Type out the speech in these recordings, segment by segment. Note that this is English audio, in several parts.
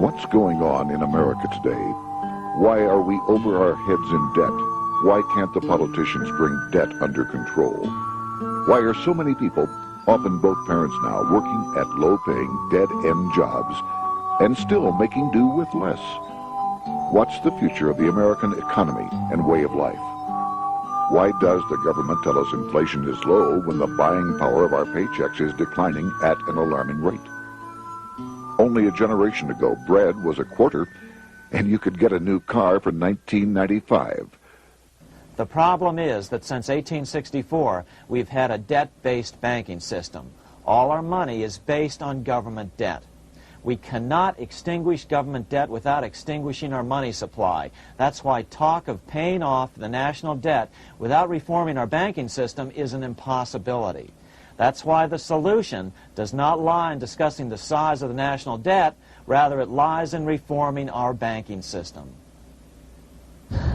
What's going on in America today? Why are we over our heads in debt? Why can't the politicians bring debt under control? Why are so many people, often both parents now, working at low-paying, dead-end jobs and still making do with less? What's the future of the American economy and way of life? Why does the government tell us inflation is low when the buying power of our paychecks is declining at an alarming rate? Only a generation ago, bread was a quarter, and you could get a new car for $19.95. The problem is that since 1864, we've had a debt-based banking system. All our money is based on government debt. We cannot extinguish government debt without extinguishing our money supply. That's why talk of paying off the national debt without reforming our banking system is an impossibility. That's why the solution does not lie in discussing the size of the national debt, rather it lies in reforming our banking system.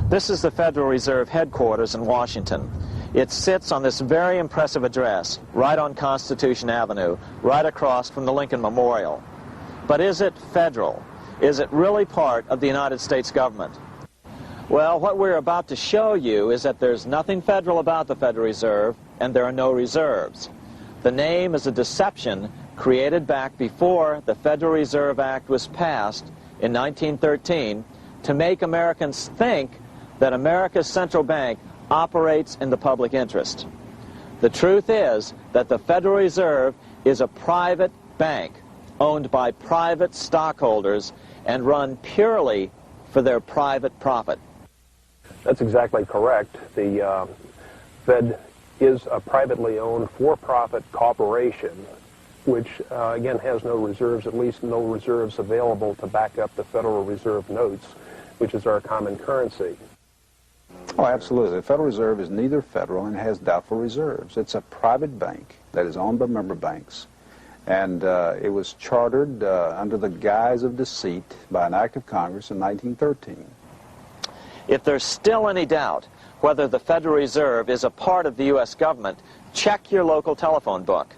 This is the Federal Reserve headquarters in Washington. It sits on this very impressive address, right on Constitution Avenue, right across from the Lincoln Memorial. But is it federal? Is it really part of the United States government? Well, what we're about to show you is that there's nothing federal about the Federal Reserve, and there are no reserves. The name is a deception created back before the Federal Reserve Act was passed in 1913 to make Americans think that America's central bank operates in the public interest. The truth is that the Federal Reserve is a private bank owned by private stockholders and run purely for their private profit. That's exactly correct. The Fed is a privately owned for-profit corporation which, again, has no reserves, at least no reserves available to back up the Federal Reserve notes, which is our common currency. Oh, absolutely. The Federal Reserve is neither federal and has doubtful reserves. It's a private bank that is owned by member banks. And it was chartered under the guise of deceit by an act of Congress in 1913. If there's still any doubt whether the Federal Reserve is a part of the U.S. government, check your local telephone book.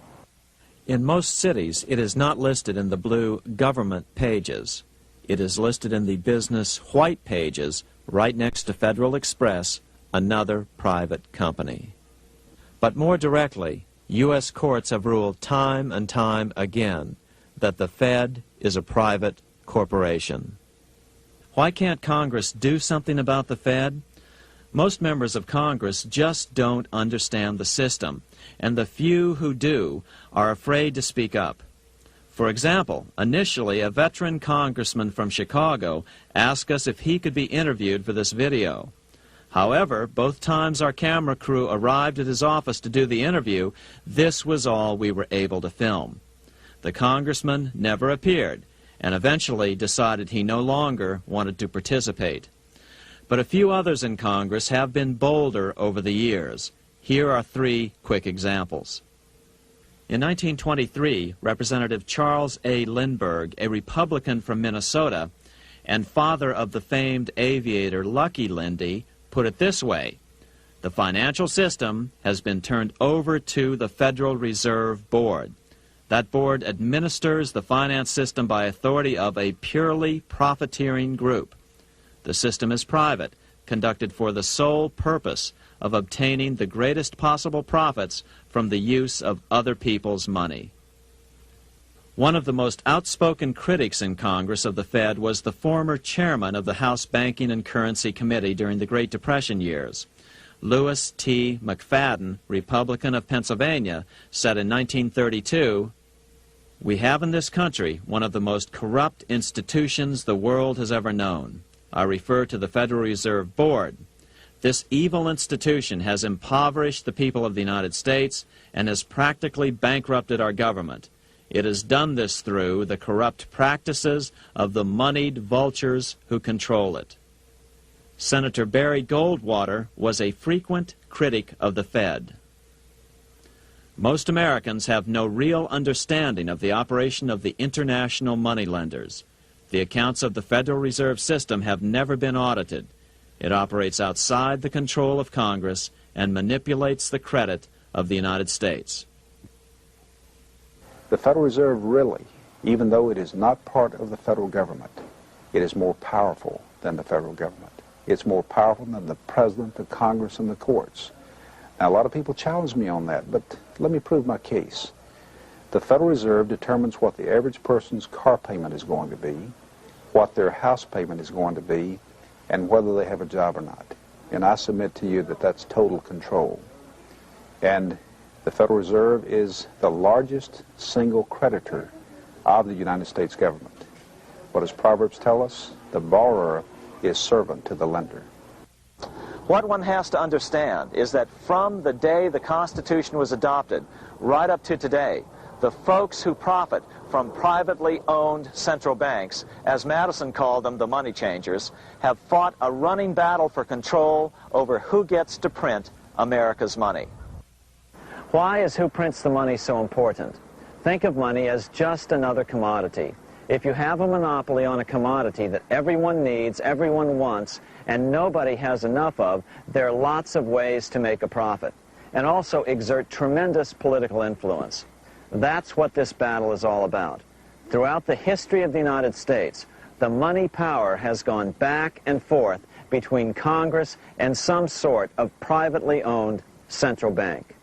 In most cities, it is not listed in the blue government pages. It is listed in the business white pages right next to Federal Express, another private company. But more directly, U.S. courts have ruled time and time again that the Fed is a private corporation. Why can't Congress do something about the Fed? Most members of Congress just don't understand the system, and the few who do are afraid to speak up. For example, initially a veteran congressman from Chicago asked us if he could be interviewed for this video. However, both times our camera crew arrived at his office to do the interview, this was all we were able to film. The congressman never appeared, and eventually decided he no longer wanted to participate. But a few others in Congress have been bolder over the years. Here are 3 quick examples. In 1923, Representative Charles A. Lindbergh, a Republican from Minnesota, and father of the famed aviator Lucky Lindy, put it this way: the financial system has been turned over to the Federal Reserve Board. That board administers the finance system by authority of a purely profiteering group. The system is private, conducted for the sole purpose of obtaining the greatest possible profits from the use of other people's money. One of the most outspoken critics in Congress of the Fed was the former chairman of the House Banking and Currency Committee during the Great Depression years. Louis T. McFadden, Republican of Pennsylvania, said in 1932, "We have in this country one of the most corrupt institutions the world has ever known. I refer to the Federal Reserve Board. This evil institution has impoverished the people of the United States and has practically bankrupted our government. It has done this through the corrupt practices of the moneyed vultures who control it." Senator Barry Goldwater was a frequent critic of the Fed. Most Americans have no real understanding of the operation of the international moneylenders. The accounts of the Federal Reserve System have never been audited. It operates outside the control of Congress and manipulates the credit of the United States. The Federal Reserve really even though it is not part of the federal government, it is more powerful than the federal government. It's more powerful than the president, the Congress, and the courts. Now, a lot of people challenge me on that, but let me prove my case. The Federal Reserve determines what the average person's car payment is going to be, what their house payment is going to be, and whether they have a job or not. And I submit to you that that's total control. And the Federal Reserve is the largest single creditor of the United States government. What does Proverbs tell us? The borrower is servant to the lender. What one has to understand is that from the day the Constitution was adopted right up to today, the folks who profit from privately owned central banks, as Madison called them, the money changers, have fought a running battle for control over who gets to print America's money. Why is who prints the money so important? Think of money as just another commodity. If you have a monopoly on a commodity that everyone needs, everyone wants, and nobody has enough of, there are lots of ways to make a profit, and also exert tremendous political influence. That's what this battle is all about. Throughout the history of the United States, the money power has gone back and forth between Congress and some sort of privately owned central bank.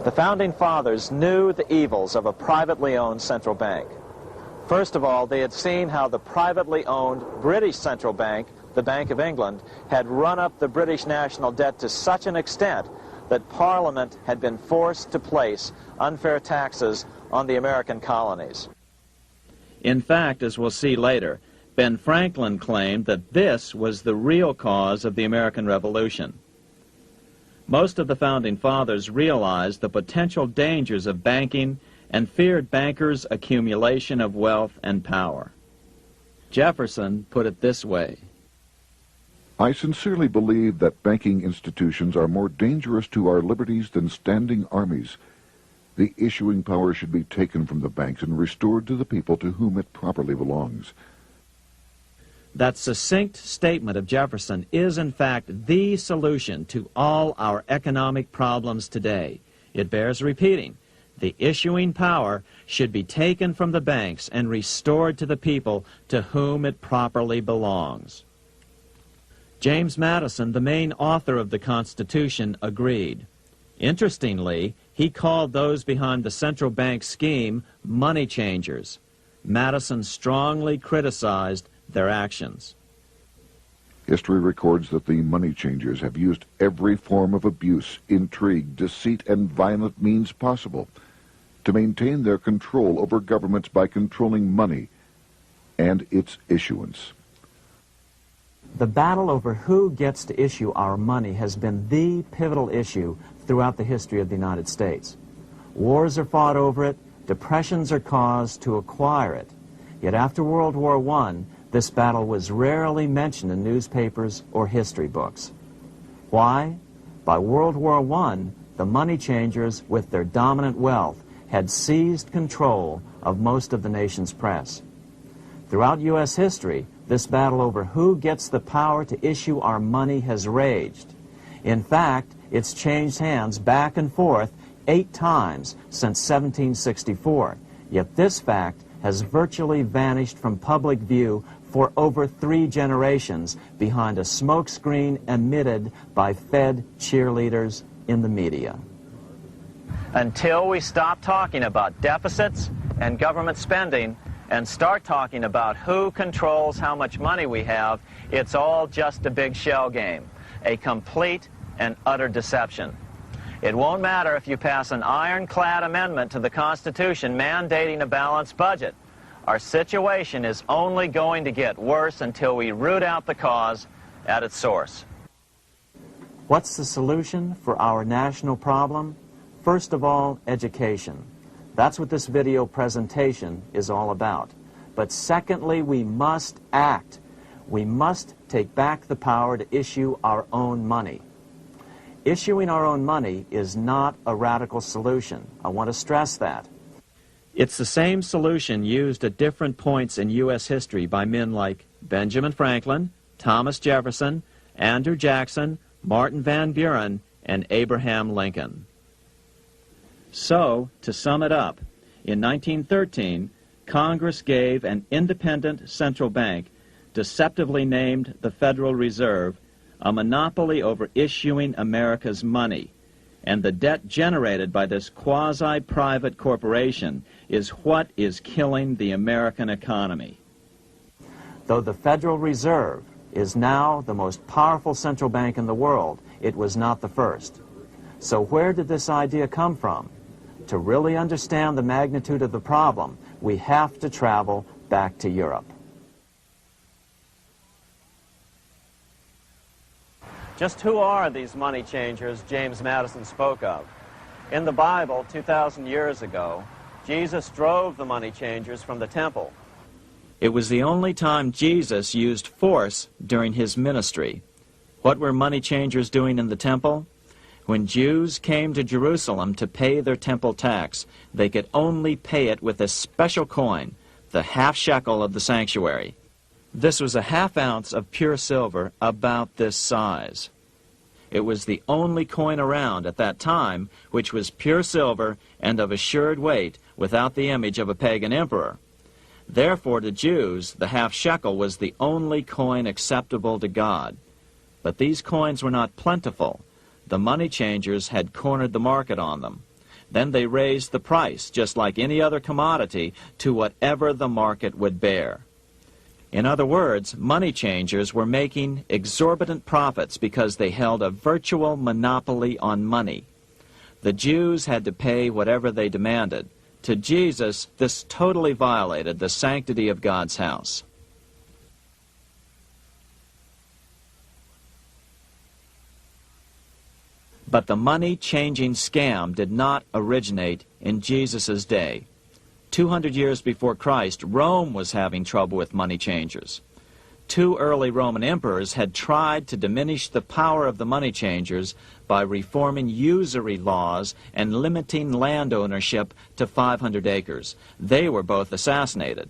The Founding Fathers knew the evils of a privately owned central bank. First of all, they had seen how the privately owned British central bank, the Bank of England, had run up the British national debt to such an extent that Parliament had been forced to place unfair taxes on the American colonies. In fact, as we'll see later, Ben Franklin claimed that this was the real cause of the American Revolution. Most of the Founding Fathers realized the potential dangers of banking and feared bankers' accumulation of wealth and power. Jefferson put it this way: I sincerely believe that banking institutions are more dangerous to our liberties than standing armies. The issuing power should be taken from the banks and restored to the people to whom it properly belongs. That succinct statement of Jefferson is, in fact, the solution to all our economic problems today. It bears repeating. The issuing power should be taken from the banks and restored to the people to whom it properly belongs. James Madison, the main author of the Constitution, agreed. Interestingly, he called those behind the central bank scheme money changers. Madison strongly criticized their actions. History records that the money changers have used every form of abuse, intrigue, deceit, and violent means possible to maintain their control over governments by controlling money and its issuance. The battle over who gets to issue our money has been the pivotal issue throughout the history of the United States. Wars are fought over it, depressions are caused to acquire it. Yet after World War I, this battle was rarely mentioned in newspapers or history books. Why? By World War I, the money changers, with their dominant wealth, had seized control of most of the nation's press. Throughout U.S. history, this battle over who gets the power to issue our money has raged. In fact, it's changed hands back and forth 8 times since 1764. Yet this fact has virtually vanished from public view for over 3 generations behind a smokescreen emitted by Fed cheerleaders in the media. Until we stop talking about deficits and government spending and start talking about who controls how much money we have, it's all just a big shell game, a complete and utter deception. It won't matter if you pass an ironclad amendment to the Constitution mandating a balanced budget. Our situation is only going to get worse until we root out the cause at its source. What's the solution for our national problem? First of all, education. That's what this video presentation is all about. But secondly, we must act. We must take back the power to issue our own money. Issuing our own money is not a radical solution. I want to stress that. It's the same solution used at different points in U.S. history by men like Benjamin Franklin, Thomas Jefferson, Andrew Jackson, Martin Van Buren, and Abraham Lincoln. So, to sum it up, in 1913, Congress gave an independent central bank, deceptively named the Federal Reserve, a monopoly over issuing America's money. And the debt generated by this quasi-private corporation is what is killing the American economy. Though the Federal Reserve is now the most powerful central bank in the world, it was not the first. So where did this idea come from? To really understand the magnitude of the problem, we have to travel back to Europe. Just who are these money changers James Madison spoke of? In the Bible, 2,000 years ago, Jesus drove the money changers from the temple. It was the only time Jesus used force during his ministry. What were money changers doing in the temple? When Jews came to Jerusalem to pay their temple tax, they could only pay it with a special coin, the half shekel of the sanctuary. This was a half ounce of pure silver about this size. It was the only coin around at that time which was pure silver and of assured weight without the image of a pagan emperor. Therefore, to Jews, the half shekel was the only coin acceptable to God. But these coins were not plentiful. The money changers had cornered the market on them. Then they raised the price, just like any other commodity, to whatever the market would bear. In other words, money changers were making exorbitant profits because they held a virtual monopoly on money. The Jews had to pay whatever they demanded. To Jesus, this totally violated the sanctity of God's house. But the money-changing scam did not originate in Jesus' day. 200 years before Christ, Rome was having trouble with money changers. 2 early Roman emperors had tried to diminish the power of the money changers by reforming usury laws and limiting land ownership to 500 acres. They were both assassinated.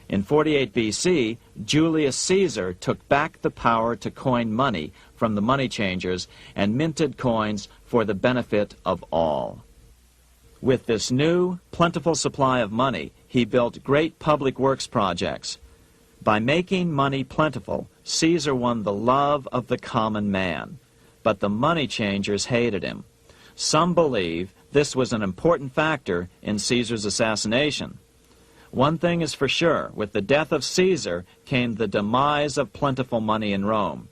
In 48 BC, Julius Caesar took back the power to coin money from the money changers and minted coins for the benefit of all. With this new, plentiful supply of money, he built great public works projects. By making money plentiful, Caesar won the love of the common man. But the money changers hated him. Some believe this was an important factor in Caesar's assassination. One thing is for sure, with the death of Caesar came the demise of plentiful money in Rome.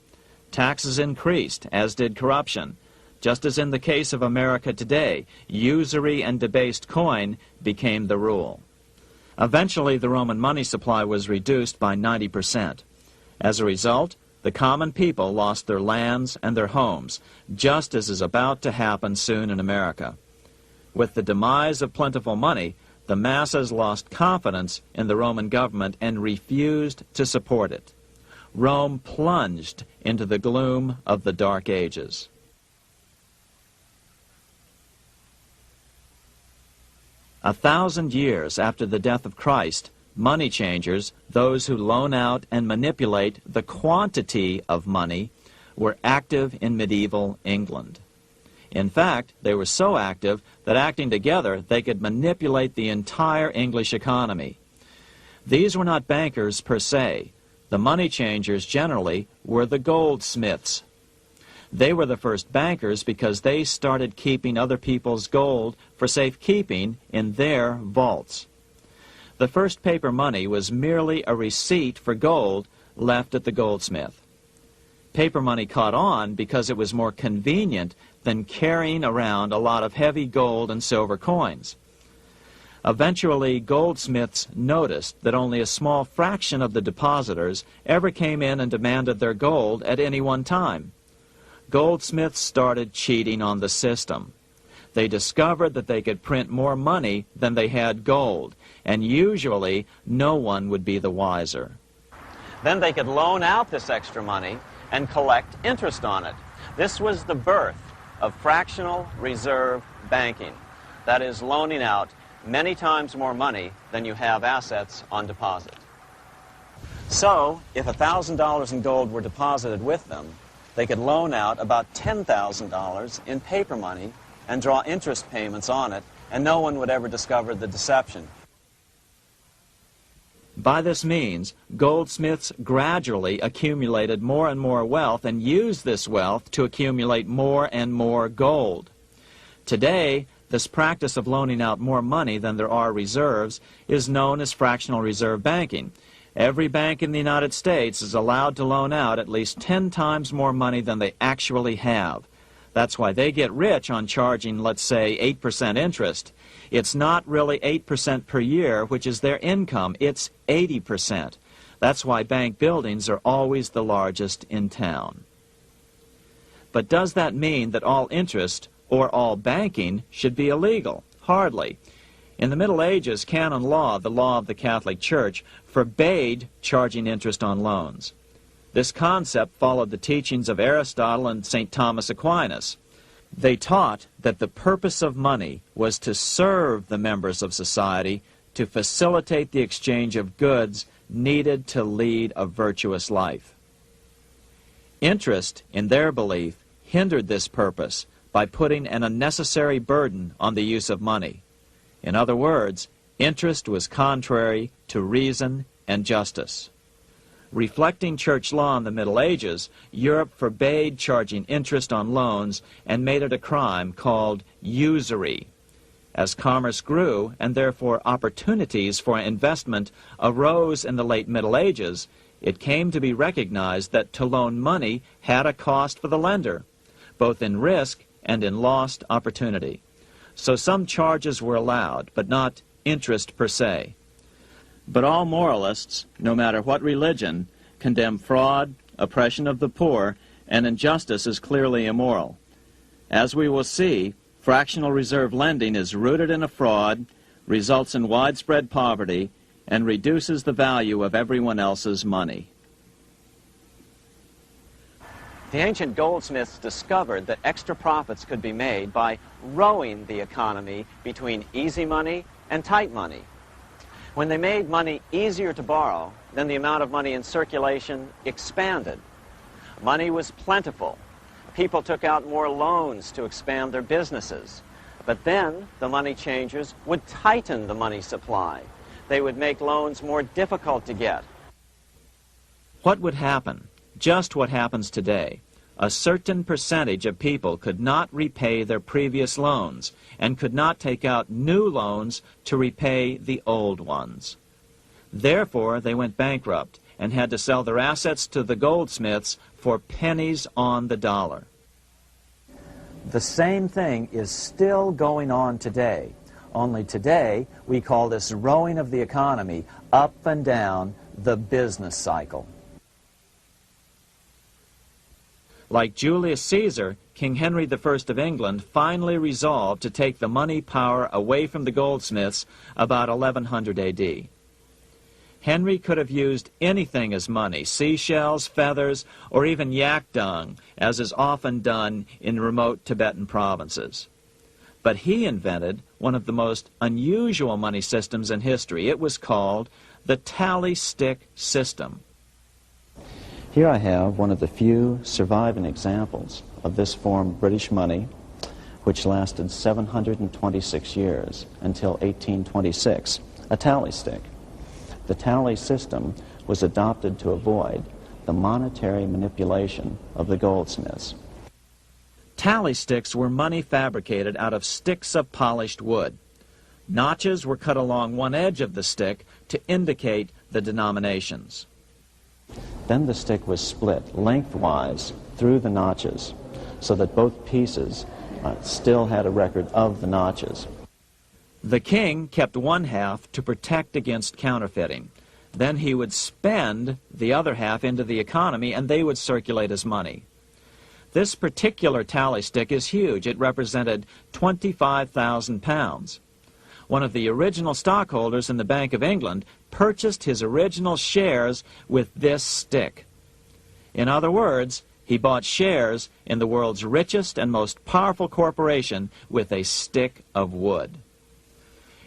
Taxes increased, as did corruption. Just as in the case of America today, usury and debased coin became the rule. Eventually, the Roman money supply was reduced by 90%. As a result, the common people lost their lands and their homes, just as is about to happen soon in America. With the demise of plentiful money, the masses lost confidence in the Roman government and refused to support it. Rome plunged into the gloom of the Dark Ages. A 1,000 years after the death of Christ, money changers, those who loan out and manipulate the quantity of money, were active in medieval England. In fact, they were so active that acting together, they could manipulate the entire English economy. These were not bankers per se. The money changers generally were the goldsmiths. They were the first bankers because they started keeping other people's gold for safekeeping in their vaults. The first paper money was merely a receipt for gold left at the goldsmith. Paper money caught on because it was more convenient than carrying around a lot of heavy gold and silver coins. Eventually, goldsmiths noticed that only a small fraction of the depositors ever came in and demanded their gold at any one time. Goldsmiths started cheating on the system. They discovered that they could print more money than they had gold, and usually no one would be the wiser. Then they could loan out this extra money and collect interest on it. This was the birth of fractional reserve banking. That is, loaning out many times more money than you have assets on deposit. So, if $1,000 in gold were deposited with them, they could loan out about $10,000 in paper money and draw interest payments on it, and no one would ever discover the deception. By this means, goldsmiths gradually accumulated more and more wealth and used this wealth to accumulate more and more gold. Today, this practice of loaning out more money than there are reserves is known as fractional reserve banking. Every bank in the United States is allowed to loan out at least 10 times more money than they actually have. That's why they get rich on charging, let's say, 8% interest. It's not really 8% per year, which is their income. It's 80%. That's why bank buildings are always the largest in town. But does that mean that all interest or all banking should be illegal? Hardly. In the Middle Ages, canon law, the law of the Catholic Church, forbade charging interest on loans. This concept followed the teachings of Aristotle and St. Thomas Aquinas. They taught that the purpose of money was to serve the members of society, to facilitate the exchange of goods needed to lead a virtuous life. Interest, in their belief, hindered this purpose by putting an unnecessary burden on the use of money. In other words, interest was contrary to reason and justice. Reflecting church law in the Middle Ages, Europe forbade charging interest on loans and made it a crime called usury. As commerce grew, and therefore opportunities for investment arose in the late Middle Ages, it came to be recognized that to loan money had a cost for the lender, both in risk and in lost opportunity. So some charges were allowed, but not interest per se. But all moralists, no matter what religion, condemn fraud, oppression of the poor, and injustice as clearly immoral. As we will see, fractional reserve lending is rooted in a fraud, results in widespread poverty, and reduces the value of everyone else's money. The ancient goldsmiths discovered that extra profits could be made by rowing the economy between easy money and tight money. When they made money easier to borrow, then the amount of money in circulation expanded. Money was plentiful. People took out more loans to expand their businesses. But then the money changers would tighten the money supply. They would make loans more difficult to get. What would happen? Just what happens today. A certain percentage of people could not repay their previous loans and could not take out new loans to repay the old ones. Therefore, they went bankrupt and had to sell their assets to the goldsmiths for pennies on the dollar. The same thing is still going on today. Only today, we call this rowing of the economy up and down the business cycle. Like Julius Caesar, King Henry I of England finally resolved to take the money power away from the goldsmiths about 1100 AD. Henry could have used anything as money, seashells, feathers, or even yak dung, as is often done in remote Tibetan provinces. But he invented one of the most unusual money systems in history. It was called the tally stick system. Here I have one of the few surviving examples of this form of British money, which lasted 726 years until 1826, a tally stick. The tally system was adopted to avoid the monetary manipulation of the goldsmiths. Tally sticks were money fabricated out of sticks of polished wood. Notches were cut along one edge of the stick to indicate the denominations. Then the stick was split lengthwise through the notches so that both pieces still had a record of the notches. The king kept one half to protect against counterfeiting. Then he would spend the other half into the economy and they would circulate as money. This particular tally stick is huge. It represented 25,000 pounds. One of the original stockholders in the Bank of England purchased his original shares with this stick. In other words, he bought shares in the world's richest and most powerful corporation with a stick of wood.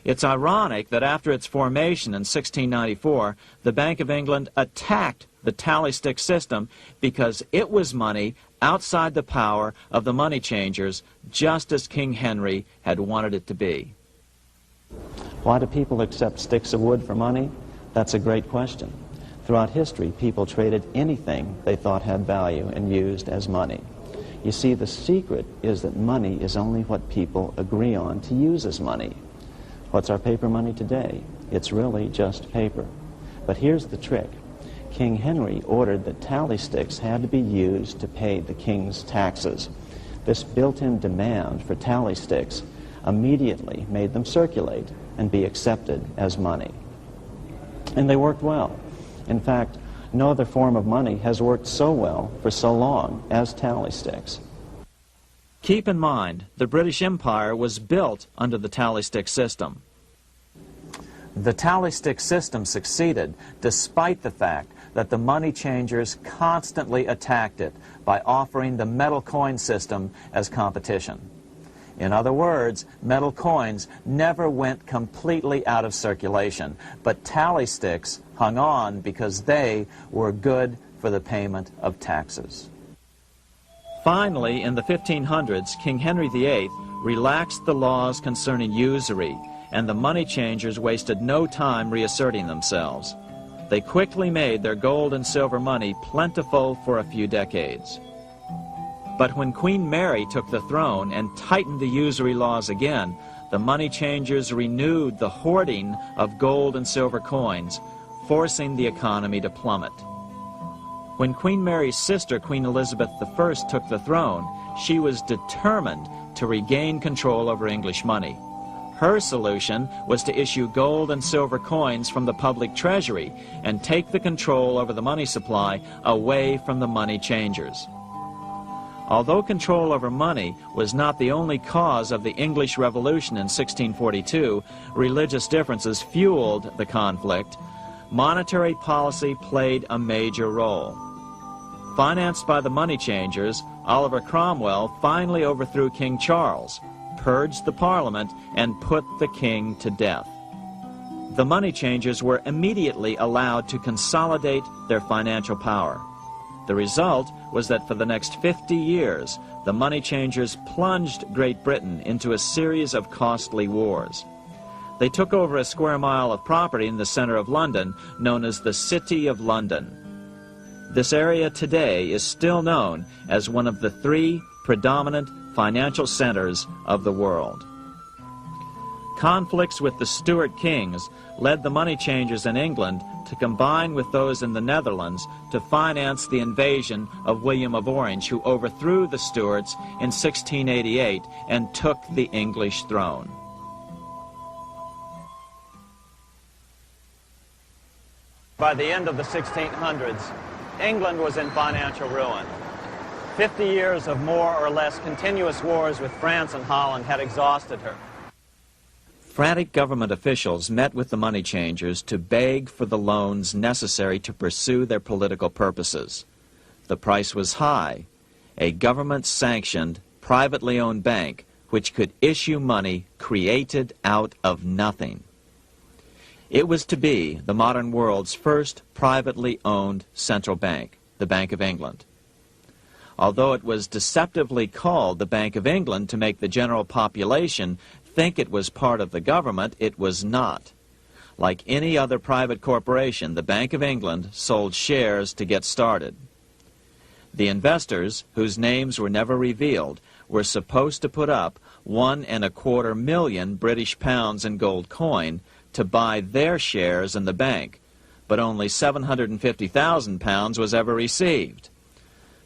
It's ironic that after its formation in 1694, the Bank of England attacked the tally stick system because it was money outside the power of the money changers, just as King Henry had wanted it to be. Why do people accept sticks of wood for money? That's a great question. Throughout history, people traded anything they thought had value and used as money. You see, the secret is that money is only what people agree on to use as money. What's our paper money today? It's really just paper. But here's the trick. King Henry ordered that tally sticks had to be used to pay the king's taxes. This built-in demand for tally sticks immediately made them circulate and be accepted as money. And they worked well. In fact, no other form of money has worked so well for so long as tally sticks. Keep in mind, the British Empire was built under the tally stick system. The tally stick system succeeded despite the fact that the money changers constantly attacked it by offering the metal coin system as competition. In other words, metal coins never went completely out of circulation, but tally sticks hung on because they were good for the payment of taxes. Finally, in the 1500s, King Henry VIII relaxed the laws concerning usury, and the money changers wasted no time reasserting themselves. They quickly made their gold and silver money plentiful for a few decades. But when Queen Mary took the throne and tightened the usury laws again, the money changers renewed the hoarding of gold and silver coins, forcing the economy to plummet. When Queen Mary's sister, Queen Elizabeth I, took the throne, she was determined to regain control over English money. Her solution was to issue gold and silver coins from the public treasury and take the control over the money supply away from the money changers. Although control over money was not the only cause of the English Revolution in 1642, religious differences fueled the conflict. Monetary policy played a major role. Financed by the money changers, Oliver Cromwell finally overthrew King Charles, purged the Parliament, and put the king to death. The money changers were immediately allowed to consolidate their financial power. The result was that for the next 50 years, the money changers plunged Great Britain into a series of costly wars. They took over a square mile of property in the center of London, known as the City of London. This area today is still known as one of the 3 predominant financial centers of the world. Conflicts with the Stuart kings led the money changers in England to combine with those in the Netherlands to finance the invasion of William of Orange, who overthrew the Stuarts in 1688 and took the English throne. By the end of the 1600s, England was in financial ruin. 50 years of more or less continuous wars with France and Holland had exhausted her. Frantic government officials met with the money changers to beg for the loans necessary to pursue their political purposes. The price was high. A government-sanctioned, privately owned bank which could issue money created out of nothing. It was to be the modern world's first privately owned central bank, the Bank of England. Although it was deceptively called the Bank of England to make the general population think it was part of the government, it was not. Like any other private corporation, the Bank of England sold shares to get started. The investors, whose names were never revealed, were supposed to put up £1.25 million British pounds in gold coin to buy their shares in the bank, but only £750,000 was ever received.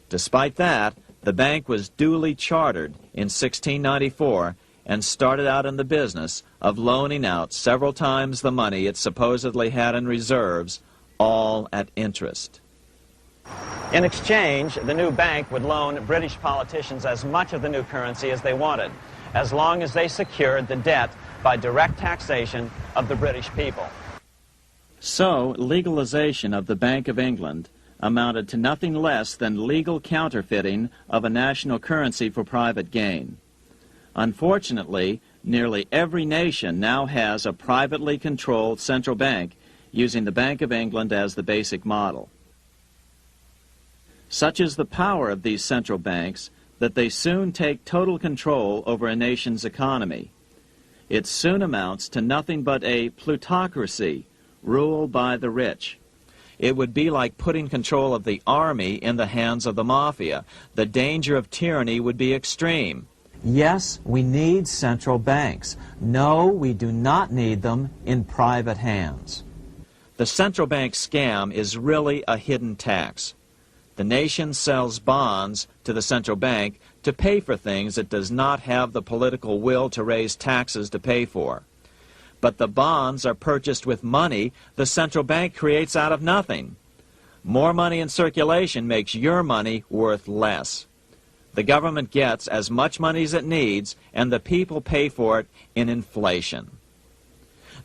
Despite that, the bank was duly chartered in 1694 and started out in the business of loaning out several times the money it supposedly had in reserves, all at interest. In exchange, the new bank would loan British politicians as much of the new currency as they wanted, as long as they secured the debt by direct taxation of the British people. So, legalization of the Bank of England amounted to nothing less than legal counterfeiting of a national currency for private gain. Unfortunately, nearly every nation now has a privately controlled central bank using the Bank of England as the basic model. Such is the power of these central banks that they soon take total control over a nation's economy. It soon amounts to nothing but a plutocracy, rule by the rich. It would be like putting control of the army in the hands of the mafia. The danger of tyranny would be extreme. Yes, we need central banks. No, we do not need them in private hands. The central bank scam is really a hidden tax. The nation sells bonds to the central bank to pay for things it does not have the political will to raise taxes to pay for. But the bonds are purchased with money the central bank creates out of nothing. More money in circulation makes your money worth less. The government gets as much money as it needs, and the people pay for it in inflation.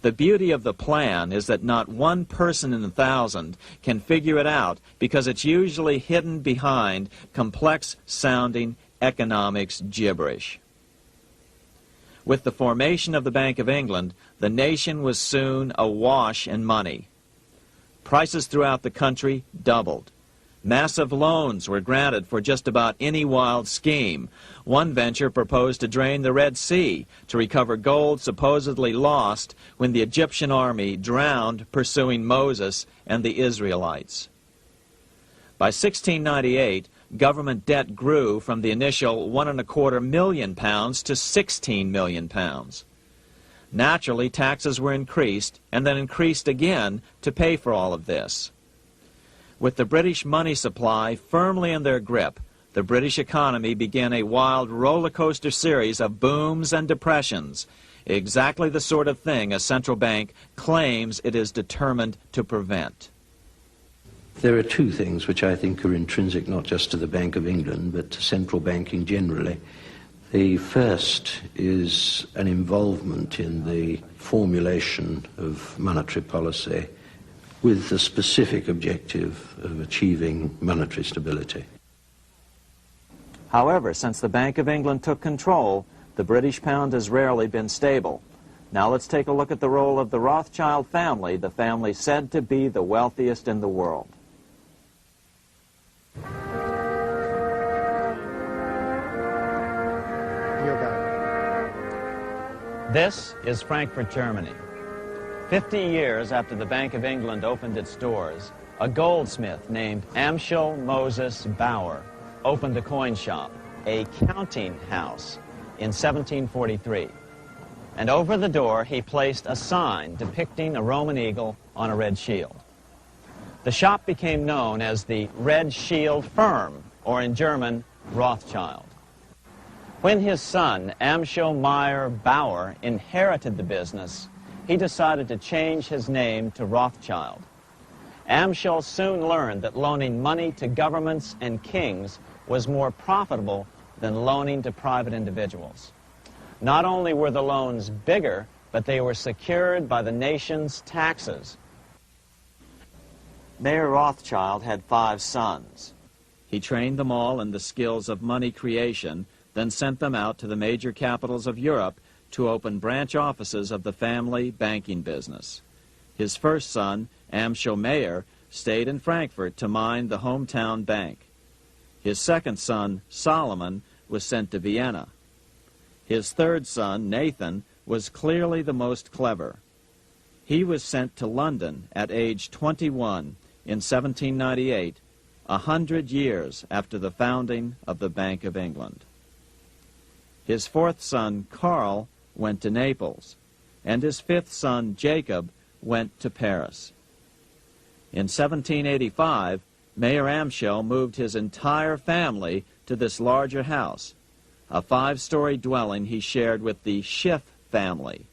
The beauty of the plan is that not one person in 1,000 can figure it out because it's usually hidden behind complex-sounding economics gibberish. With the formation of the Bank of England, the nation was soon awash in money. Prices throughout the country doubled. Massive loans were granted for just about any wild scheme. One venture proposed to drain the Red Sea to recover gold supposedly lost when the Egyptian army drowned pursuing Moses and the Israelites. By 1698, government debt grew from the initial £1.25 million to £16 million. Naturally, taxes were increased and then increased again to pay for all of this. With the British money supply firmly in their grip, the British economy began a wild roller coaster series of booms and depressions, exactly the sort of thing a central bank claims it is determined to prevent. There are two things which I think are intrinsic not just to the Bank of England but to central banking generally. The first is an involvement in the formulation of monetary policy with the specific objective of achieving monetary stability. However, since the Bank of England took control, the British pound has rarely been stable. Now let's take a look at the role of the Rothschild family, the family said to be the wealthiest in the world. This is Frankfurt, Germany. 50 years after the Bank of England opened its doors, a goldsmith named Amschel Moses Bauer opened a coin shop, a counting house, in 1743. And over the door he placed a sign depicting a Roman eagle on a red shield. The shop became known as the Red Shield Firm, or in German, Rothschild. When his son, Amschel Meyer Bauer, inherited the business, he decided to change his name to Rothschild. Amschel soon learned that loaning money to governments and kings was more profitable than loaning to private individuals. Not only were the loans bigger, but they were secured by the nation's taxes. Mayer Rothschild had 5 sons. He trained them all in the skills of money creation, then sent them out to the major capitals of Europe to open branch offices of the family banking business. His first son, Amschel Meyer, stayed in Frankfurt to mind the hometown bank. His second son, Solomon, was sent to Vienna. His third son, Nathan, was clearly the most clever. He was sent to London at age 21 in 1798, 100 years after the founding of the Bank of England. His fourth son, Karl, went to Naples, and his fifth son, Jacob, went to Paris. In 1785, Mayer Amschel moved his entire family to this larger house, a 5-story dwelling he shared with the Schiff family.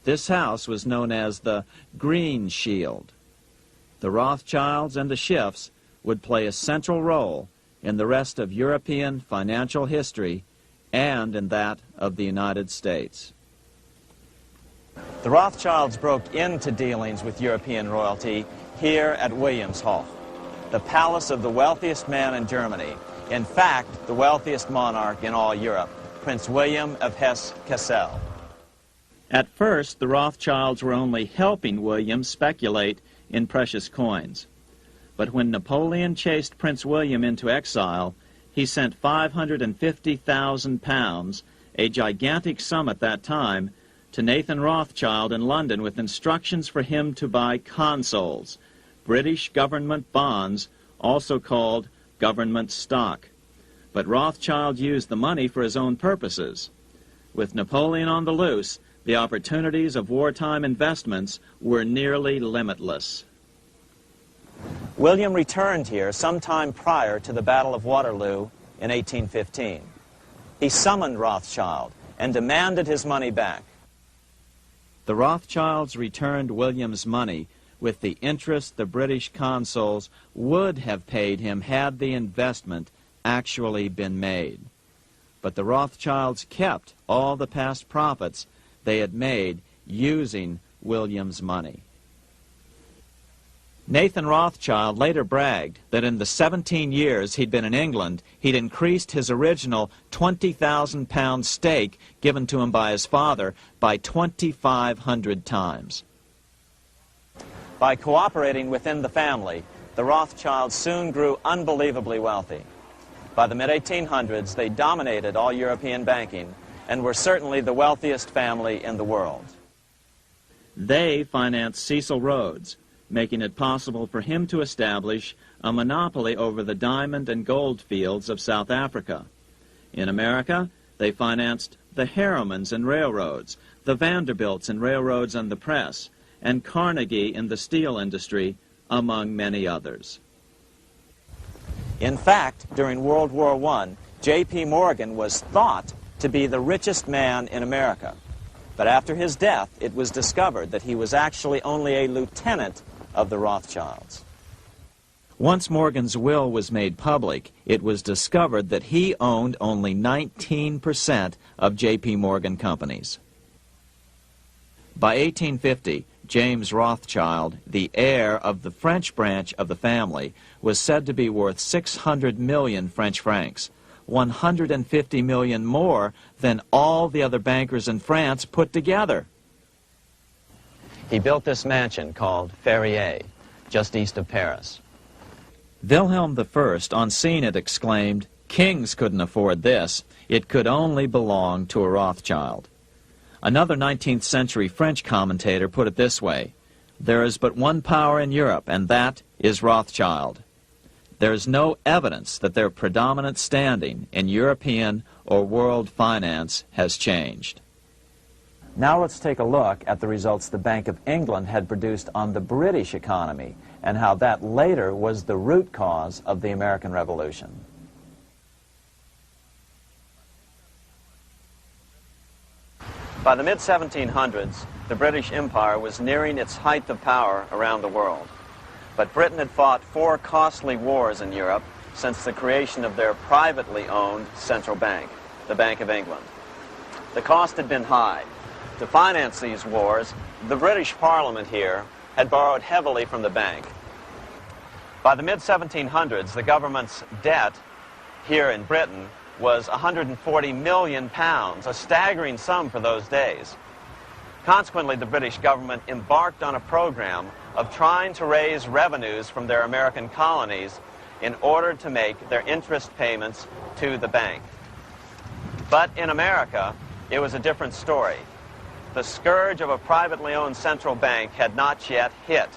This house was known as the Green Shield. The Rothschilds and the Schiffs would play a central role in the rest of European financial history and in that of the United States. The Rothschilds broke into dealings with European royalty here at Wilhelmshof, the palace of the wealthiest man in Germany. In fact, the wealthiest monarch in all Europe, Prince William of Hesse-Kassel. At first, the Rothschilds were only helping William speculate in precious coins. But when Napoleon chased Prince William into exile, he sent £550,000, a gigantic sum at that time, to Nathan Rothschild in London with instructions for him to buy consols, British government bonds, also called government stock. But Rothschild used the money for his own purposes. With Napoleon on the loose, the opportunities of wartime investments were nearly limitless. William returned here sometime prior to the Battle of Waterloo in 1815. He summoned Rothschild and demanded his money back. The Rothschilds returned William's money with the interest the British consuls would have paid him had the investment actually been made. But the Rothschilds kept all the past profits they had made using William's money. Nathan Rothschild later bragged that in the 17 years he'd been in England, he'd increased his original £20,000 stake given to him by his father by 2,500 times. By cooperating within the family, the Rothschilds soon grew unbelievably wealthy. By the mid-1800s, they dominated all European banking and were certainly the wealthiest family in the world. They financed Cecil Rhodes, making it possible for him to establish a monopoly over the diamond and gold fields of South Africa. In America, they financed the Harrimans and railroads, the Vanderbilts and railroads and the press, and Carnegie in the steel industry, among many others. In fact, during World War I, J.P. Morgan was thought to be the richest man in America. But after his death, it was discovered that he was actually only a lieutenant of the Rothschilds. Once Morgan's will was made public, it was discovered that he owned only 19% of J.P. Morgan companies. By 1850, James Rothschild, the heir of the French branch of the family, was said to be worth 600 million French francs, 150 million more than all the other bankers in France put together. He built this mansion called Ferrier, just east of Paris. Wilhelm I, on seeing it, exclaimed, "Kings couldn't afford this. It could only belong to a Rothschild." Another 19th century French commentator put it this way: "There is but one power in Europe, and that is Rothschild." There is no evidence that their predominant standing in European or world finance has changed. Now let's take a look at the results the Bank of England had produced on the British economy and how that later was the root cause of the American Revolution. By the mid-1700s, the British Empire was nearing its height of power around the world. But Britain had fought 4 costly wars in Europe since the creation of their privately owned central bank, the Bank of England. The cost had been high. To finance these wars, the British Parliament here had borrowed heavily from the bank. By the mid-1700s, the government's debt here in Britain was £140 million, a staggering sum for those days. Consequently, the British government embarked on a program of trying to raise revenues from their American colonies in order to make their interest payments to the bank. But in America, it was a different story. The scourge of a privately owned central bank had not yet hit.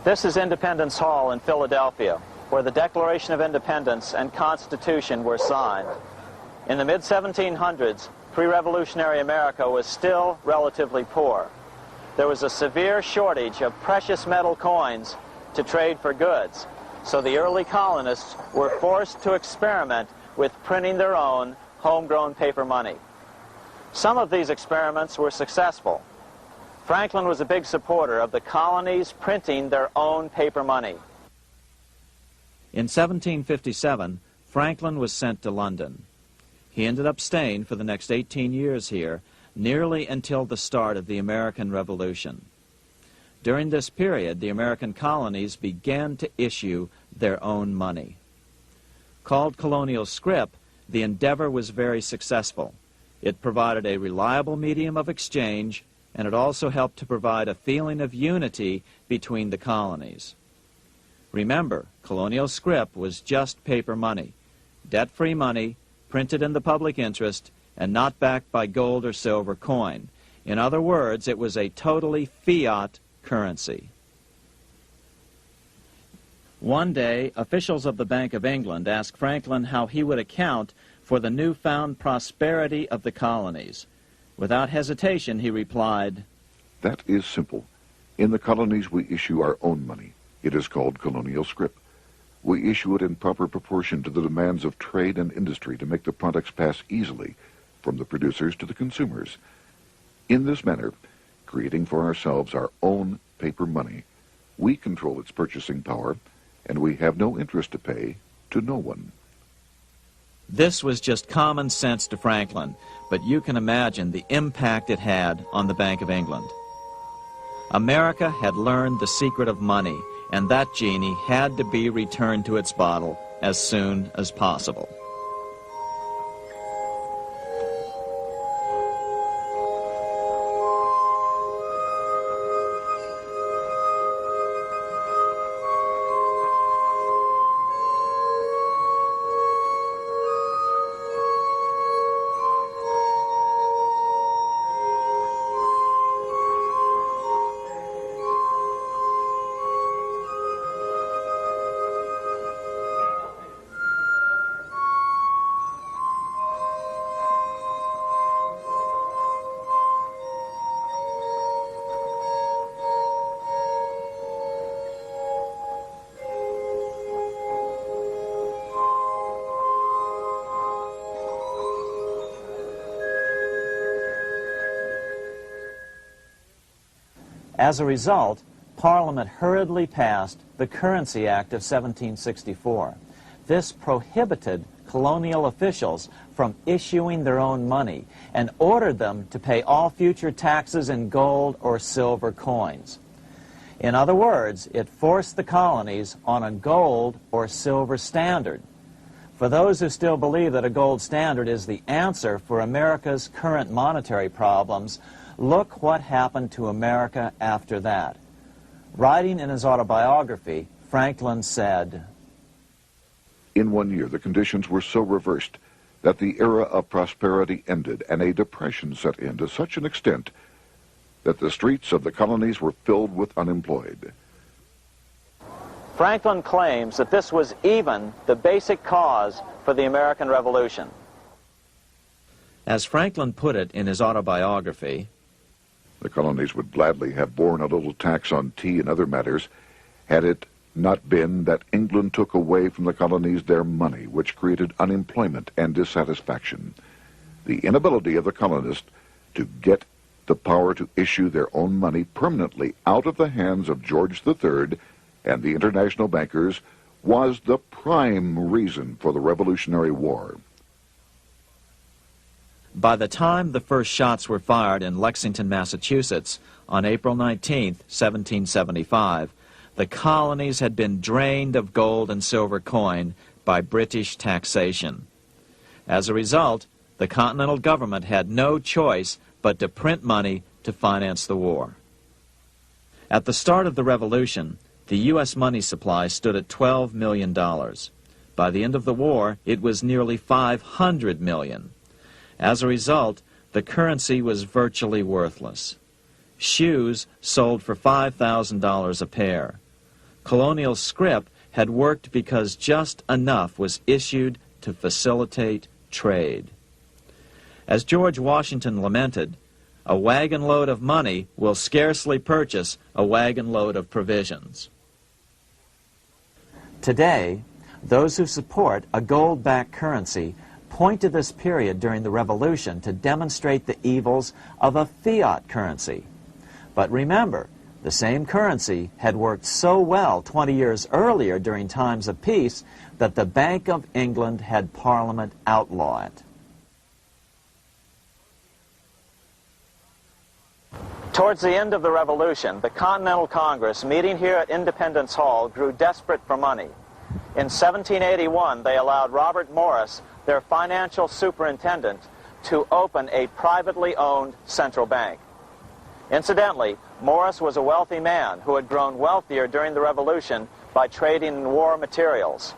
This is Independence Hall in Philadelphia, where the Declaration of Independence and Constitution were signed. In the mid-1700s, pre-revolutionary America was still relatively poor. There was a severe shortage of precious metal coins to trade for goods, so the early colonists were forced to experiment with printing their own homegrown paper money. Some of these experiments were successful. Franklin was a big supporter of the colonies printing their own paper money. In 1757, Franklin was sent to London. He ended up staying for the next 18 years here, nearly until the start of the American Revolution. During this period, the American colonies began to issue their own money. Called colonial scrip, the endeavor was very successful. It provided a reliable medium of exchange, and it also helped to provide a feeling of unity between the colonies. Remember, colonial scrip was just paper money, debt-free money, printed in the public interest, and not backed by gold or silver coin. In other words, it was a totally fiat currency. One day, officials of the Bank of England asked Franklin how he would account for the newfound prosperity of the colonies. Without hesitation, he replied, "That is simple. In the colonies, we issue our own money. It is called colonial scrip. We issue it in proper proportion to the demands of trade and industry to make the products pass easily from the producers to the consumers. In this manner, creating for ourselves our own paper money, we control its purchasing power, and we have no interest to pay to no one." This was just common sense to Franklin, but you can imagine the impact it had on the Bank of England. America had learned the secret of money, and that genie had to be returned to its bottle as soon as possible. As a result, Parliament hurriedly passed the Currency Act of 1764. This prohibited colonial officials from issuing their own money and ordered them to pay all future taxes in gold or silver coins. In other words, it forced the colonies on a gold or silver standard. For those who still believe that a gold standard is the answer for America's current monetary problems, look what happened to America after that. Writing in his autobiography, Franklin said, "In 1 year, the conditions were so reversed that the era of prosperity ended and a depression set in to such an extent that the streets of the colonies were filled with unemployed." Franklin claims that this was even the basic cause for the American Revolution. As Franklin put it in his autobiography, "The colonies would gladly have borne a little tax on tea and other matters had it not been that England took away from the colonies their money, which created unemployment and dissatisfaction. The inability of the colonists to get the power to issue their own money permanently out of the hands of George III and the international bankers was the prime reason for the Revolutionary War." By the time the first shots were fired in Lexington, Massachusetts, on April 19, 1775, the colonies had been drained of gold and silver coin by British taxation. As a result, the Continental government had no choice but to print money to finance the war. At the start of the Revolution, the U.S. money supply stood at $12 million. By the end of the war, it was nearly $500 million. As a result, the currency was virtually worthless. Shoes sold for $5,000 a pair. Colonial scrip had worked because just enough was issued to facilitate trade. As George Washington lamented, "A wagon load of money will scarcely purchase a wagon load of provisions." Today, those who support a gold-backed currency point to this period during the Revolution to demonstrate the evils of a fiat currency. But remember, the same currency had worked so well 20 years earlier during times of peace that the Bank of England had Parliament outlaw it. Towards the end of the Revolution, the Continental Congress, meeting here at Independence Hall, grew desperate for money. In 1781, they allowed Robert Morris, their financial superintendent, to open a privately owned central bank. Incidentally, Morris was a wealthy man who had grown wealthier during the Revolution by trading in war materials.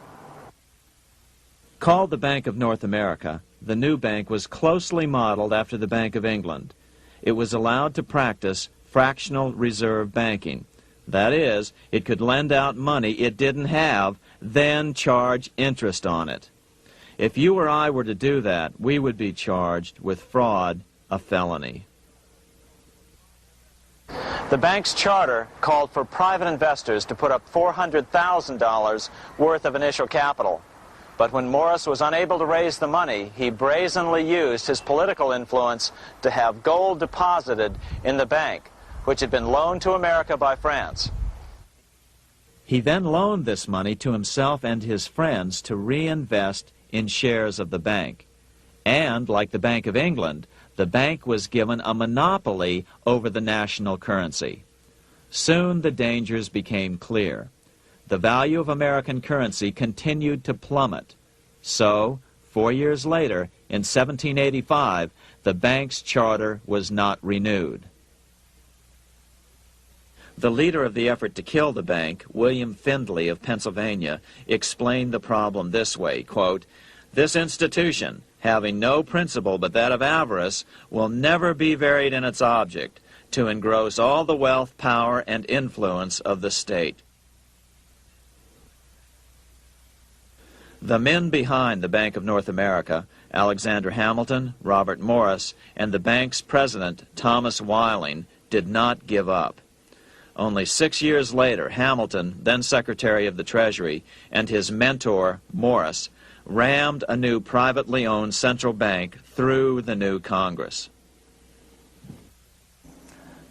Called the Bank of North America, the new bank was closely modeled after the Bank of England. It was allowed to practice fractional reserve banking. That is, it could lend out money it didn't have, then charge interest on it. If you or I were to do that, we would be charged with fraud, a felony. The bank's charter called for private investors to put up $400,000 worth of initial capital. But when Morris was unable to raise the money, he brazenly used his political influence to have gold deposited in the bank, which had been loaned to America by France. He then loaned this money to himself and his friends to reinvest in shares of the bank. And, like the Bank of England, the bank was given a monopoly over the national currency. Soon the dangers became clear. The value of American currency continued to plummet. So, 4 years later, in 1785, the bank's charter was not renewed. The leader of the effort to kill the bank, William Findley of Pennsylvania, explained the problem this way, quote, "This institution, having no principle but that of avarice, will never be varied in its object, to engross all the wealth, power, and influence of the state." The men behind the Bank of North America, Alexander Hamilton, Robert Morris, and the bank's president, Thomas Weiling, did not give up. Only 6 years later, Hamilton, then Secretary of the Treasury, and his mentor, Morris, rammed a new privately owned central bank through the new Congress.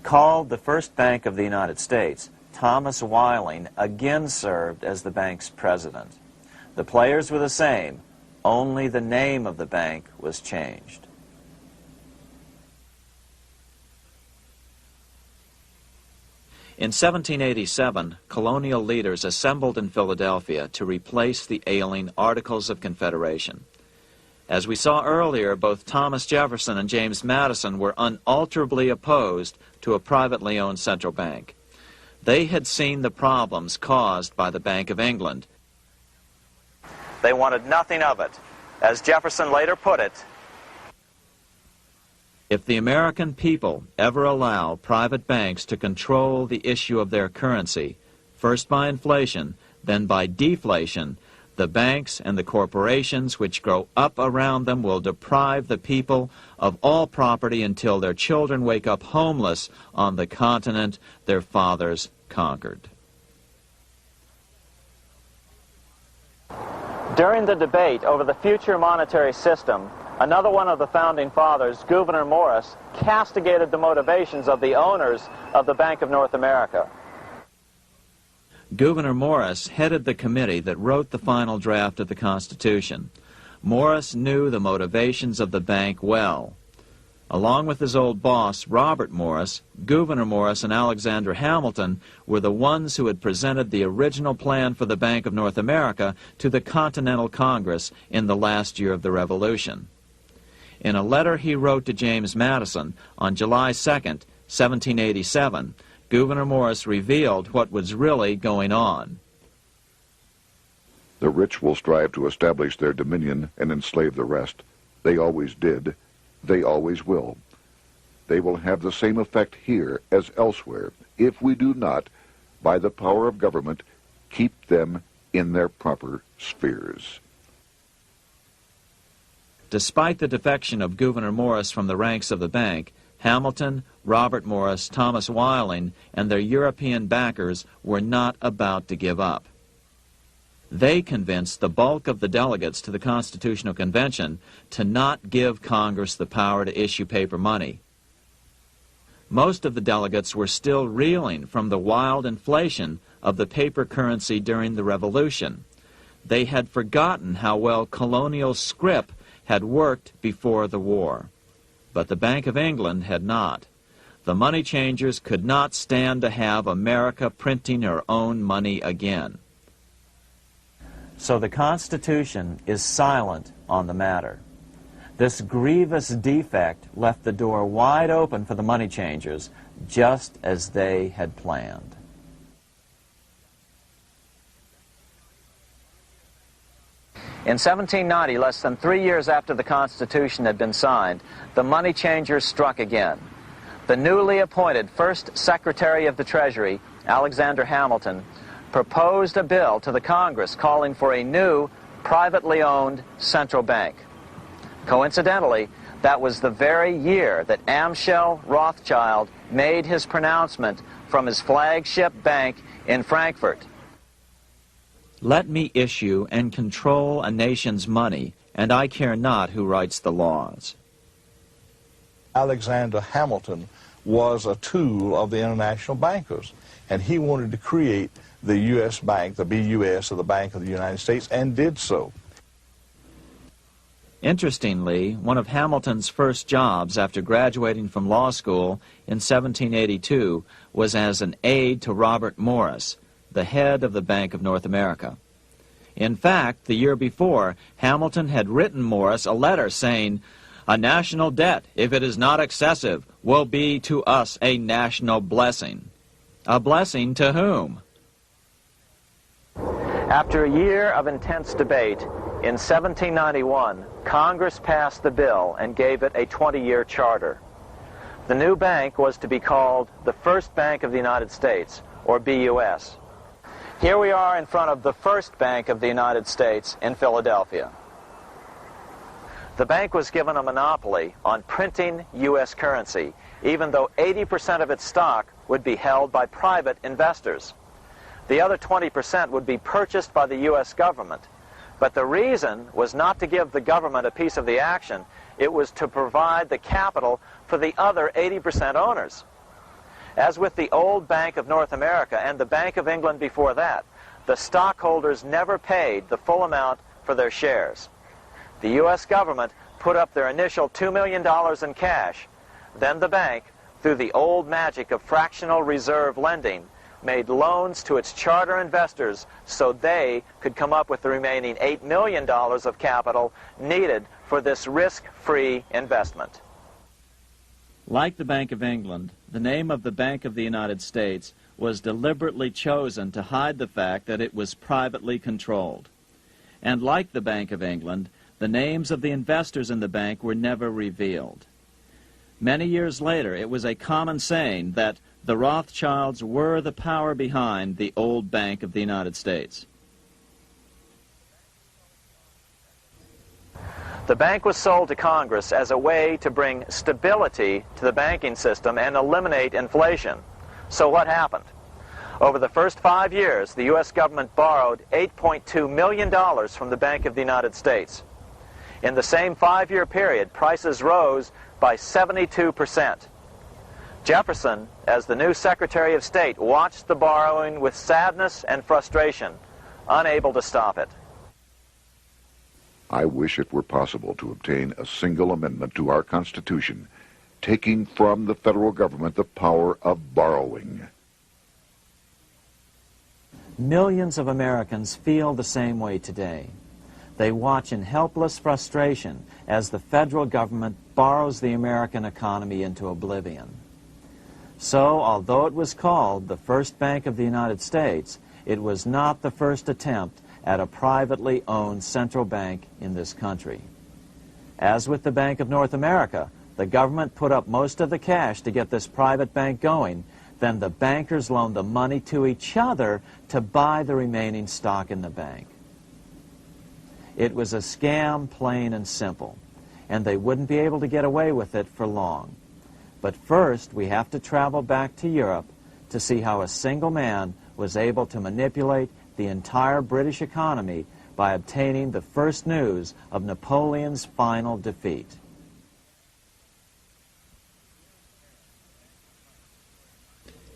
Called the first bank of the United States, Thomas Weiling again served as the bank's president. The players were the same, only the name of the bank was changed. In 1787, colonial leaders assembled in Philadelphia to replace the ailing Articles of Confederation. As we saw earlier, both Thomas Jefferson and James Madison were unalterably opposed to a privately owned central bank. They had seen the problems caused by the Bank of England. They wanted nothing of it. As Jefferson later put it, "If the American people ever allow private banks to control the issue of their currency, first by inflation, then by deflation, the banks and the corporations which grow up around them will deprive the people of all property until their children wake up homeless on the continent their fathers conquered." During the debate over the future monetary system, another one of the founding fathers, Gouverneur Morris, castigated the motivations of the owners of the Bank of North America. Gouverneur Morris headed the committee that wrote the final draft of the Constitution. Morris knew the motivations of the bank well. Along with his old boss, Robert Morris, Gouverneur Morris and Alexander Hamilton were the ones who had presented the original plan for the Bank of North America to the Continental Congress in the last year of the Revolution. In a letter he wrote to James Madison on July 2nd, 1787, Gouverneur Morris revealed what was really going on. "The rich will strive to establish their dominion and enslave the rest. They always did. They always will. They will have the same effect here as elsewhere if we do not, by the power of government, keep them in their proper spheres." Despite the defection of Gouverneur Morris from the ranks of the bank, Hamilton, Robert Morris, Thomas Weiling, and their European backers were not about to give up. They convinced the bulk of the delegates to the Constitutional Convention to not give Congress the power to issue paper money. Most of the delegates were still reeling from the wild inflation of the paper currency during the Revolution. They had forgotten how well colonial scrip had worked before the war. But the Bank of England had not. The money changers could not stand to have America printing her own money again. So the Constitution is silent on the matter. This grievous defect left the door wide open for the money changers, just as they had planned. In 1790, less than 3 years after the Constitution had been signed, the money changers struck again. The newly appointed first Secretary of the Treasury, Alexander Hamilton, proposed a bill to the Congress calling for a new, privately owned central bank. Coincidentally, that was the very year that Amschel Rothschild made his pronouncement from his flagship bank in Frankfurt. Let me issue and control a nation's money, and I care not who writes the laws. Alexander Hamilton was a tool of the international bankers, and he wanted to create the U.S. Bank, the BUS, or the Bank of the United States, and did so. Interestingly, one of Hamilton's first jobs after graduating from law school in 1782 was as an aide to Robert Morris, the head of the Bank of North America. In fact, the year before, Hamilton had written Morris a letter saying, "A national debt, if it is not excessive, will be to us a national blessing." A blessing to whom? After a year of intense debate, in 1791, Congress passed the bill and gave it a 20-year charter. The new bank was to be called the First Bank of the United States, or BUS. Here we are in front of the First Bank of the United States in Philadelphia. The bank was given a monopoly on printing U.S. currency, even though 80% of its stock would be held by private investors. The other 20% would be purchased by the U.S. government. But the reason was not to give the government a piece of the action. It was to provide the capital for the other 80% owners. As with the old Bank of North America and the Bank of England before that, the stockholders never paid the full amount for their shares. The U.S. government put up their initial $2 million in cash. Then the bank, through the old magic of fractional reserve lending, made loans to its charter investors so they could come up with the remaining $8 million of capital needed for this risk-free investment. Like the Bank of England, the name of the Bank of the United States was deliberately chosen to hide the fact that it was privately controlled. And like the Bank of England, the names of the investors in the bank were never revealed. Many years later, it was a common saying that the Rothschilds were the power behind the old Bank of the United States. The bank was sold to Congress as a way to bring stability to the banking system and eliminate inflation. So what happened? Over the first 5 years, the U.S. government borrowed $8.2 million from the Bank of the United States. In the same 5-year period, prices rose by 72%. Jefferson, as the new Secretary of State, watched the borrowing with sadness and frustration, unable to stop it. I wish it were possible to obtain a single amendment to our Constitution, taking from the federal government the power of borrowing. Millions of Americans feel the same way today. They watch in helpless frustration as the federal government borrows the American economy into oblivion. So, although it was called the First Bank of the United States, it was not the first attempt at a privately owned central bank in this country. As with the Bank of North America, the government put up most of the cash to get this private bank going, then the bankers loaned the money to each other to buy the remaining stock in the bank. It was a scam, plain and simple, and they wouldn't be able to get away with it for long. But first, we have to travel back to Europe to see how a single man was able to manipulate the entire British economy by obtaining the first news of Napoleon's final defeat.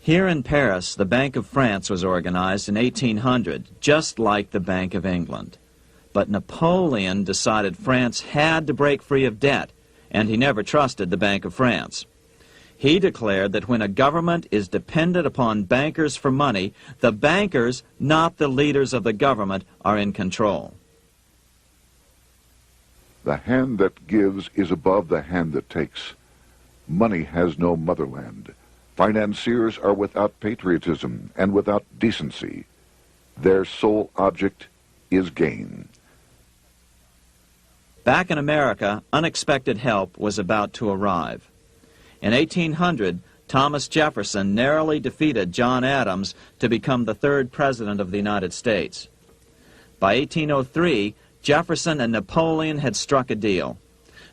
Here in Paris, the Bank of France was organized in 1800, just like the Bank of England. But Napoleon decided France had to break free of debt, and he never trusted the Bank of France. He declared that when a government is dependent upon bankers for money, the bankers, not the leaders of the government, are in control. The hand that gives is above the hand that takes. Money has no motherland. Financiers are without patriotism and without decency. Their sole object is gain. Back in America, unexpected help was about to arrive. In 1800, Thomas Jefferson narrowly defeated John Adams to become the third president of the United States. By 1803, Jefferson and Napoleon had struck a deal.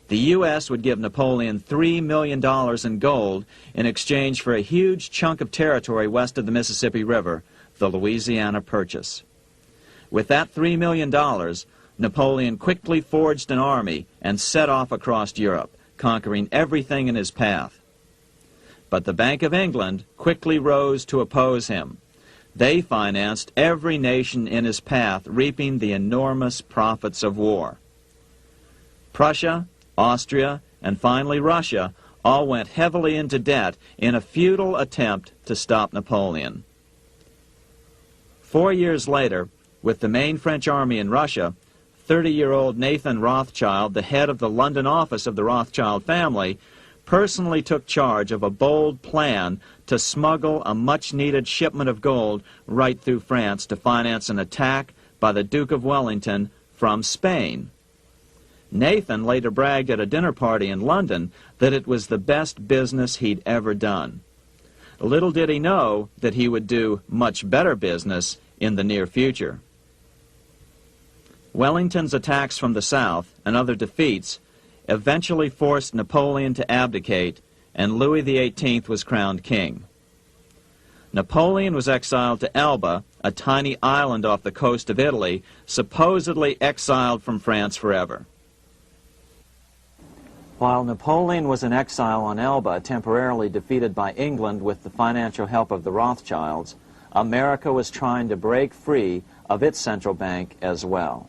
The U.S. would give Napoleon $3 million in gold in exchange for a huge chunk of territory west of the Mississippi River, the Louisiana Purchase. With that $3 million, Napoleon quickly forged an army and set off across Europe, conquering everything in his path. But the Bank of England quickly rose to oppose him. They financed every nation in his path, reaping the enormous profits of war. Prussia, Austria, and finally Russia all went heavily into debt in a futile attempt to stop Napoleon. 4 years later, with the main French army in Russia, 30-year-old Nathan Rothschild, the head of the London office of the Rothschild family, personally took charge of a bold plan to smuggle a much-needed shipment of gold right through France to finance an attack by the Duke of Wellington from Spain. Nathan later bragged at a dinner party in London that it was the best business he'd ever done. Little did he know that he would do much better business in the near future. Wellington's attacks from the south and other defeats eventually forced Napoleon to abdicate, and Louis XVIII was crowned king. Napoleon was exiled to Elba, a tiny island off the coast of Italy, supposedly exiled from France forever. While Napoleon was in exile on Elba, temporarily defeated by England with the financial help of the Rothschilds, America was trying to break free of its central bank as well.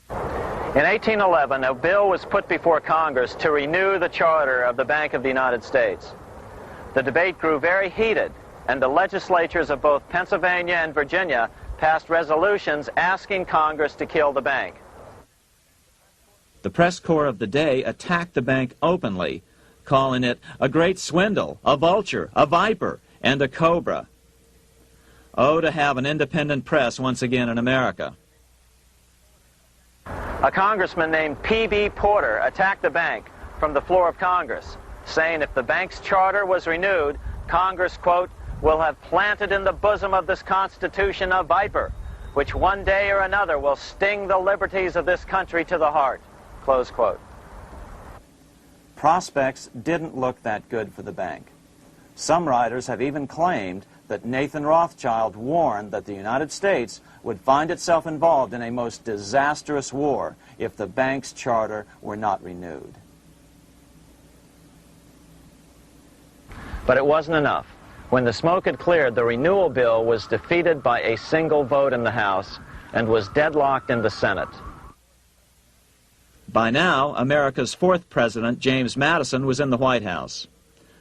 In 1811, a bill was put before Congress to renew the charter of the Bank of the United States. The debate grew very heated, and the legislatures of both Pennsylvania and Virginia passed resolutions asking Congress to kill the bank. The press corps of the day attacked the bank openly, calling it a great swindle, a vulture, a viper, and a cobra. Oh, to have an independent press once again in America. A congressman named P.B. Porter attacked the bank from the floor of Congress, saying if the bank's charter was renewed, Congress, quote, will have planted in the bosom of this Constitution a viper, which one day or another will sting the liberties of this country to the heart, close quote. Prospects didn't look that good for the bank. Some writers have even claimed that Nathan Rothschild warned that the United States would find itself involved in a most disastrous war if the bank's charter were not renewed. But it wasn't enough. When the smoke had cleared, the renewal bill was defeated by a single vote in the House and was deadlocked in the Senate. By now, America's fourth president, James Madison, was in the White House.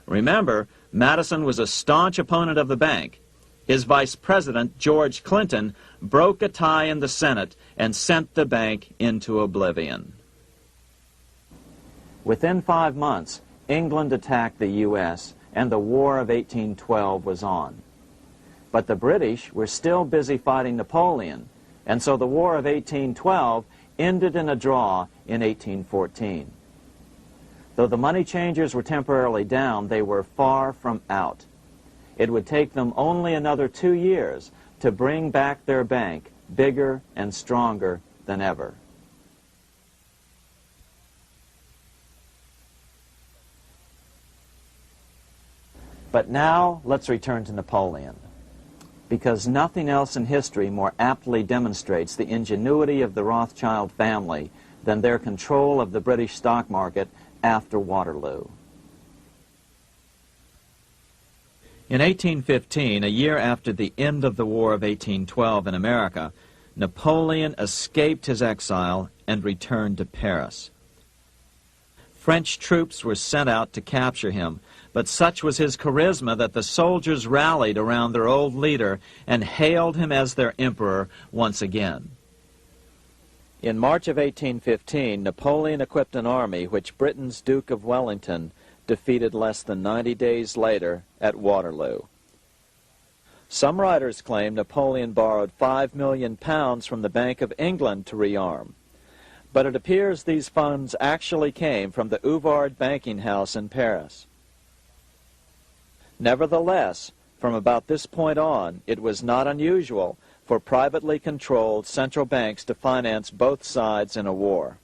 Remember, Madison was a staunch opponent of the bank. His vice president, George Clinton, broke a tie in the Senate and sent the bank into oblivion. Within 5 months, England attacked the U.S., and the War of 1812 was on. But the British were still busy fighting Napoleon, and so the War of 1812 ended in a draw in 1814. Though the money changers were temporarily down, they were far from out. It would take them only another 2 years to bring back their bank bigger and stronger than ever. But now let's return to Napoleon, because nothing else in history more aptly demonstrates the ingenuity of the Rothschild family than their control of the British stock market after Waterloo. In 1815, a year after the end of the War of 1812 in America, Napoleon escaped his exile and returned to Paris. French troops were sent out to capture him, but such was his charisma that the soldiers rallied around their old leader and hailed him as their emperor once again. In March of 1815, Napoleon equipped an army which Britain's Duke of Wellington defeated less than 90 days later at Waterloo. Some writers claim Napoleon borrowed £5 million from the Bank of England to rearm. But it appears these funds actually came from the Ouvard banking house in Paris. Nevertheless, from about this point on, it was not unusual for privately controlled central banks to finance both sides in a war.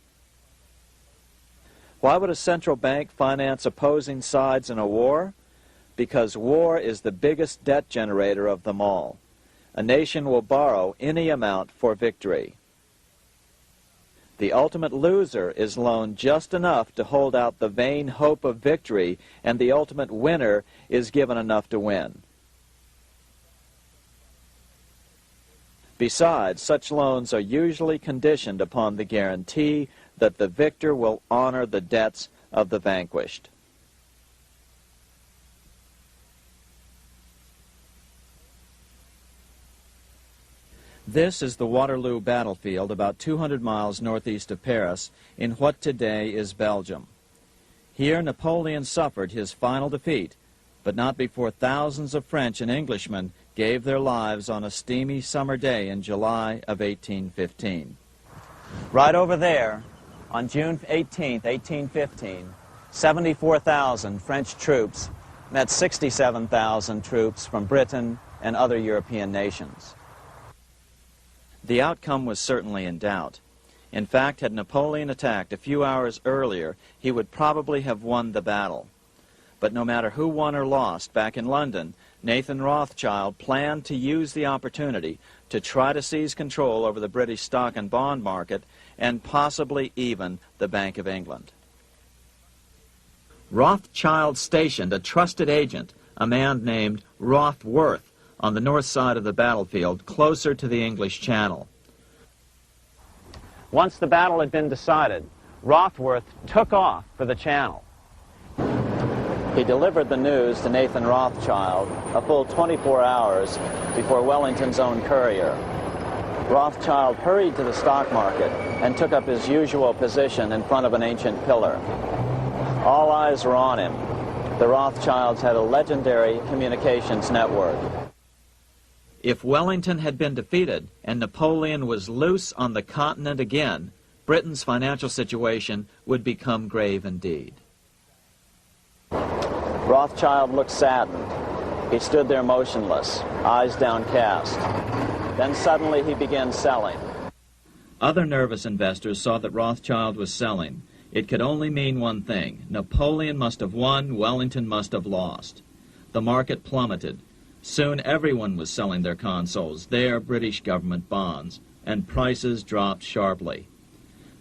Why would a central bank finance opposing sides in a war? Because war is the biggest debt generator of them all. A nation will borrow any amount for victory. The ultimate loser is loaned just enough to hold out the vain hope of victory, and the ultimate winner is given enough to win. Besides, such loans are usually conditioned upon the guarantee that the victor will honor the debts of the vanquished. This is the Waterloo battlefield about 200 miles northeast of Paris in what today is Belgium. Here Napoleon suffered his final defeat, but not before thousands of French and Englishmen gave their lives on a steamy summer day in July of 1815. Right over there, on June 18, 1815, 74,000 French troops met 67,000 troops from Britain and other European nations. The outcome was certainly in doubt. In fact, had Napoleon attacked a few hours earlier, he would probably have won the battle. But no matter who won or lost, back in London, Nathan Rothschild planned to use the opportunity to try to seize control over the British stock and bond market and possibly even the Bank of England. Rothschild stationed a trusted agent, a man named Rothworth, on the north side of the battlefield, closer to the English Channel. Once the battle had been decided, Rothworth took off for the Channel. He delivered the news to Nathan Rothschild a full 24 hours before Wellington's own courier. Rothschild hurried to the stock market and took up his usual position in front of an ancient pillar. All eyes were on him. The Rothschilds had a legendary communications network. If Wellington had been defeated and Napoleon was loose on the continent again, Britain's financial situation would become grave indeed. Rothschild looked saddened. He stood there motionless, eyes downcast. Then suddenly he began selling. Other nervous investors saw that Rothschild was selling. It could only mean one thing. Napoleon must have won, Wellington must have lost. The market plummeted. Soon everyone was selling their consols, their British government bonds, and prices dropped sharply.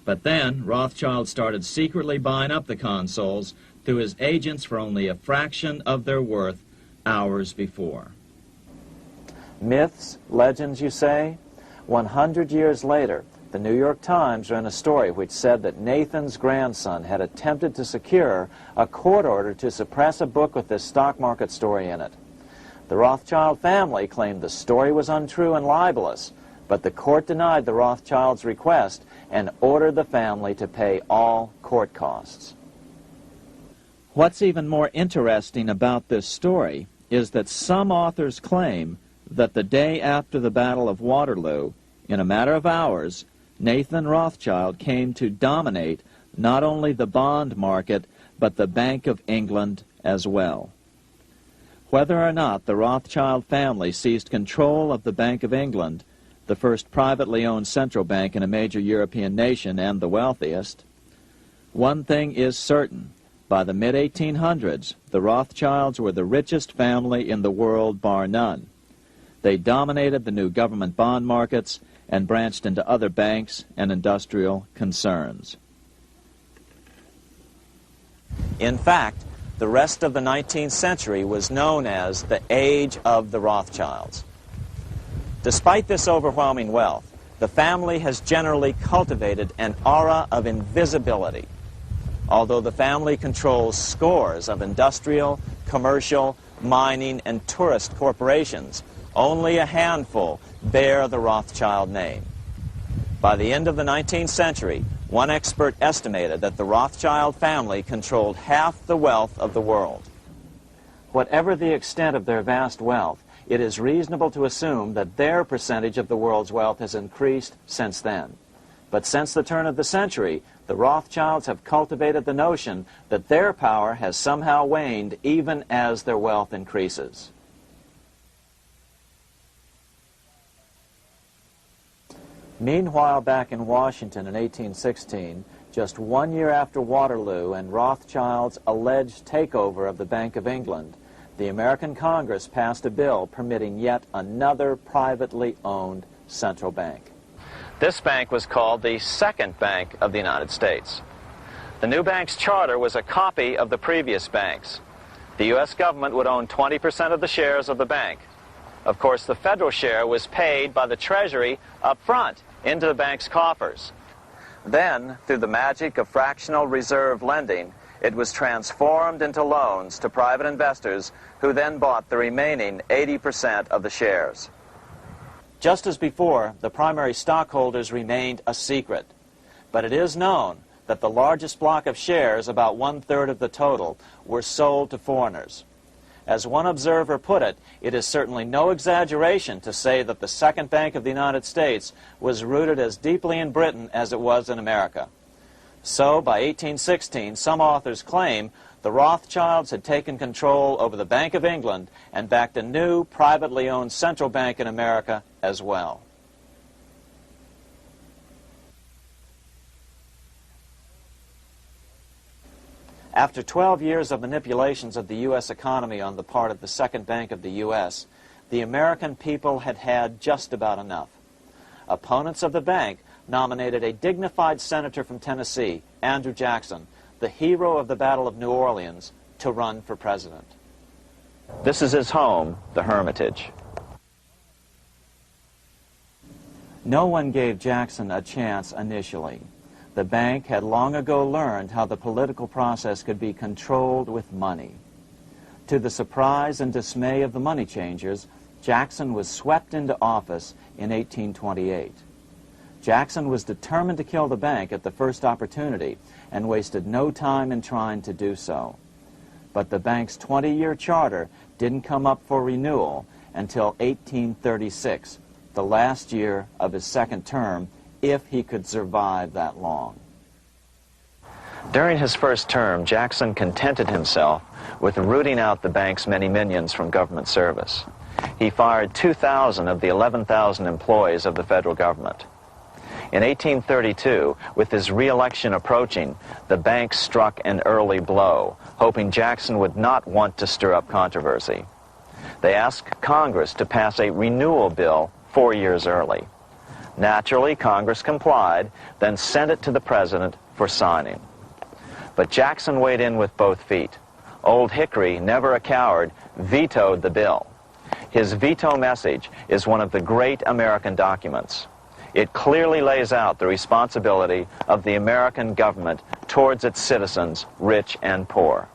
But then Rothschild started secretly buying up the consols through his agents for only a fraction of their worth hours before. Myths, legends, you say? 100 years later, the New York Times ran a story which said that Nathan's grandson had attempted to secure a court order to suppress a book with this stock market story in it. The Rothschild family claimed the story was untrue and libelous, but the court denied the Rothschilds' request and ordered the family to pay all court costs. What's even more interesting about this story is that some authors claim that the day after the Battle of Waterloo, in a matter of hours, Nathan Rothschild came to dominate not only the bond market, but the Bank of England as well. Whether or not the Rothschild family seized control of the Bank of England, the first privately owned central bank in a major European nation and the wealthiest, one thing is certain. By the mid-1800s, the Rothschilds were the richest family in the world, bar none. They dominated the new government bond markets and branched into other banks and industrial concerns. In fact, the rest of the 19th century was known as the Age of the Rothschilds. Despite this overwhelming wealth, the family has generally cultivated an aura of invisibility. Although the family controls scores of industrial, commercial, mining, and tourist corporations, only a handful bear the Rothschild name. By the end of the 19th century, one expert estimated that the Rothschild family controlled half the wealth of the world. Whatever the extent of their vast wealth, it is reasonable to assume that their percentage of the world's wealth has increased since then. But since the turn of the century, the Rothschilds have cultivated the notion that their power has somehow waned even as their wealth increases. Meanwhile, back in Washington in 1816, just 1 year after Waterloo and Rothschild's alleged takeover of the Bank of England, the American Congress passed a bill permitting yet another privately owned central bank. This bank was called the Second Bank of the United States. The new bank's charter was a copy of the previous banks. The U.S. government would own 20% of the shares of the bank. Of course, the federal share was paid by the Treasury up front into the bank's coffers. Then, through the magic of fractional reserve lending, it was transformed into loans to private investors who then bought the remaining 80% of the shares. Just as before, the primary stockholders remained a secret. But it is known that the largest block of shares, about 1/3 of the total, were sold to foreigners. As one observer put it, it is certainly no exaggeration to say that the Second Bank of the United States was rooted as deeply in Britain as it was in America. So, by 1816, some authors claim the Rothschilds had taken control over the Bank of England and backed a new, privately owned central bank in America as well. After 12 years of manipulations of the U.S. economy on the part of the Second Bank of the U.S., the American people had had just about enough. Opponents of the bank nominated a dignified senator from Tennessee, Andrew Jackson, the hero of the Battle of New Orleans, to run for president. This is his home, the Hermitage. No one gave Jackson a chance initially. The bank had long ago learned how the political process could be controlled with money. To the surprise and dismay of the money changers, Jackson was swept into office in 1828. Jackson was determined to kill the bank at the first opportunity and wasted no time in trying to do so. But the bank's 20-year charter didn't come up for renewal until 1836, the last year of his second term, if he could survive that long. During his first term, Jackson contented himself with rooting out the bank's many minions from government service. He fired 2,000 of the 11,000 employees of the federal government. In 1832, with his re-election approaching, the bank struck an early blow, hoping Jackson would not want to stir up controversy. They asked Congress to pass a renewal bill 4 years early. Naturally, Congress complied, then sent it to the president for signing. But Jackson weighed in with both feet. Old Hickory, never a coward, vetoed the bill. His veto message is one of the great American documents. It clearly lays out the responsibility of the American government towards its citizens, rich and poor.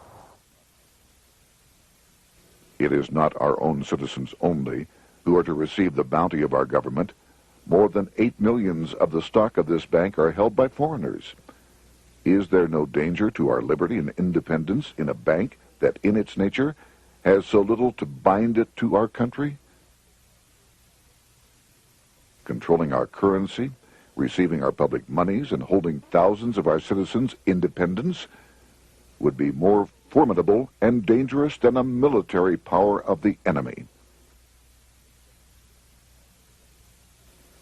It is not our own citizens only who are to receive the bounty of our government. More than 8 millions of the stock of this bank are held by foreigners. Is there no danger to our liberty and independence in a bank that in its nature has so little to bind it to our country? Controlling our currency, receiving our public monies, and holding thousands of our citizens' independence would be more formidable and dangerous than a military power of the enemy.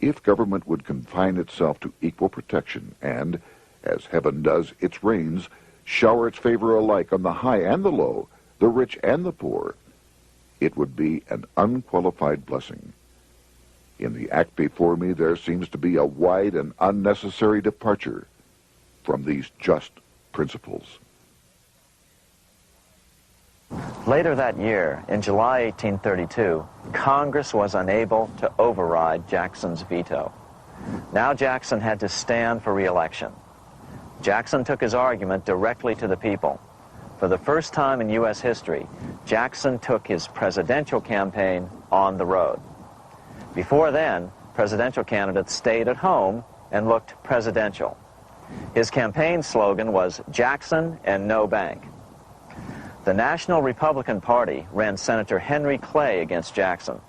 If government would confine itself to equal protection and, as heaven does its rains, shower its favor alike on the high and the low, the rich and the poor, it would be an unqualified blessing. In the act before me, there seems to be a wide and unnecessary departure from these just principles. Later that year, in July 1832, Congress was unable to override Jackson's veto. Now Jackson had to stand for re-election. Jackson took his argument directly to the people. For the first time in U.S. history, Jackson took his presidential campaign on the road. Before then, presidential candidates stayed at home and looked presidential. His campaign slogan was "Jackson and no bank." The National Republican Party ran Senator Henry Clay against Jackson.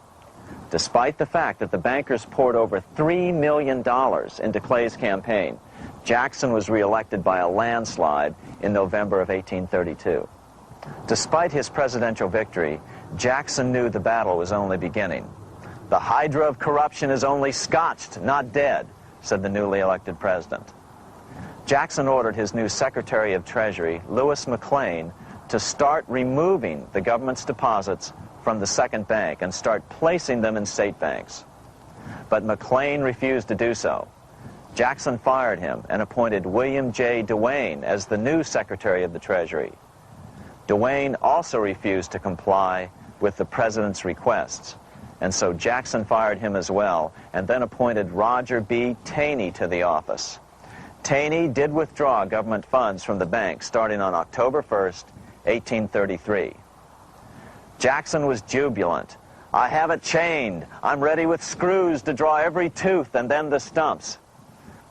Despite the fact that the bankers poured over $3 million into Clay's campaign, Jackson was reelected by a landslide in November of 1832. Despite his presidential victory, Jackson knew the battle was only beginning. "The hydra of corruption is only scotched, not dead," said the newly elected president. Jackson ordered his new Secretary of Treasury, Lewis McLean, to start removing the government's deposits from the second bank and start placing them in state banks. But McLean refused to do so. Jackson fired him and appointed William J. Duane as the new Secretary of the Treasury. Duane also refused to comply with the president's requests, and so Jackson fired him as well, and then appointed Roger B. Taney to the office. Taney did withdraw government funds from the bank starting on October 1st, 1833. Jackson was jubilant. "I have it chained. I'm ready with screws to draw every tooth and then the stumps."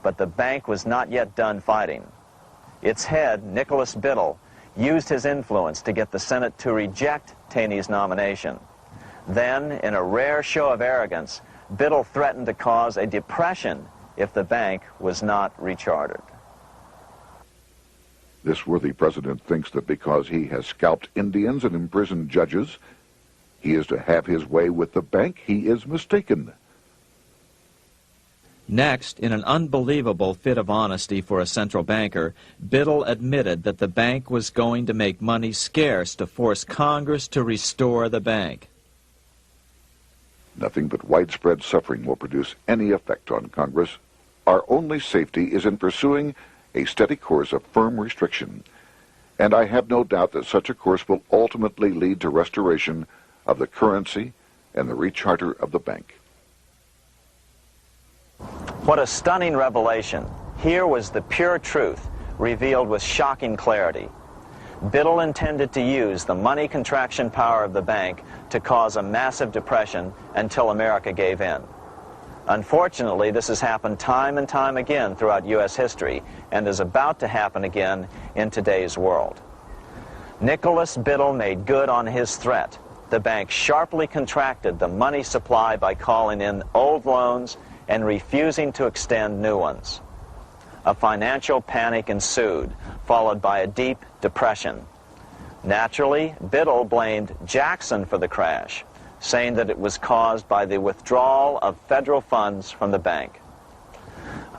But the bank was not yet done fighting. Its head, Nicholas Biddle, used his influence to get the Senate to reject Taney's nomination. Then, in a rare show of arrogance, Biddle threatened to cause a depression if the bank was not rechartered. This worthy president thinks that because he has scalped Indians and imprisoned judges, he is to have his way with the bank. He is mistaken. Next, in an unbelievable fit of honesty for a central banker, Biddle admitted that the bank was going to make money scarce to force Congress to restore the bank. Nothing but widespread suffering will produce any effect on Congress. Our only safety is in pursuing a steady course of firm restriction, and I have no doubt that such a course will ultimately lead to restoration of the currency and the recharter of the bank. What a stunning revelation. Here was the pure truth, revealed with shocking clarity. Biddle intended to use the money contraction power of the bank to cause a massive depression until America gave in. Unfortunately, this has happened time and time again throughout U.S. history and is about to happen again in today's world. Nicholas Biddle made good on his threat. The bank sharply contracted the money supply by calling in old loans and refusing to extend new ones. A financial panic ensued, followed by a deep depression. Naturally, Biddle blamed Jackson for the crash, saying that it was caused by the withdrawal of federal funds from the bank.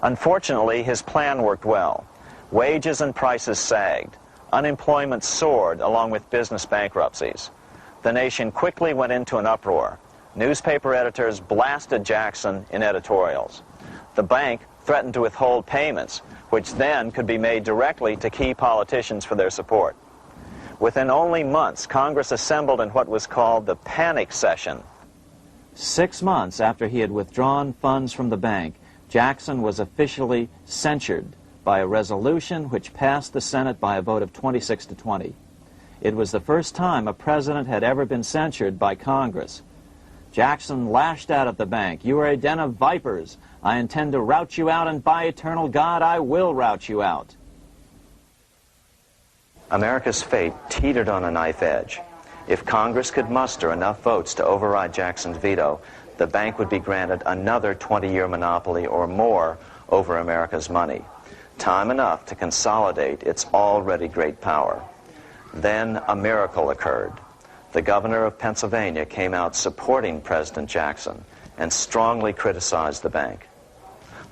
Unfortunately, his plan worked well. Wages and prices sagged. Unemployment soared along with business bankruptcies. The nation quickly went into an uproar. Newspaper editors blasted Jackson in editorials. The bank threatened to withhold payments, which then could be made directly to key politicians for their support. Within only months, Congress assembled in what was called the panic session. 6 months after he had withdrawn funds from the bank, Jackson was officially censured by a resolution which passed the Senate by a vote of 26 to 20. It was the first time a president had ever been censured by Congress. Jackson lashed out at the bank. "You are a den of vipers. I intend to rout you out, and by eternal God, I will rout you out." America's fate teetered on a knife edge. If Congress could muster enough votes to override Jackson's veto, the bank would be granted another 20-year monopoly or more over America's money, time enough to consolidate its already great power. Then a miracle occurred. The governor of Pennsylvania came out supporting President Jackson and strongly criticized the bank.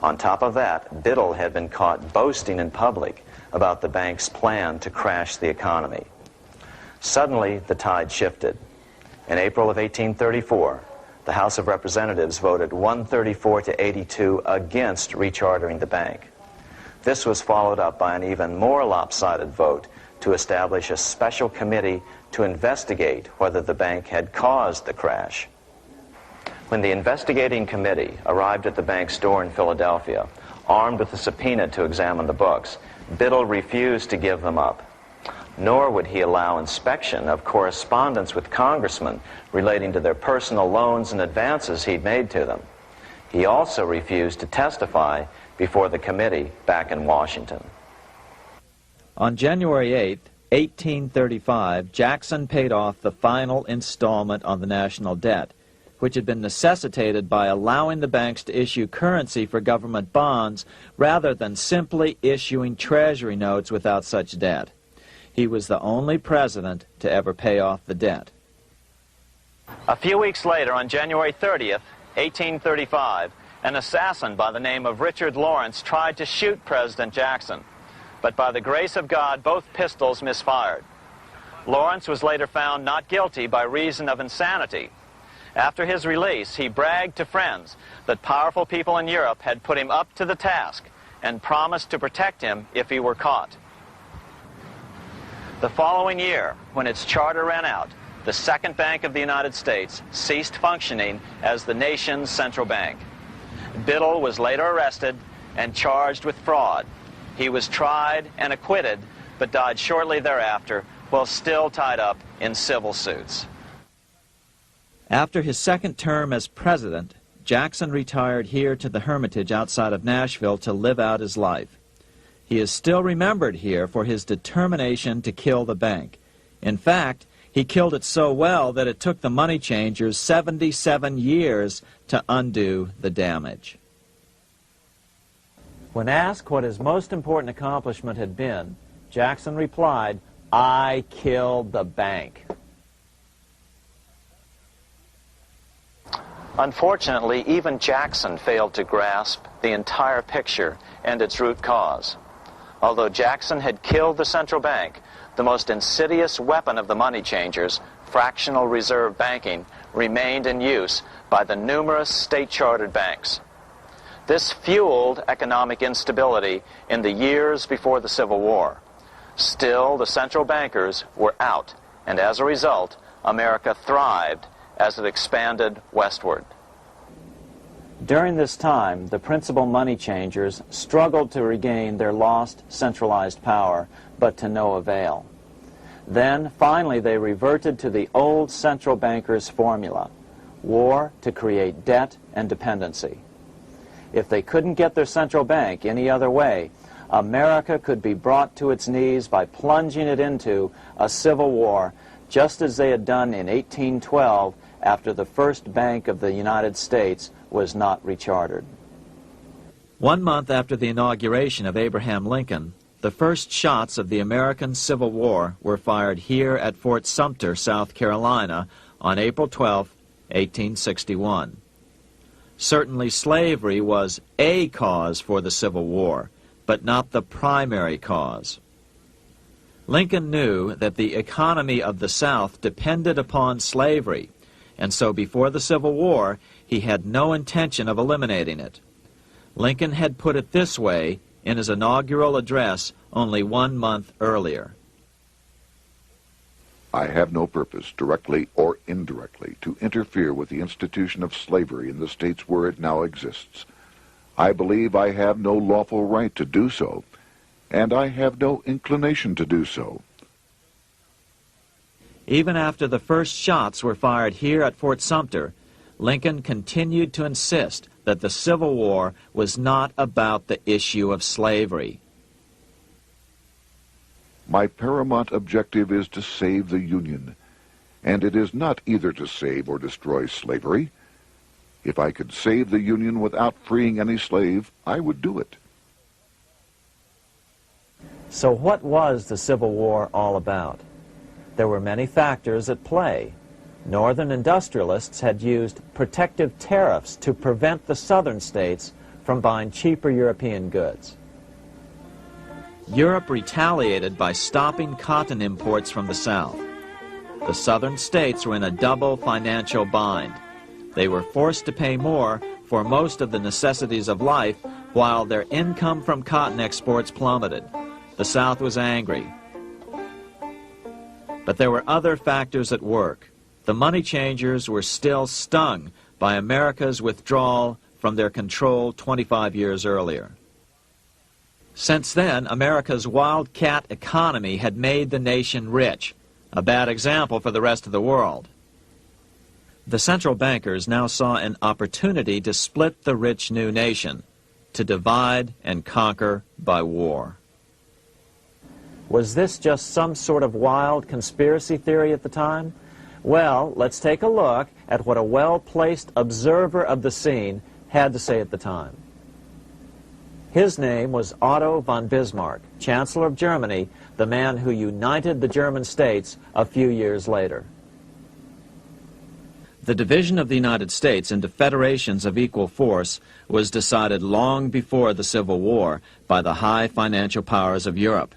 On top of that, Biddle had been caught boasting in public about the bank's plan to crash the economy. Suddenly, the tide shifted. In April of 1834, the House of Representatives voted 134 to 82 against rechartering the bank. This was followed up by an even more lopsided vote to establish a special committee to investigate whether the bank had caused the crash. When the investigating committee arrived at the bank's door in Philadelphia, armed with a subpoena to examine the books, Biddle refused to give them up. Nor would he allow inspection of correspondence with congressmen relating to their personal loans and advances he'd made to them. He also refused to testify before the committee back in Washington. On January 8, 1835, Jackson paid off the final installment on the national debt, which had been necessitated by allowing the banks to issue currency for government bonds rather than simply issuing treasury notes without such debt. He was the only president to ever pay off the debt. A few weeks later, on January 30th, 1835, an assassin by the name of Richard Lawrence tried to shoot President Jackson, but by the grace of God, both pistols misfired. Lawrence was later found not guilty by reason of insanity. After his release, he bragged to friends that powerful people in Europe had put him up to the task and promised to protect him if he were caught. The following year, when its charter ran out, the Second Bank of the United States ceased functioning as the nation's central bank. Biddle was later arrested and charged with fraud. He was tried and acquitted, but died shortly thereafter while still tied up in civil suits. After his second term as president, Jackson retired here to the Hermitage outside of Nashville to live out his life. He is still remembered here for his determination to kill the bank. In fact, he killed it so well that it took the money changers 77 years to undo the damage. When asked what his most important accomplishment had been, Jackson replied, "I killed the bank." Unfortunately, even Jackson failed to grasp the entire picture and its root cause. Although Jackson had killed the central bank, the most insidious weapon of the money changers, fractional reserve banking, remained in use by the numerous state-chartered banks. This fueled economic instability in the years before the Civil War. Still, the central bankers were out, and as a result, America thrived as it expanded westward. During this time, the principal money changers struggled to regain their lost centralized power, but to no avail. Then, finally, they reverted to the old central bankers' formula: war to create debt and dependency. If they couldn't get their central bank any other way, America could be brought to its knees by plunging it into a civil war, just as they had done in 1812 after the first Bank of the United States was not rechartered. 1 month after the inauguration of Abraham Lincoln, the first shots of the American Civil War were fired here at Fort Sumter, South Carolina, on April 12, 1861. Certainly slavery was a cause for the Civil War, but not the primary cause. Lincoln knew that the economy of the South depended upon slavery, and so before the Civil War, he had no intention of eliminating it. Lincoln had put it this way in his inaugural address only 1 month earlier. I have no purpose, directly or indirectly, to interfere with the institution of slavery in the states where it now exists. I believe I have no lawful right to do so, and I have no inclination to do so. Even after the first shots were fired here at Fort Sumter, Lincoln continued to insist that the Civil War was not about the issue of slavery. My paramount objective is to save the Union, and it is not either to save or destroy slavery. If I could save the Union without freeing any slave, I would do it. So what was the Civil War all about? There were many factors at play. Northern industrialists had used protective tariffs to prevent the southern states from buying cheaper European goods. Europe retaliated by stopping cotton imports from the South. The southern states were in a double financial bind. They were forced to pay more for most of the necessities of life, while their income from cotton exports plummeted. The South was angry. But there were other factors at work. The money changers were still stung by America's withdrawal from their control 25 years earlier. Since then, America's wildcat economy had made the nation rich, a bad example for the rest of the world. The central bankers now saw an opportunity to split the rich new nation, to divide and conquer by war. Was this just some sort of wild conspiracy theory at the time? Well, let's take a look at what a well-placed observer of the scene had to say at the time. His name was Otto von Bismarck, Chancellor of Germany, the man who united the German states a few years later. The division of the United States into federations of equal force was decided long before the Civil War by the high financial powers of Europe.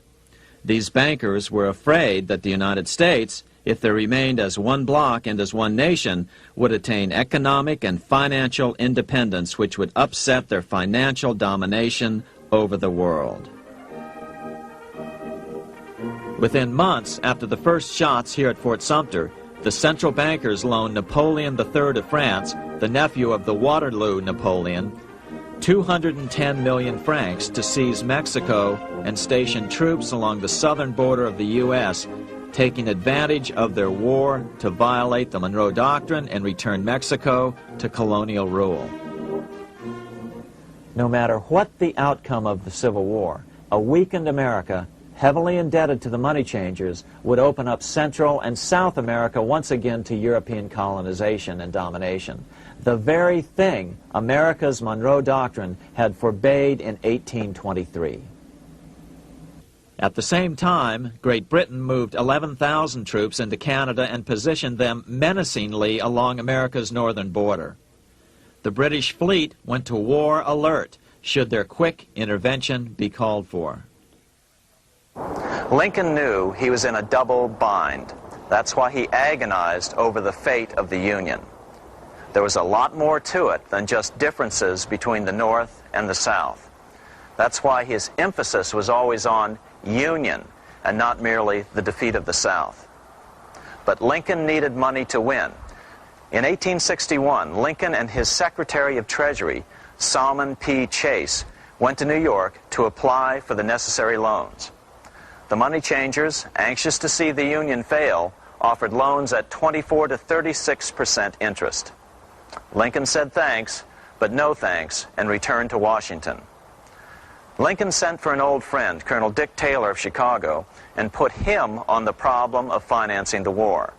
These bankers were afraid that the United States, if they remained as one bloc and as one nation, would attain economic and financial independence which would upset their financial domination over the world. Within months after the first shots here at Fort Sumter, the central bankers loaned Napoleon III of France, the nephew of the Waterloo Napoleon, 210 million francs to seize Mexico and station troops along the southern border of the U.S., taking advantage of their war to violate the Monroe Doctrine and return Mexico to colonial rule. No matter what the outcome of the Civil War, a weakened America, heavily indebted to the money changers, would open up Central and South America once again to European colonization and domination. The very thing America's Monroe Doctrine had forbade in 1823. At the same time, Great Britain moved 11,000 troops into Canada and positioned them menacingly along America's northern border. The British fleet went to war alert should their quick intervention be called for. Lincoln knew he was in a double bind. That's why he agonized over the fate of the Union. There was a lot more to it than just differences between the North and the South. That's why his emphasis was always on union and not merely the defeat of the South. But Lincoln needed money to win. In 1861, Lincoln and his Secretary of Treasury, Salmon P. Chase, went to New York to apply for the necessary loans. The money changers, anxious to see the Union fail, offered loans at 24 to 36% interest. Lincoln said thanks, but no thanks, and returned to Washington. Lincoln sent for an old friend, Colonel Dick Taylor of Chicago, and put him on the problem of financing the war.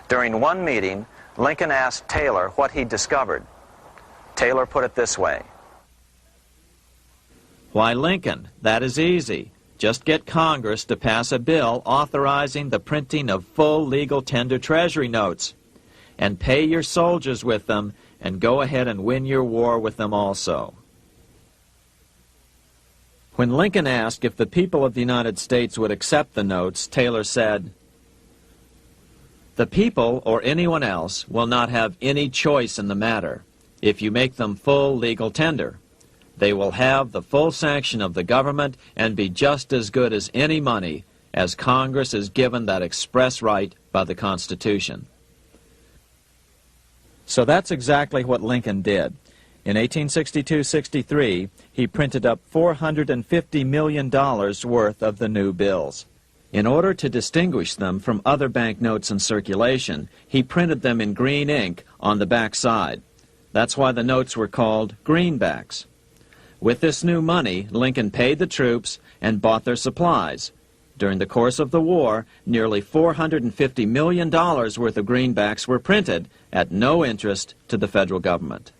During one meeting, Lincoln asked Taylor what he'd discovered. Taylor put it this way. Why, Lincoln, that is easy. Just get Congress to pass a bill authorizing the printing of full legal tender Treasury notes, and pay your soldiers with them, and go ahead and win your war with them also. When Lincoln asked if the people of the United States would accept the notes, Taylor said, "The people, or anyone else, will not have any choice in the matter if you make them full legal tender. They will have the full sanction of the government and be just as good as any money, as Congress is given that express right by the Constitution." So that's exactly what Lincoln did. In 1862-63, he printed up $450 million worth of the new bills. In order to distinguish them from other banknotes in circulation, he printed them in green ink on the back side. That's why the notes were called greenbacks. With this new money, Lincoln paid the troops and bought their supplies. During the course of the war, nearly $450 million worth of greenbacks were printed at no interest to the federal government.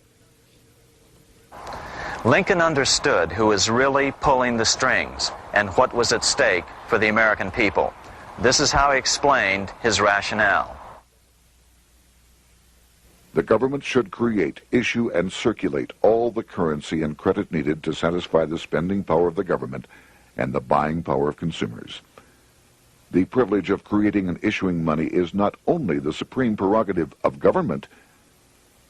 Lincoln understood who was really pulling the strings and what was at stake for the American people. This is how he explained his rationale. The government should create, issue, and circulate all the currency and credit needed to satisfy the spending power of the government and the buying power of consumers. The privilege of creating and issuing money is not only the supreme prerogative of government,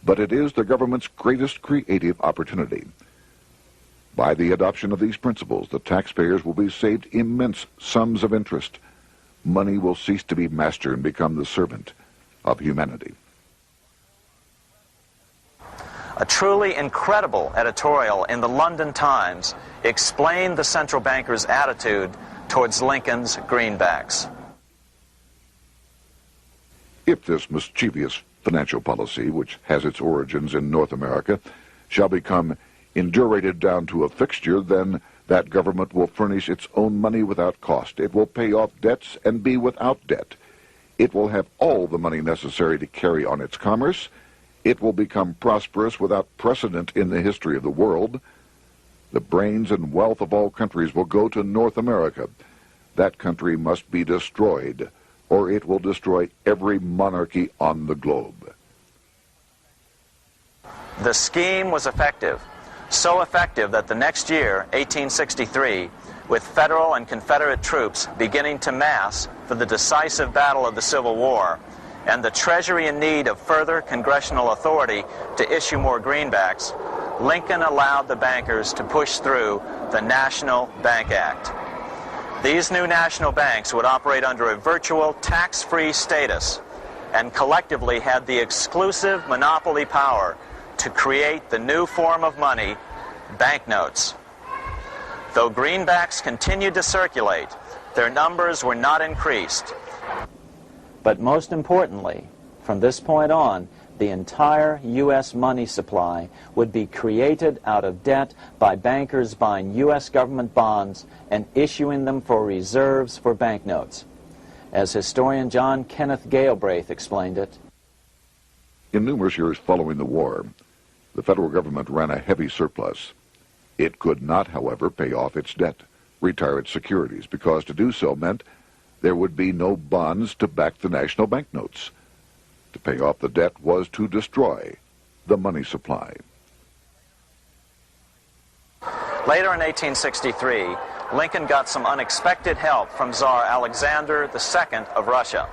but it is the government's greatest creative opportunity. By the adoption of these principles, the taxpayers will be saved immense sums of interest. Money will cease to be master and become the servant of humanity. A truly incredible editorial in the London Times explained the central bankers' attitude towards Lincoln's greenbacks. If this mischievous financial policy, which has its origins in North America, shall become indurated down to a fixture, then That government will furnish its own money without cost. It will pay off debts and be without debt. It will have all the money necessary to carry on its commerce. It will become prosperous without precedent in the history of the world. The brains and wealth of all countries will go to North America. That country must be destroyed, or it will destroy every monarchy on the globe. The scheme was effective, so effective that the next year, 1863, with Federal and Confederate troops beginning to mass for the decisive battle of the Civil War, and the Treasury in need of further congressional authority to issue more greenbacks, Lincoln allowed the bankers to push through the National Bank Act. These new national banks would operate under a virtual tax-free status and collectively had the exclusive monopoly power to create the new form of money, banknotes. Though greenbacks continued to circulate, their numbers were not increased. But most importantly, from this point on, the entire U.S. money supply would be created out of debt by bankers buying U.S. government bonds and issuing them for reserves for banknotes. As historian John Kenneth Galbraith explained it, in numerous years following the war, the federal government ran a heavy surplus. It could not, however, pay off its debt, retire its securities, because to do so meant there would be no bonds to back the national banknotes. To pay off the debt was to destroy the money supply. Later in 1863, Lincoln got some unexpected help from Tsar Alexander II of Russia.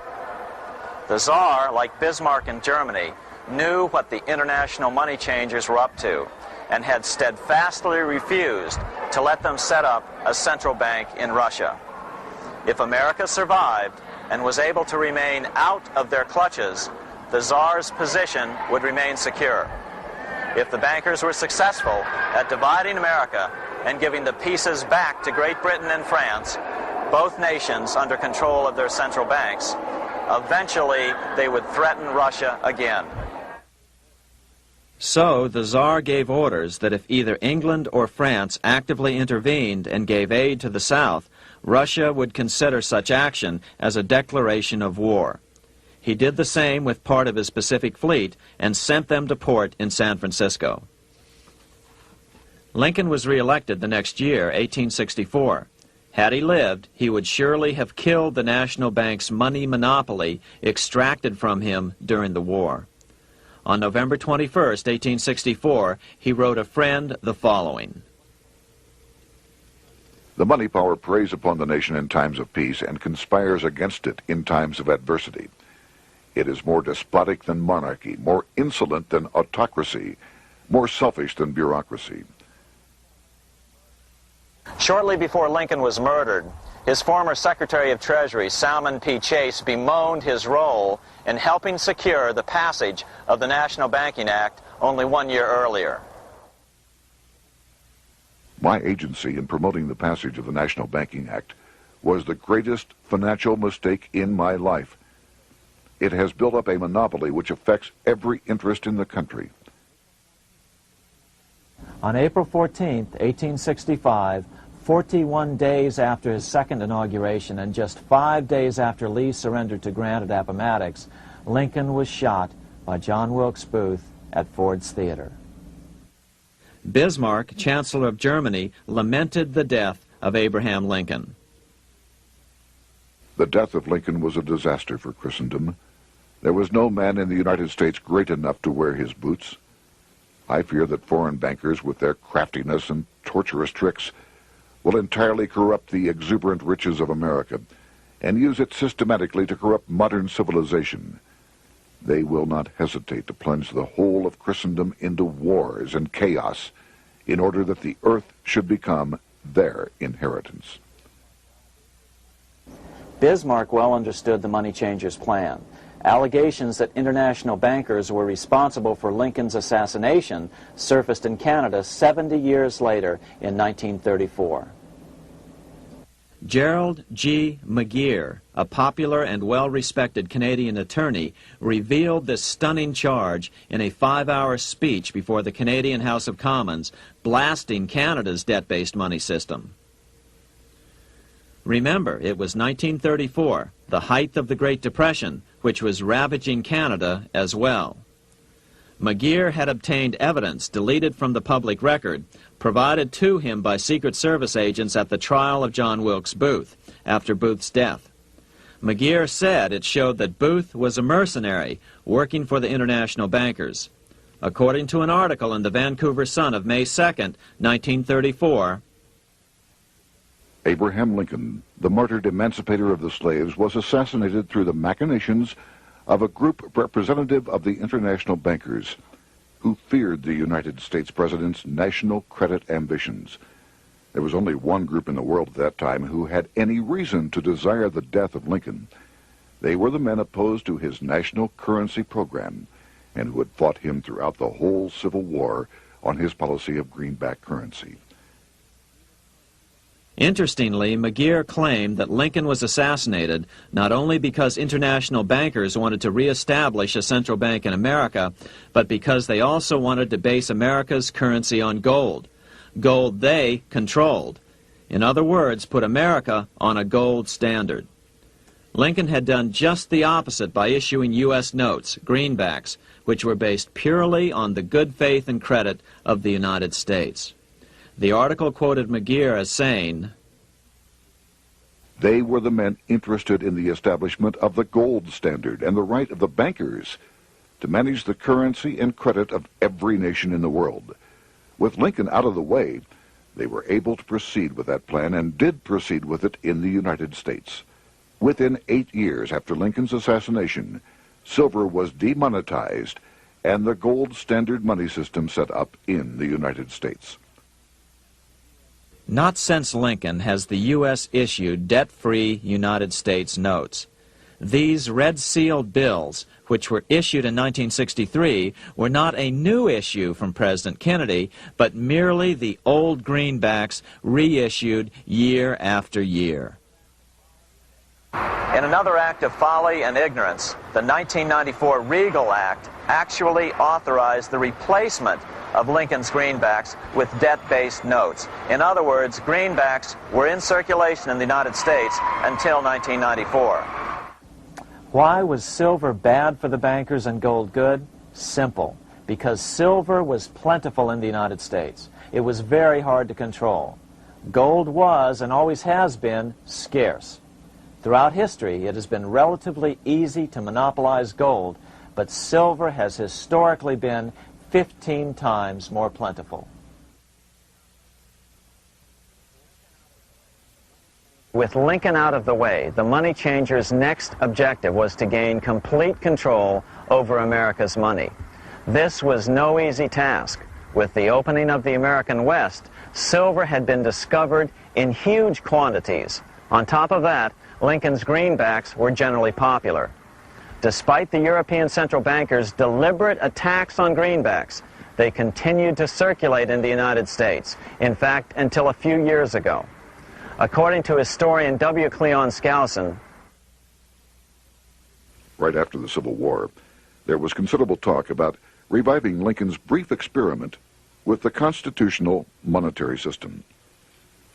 The Tsar, like Bismarck in Germany, knew what the international money changers were up to and had steadfastly refused to let them set up a central bank in Russia. If America survived and was able to remain out of their clutches, the Tsar's position would remain secure. If the bankers were successful at dividing America and giving the pieces back to Great Britain and France, both nations under control of their central banks, eventually they would threaten Russia again. So the Tsar gave orders that if either England or France actively intervened and gave aid to the South, Russia would consider such action as a declaration of war. He did the same with part of his Pacific Fleet and sent them to port in San Francisco. Lincoln was reelected the next year, 1864. Had he lived, he would surely have killed the national bank's money monopoly extracted from him during the war. On November 21st, 1864, he wrote a friend the following: The money power preys upon the nation in times of peace and conspires against it in times of adversity. It is more despotic than monarchy, more insolent than autocracy, more selfish than bureaucracy. Shortly before Lincoln was murdered, his former Secretary of Treasury, Salmon P. Chase, bemoaned his role in helping secure the passage of the National Banking Act only 1 year earlier. My agency in promoting the passage of the National Banking Act was the greatest financial mistake in my life. It has built up a monopoly which affects every interest in the country. On April 14, 1865, 41 days after his second inauguration and just 5 days after Lee surrendered to Grant at Appomattox, Lincoln was shot by John Wilkes Booth at Ford's Theater. Bismarck, Chancellor of Germany, lamented the death of Abraham Lincoln. The death of Lincoln was a disaster for Christendom. There was no man in the United States great enough to wear his boots. I fear that foreign bankers, with their craftiness and tortuous tricks, will entirely corrupt the exuberant riches of America and use it systematically to corrupt modern civilization. They will not hesitate to plunge the whole of Christendom into wars and chaos in order that the earth should become their inheritance. Bismarck well understood the money changers' plan. Allegations that international bankers were responsible for Lincoln's assassination surfaced in Canada 70 years later in 1934. Gerald G. McGeer, a popular and well-respected Canadian attorney, revealed this stunning charge in a 5-hour speech before the Canadian House of Commons, blasting Canada's debt-based money system. Remember, it was 1934, the height of the Great Depression, which was ravaging Canada as well. McGeer had obtained evidence deleted from the public record, provided to him by Secret Service agents at the trial of John Wilkes Booth, after Booth's death. McGeer said it showed that Booth was a mercenary working for the international bankers. According to an article in the Vancouver Sun of May 2nd, 1934, Abraham Lincoln, the martyred emancipator of the slaves, was assassinated through the machinations of a group representative of the international bankers who feared the United States president's national credit ambitions. There was only one group in the world at that time who had any reason to desire the death of Lincoln. They were the men opposed to his national currency program and who had fought him throughout the whole Civil War on his policy of greenback currency. Interestingly, McGeer claimed that Lincoln was assassinated not only because international bankers wanted to reestablish a central bank in America, but because they also wanted to base America's currency on gold. Gold they controlled. In other words, put America on a gold standard. Lincoln had done just the opposite by issuing U.S. notes, greenbacks, which were based purely on the good faith and credit of the United States. The article quoted McGeer as saying, "They were the men interested in the establishment of the gold standard and the right of the bankers to manage the currency and credit of every nation in the world. With Lincoln out of the way, they were able to proceed with that plan and did proceed with it in the United States. Within 8 years after Lincoln's assassination, silver was demonetized and the gold standard money system set up in the United States." Not since Lincoln has the U.S. issued debt-free United States notes. These red-sealed bills, which were issued in 1963, were not a new issue from President Kennedy, but merely the old greenbacks reissued year after year. In another act of folly and ignorance, the 1994 Regal Act actually authorized the replacement of Lincoln's greenbacks with debt-based notes. In other words, greenbacks were in circulation in the United States until 1994. Why was silver bad for the bankers and gold good? Simple. Because silver was plentiful in the United States. It was very hard to control. Gold was, and always has been, scarce. Throughout history, it has been relatively easy to monopolize gold, but silver has historically been 15 times more plentiful. With Lincoln out of the way, the money changers' next objective was to gain complete control over America's money. This was no easy task. With the opening of the American West, silver had been discovered in huge quantities. On top of that, Lincoln's greenbacks were generally popular. Despite the European central bankers' deliberate attacks on greenbacks, they continued to circulate in the United States, in fact, until a few years ago. According to historian W. Cleon Skousen, right after the Civil War, there was considerable talk about reviving Lincoln's brief experiment with the constitutional monetary system.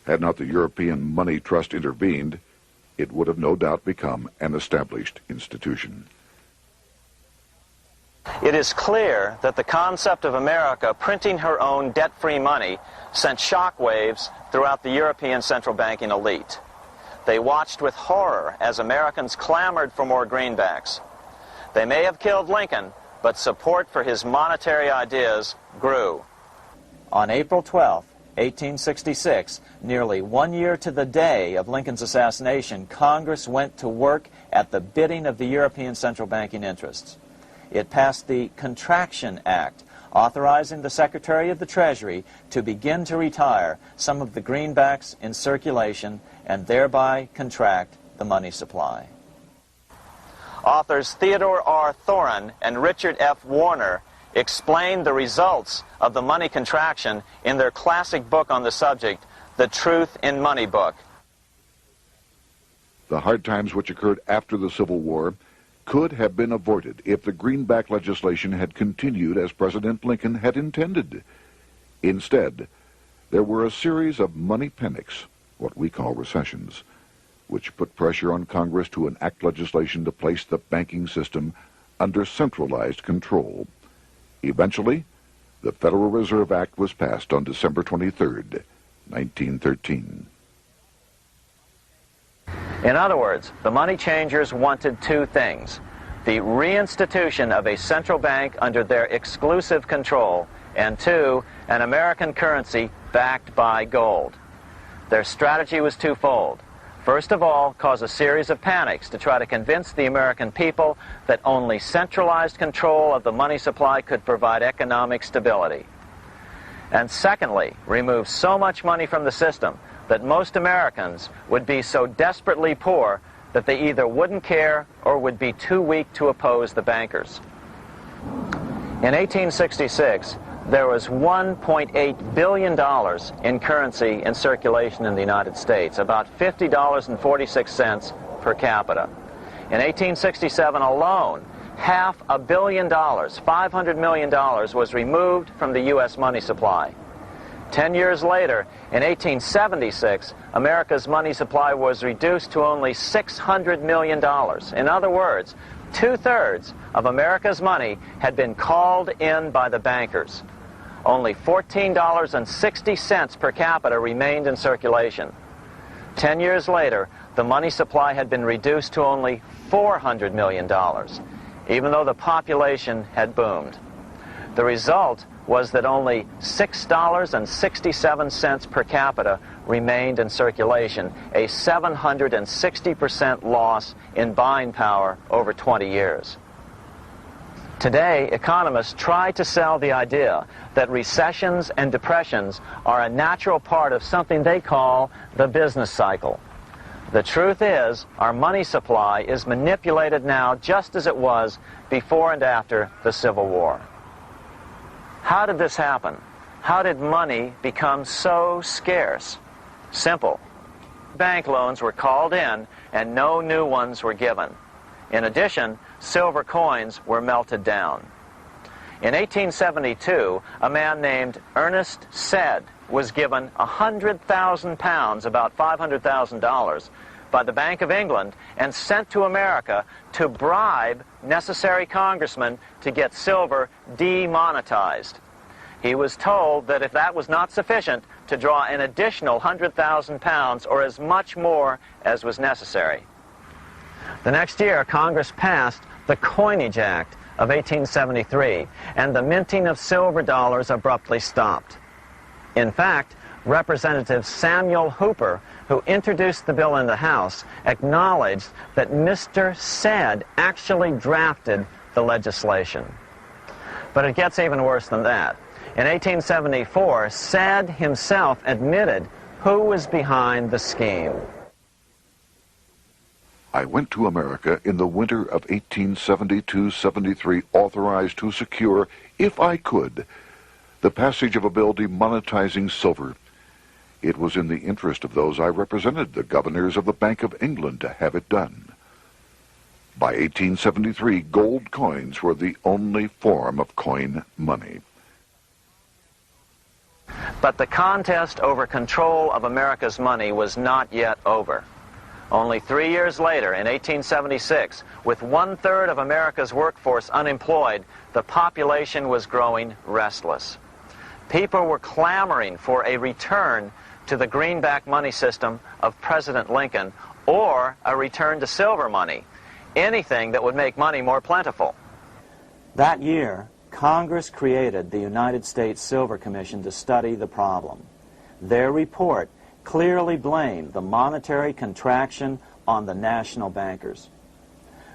Had not the European Money Trust intervened, it would have no doubt become an established institution. it is clear that the concept of America printing her own debt-free money sent shockwaves throughout the European central banking elite. They watched with horror as Americans clamored for more greenbacks. They may have killed Lincoln, but support for his monetary ideas grew. On April 12, 1866, nearly 1 year to the day of Lincoln's assassination, Congress went to work at the bidding of the European central banking interests. It passed the Contraction Act, authorizing the Secretary of the Treasury to begin to retire some of the greenbacks in circulation and thereby contract the money supply. Authors Theodore R. Thorin and Richard F. Warner explained the results of the money contraction in their classic book on the subject, The Truth in Money Book. The hard times which occurred after the Civil War could have been avoided if the greenback legislation had continued as President Lincoln had intended. Instead, there were a series of money panics, what we call recessions, which put pressure on Congress to enact legislation to place the banking system under centralized control. Eventually, the Federal Reserve Act was passed on December 23, 1913. In other words, the money changers wanted two things: the reinstitution of a central bank under their exclusive control, and two, an American currency backed by gold. Their strategy was twofold. First of all, cause a series of panics to try to convince the American people that only centralized control of the money supply could provide economic stability. And secondly, remove so much money from the system that most Americans would be so desperately poor that they either wouldn't care or would be too weak to oppose the bankers. In 1866, there was $1.8 billion in currency in circulation in the United States, about $50.46 per capita. In 1867 alone, $500 million, $500 million, was removed from the U.S. money supply. 10 years later, in 1876, America's money supply was reduced to only $600 million. In other words, 2/3 of America's money had been called in by the bankers. Only $14.60 per capita remained in circulation. 10 years later, the money supply had been reduced to only $400 million, even though the population had boomed. The result was that only $6.67 per capita remained in circulation, a 760% loss in buying power over 20 years. Today, economists try to sell the idea that recessions and depressions are a natural part of something they call the business cycle. The truth is, our money supply is manipulated now just as it was before and after the Civil War. How did this happen? How did money become so scarce? Simple. Bank loans were called in and no new ones were given. In addition, silver coins were melted down. In 1872, a man named Ernest Sed was given 100,000 pounds, about $500,000, by the Bank of England and sent to America to bribe necessary congressmen to get silver demonetized. He was told that if that was not sufficient, to draw an additional 100,000 pounds or as much more as was necessary. The next year, Congress passed the Coinage Act of 1873, and the minting of silver dollars abruptly stopped. In fact, Representative Samuel Hooper, who introduced the bill in the House, acknowledged that Mr. Sed actually drafted the legislation. But it gets even worse than that. In 1874, Sed himself admitted who was behind the scheme. I went to America in the winter of 1872-73, authorized to secure, if I could, the passage of a bill demonetizing silver. It was in the interest of those I represented, the governors of the Bank of England, to have it done. By 1873, gold coins were the only form of coin money. But the contest over control of America's money was not yet over. Only 3 years later, in 1876, with 1/3 of America's workforce unemployed, the population was growing restless. People were clamoring for a return to the greenback money system of President Lincoln, or a return to silver money, anything that would make money more plentiful. That year, Congress created the United States Silver Commission to study the problem. Their report clearly blamed the monetary contraction on the national bankers.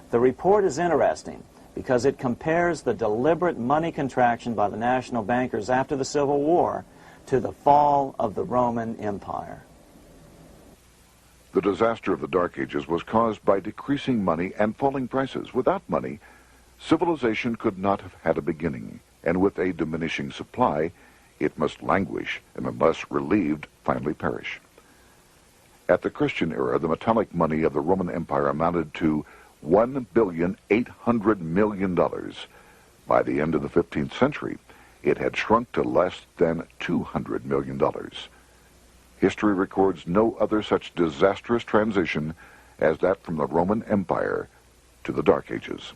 The report is interesting because it compares the deliberate money contraction by the national bankers after the Civil War to the fall of the Roman Empire. The disaster of the Dark Ages was caused by decreasing money and falling prices. Without money, civilization could not have had a beginning, and with a diminishing supply, it must languish, and unless relieved, finally perish. At the Christian era, the metallic money of the Roman Empire amounted to $1,800,000,000. By the end of the 15th century, it had shrunk to less than $200 million. History records no other such disastrous transition as that from the Roman Empire to the Dark Ages.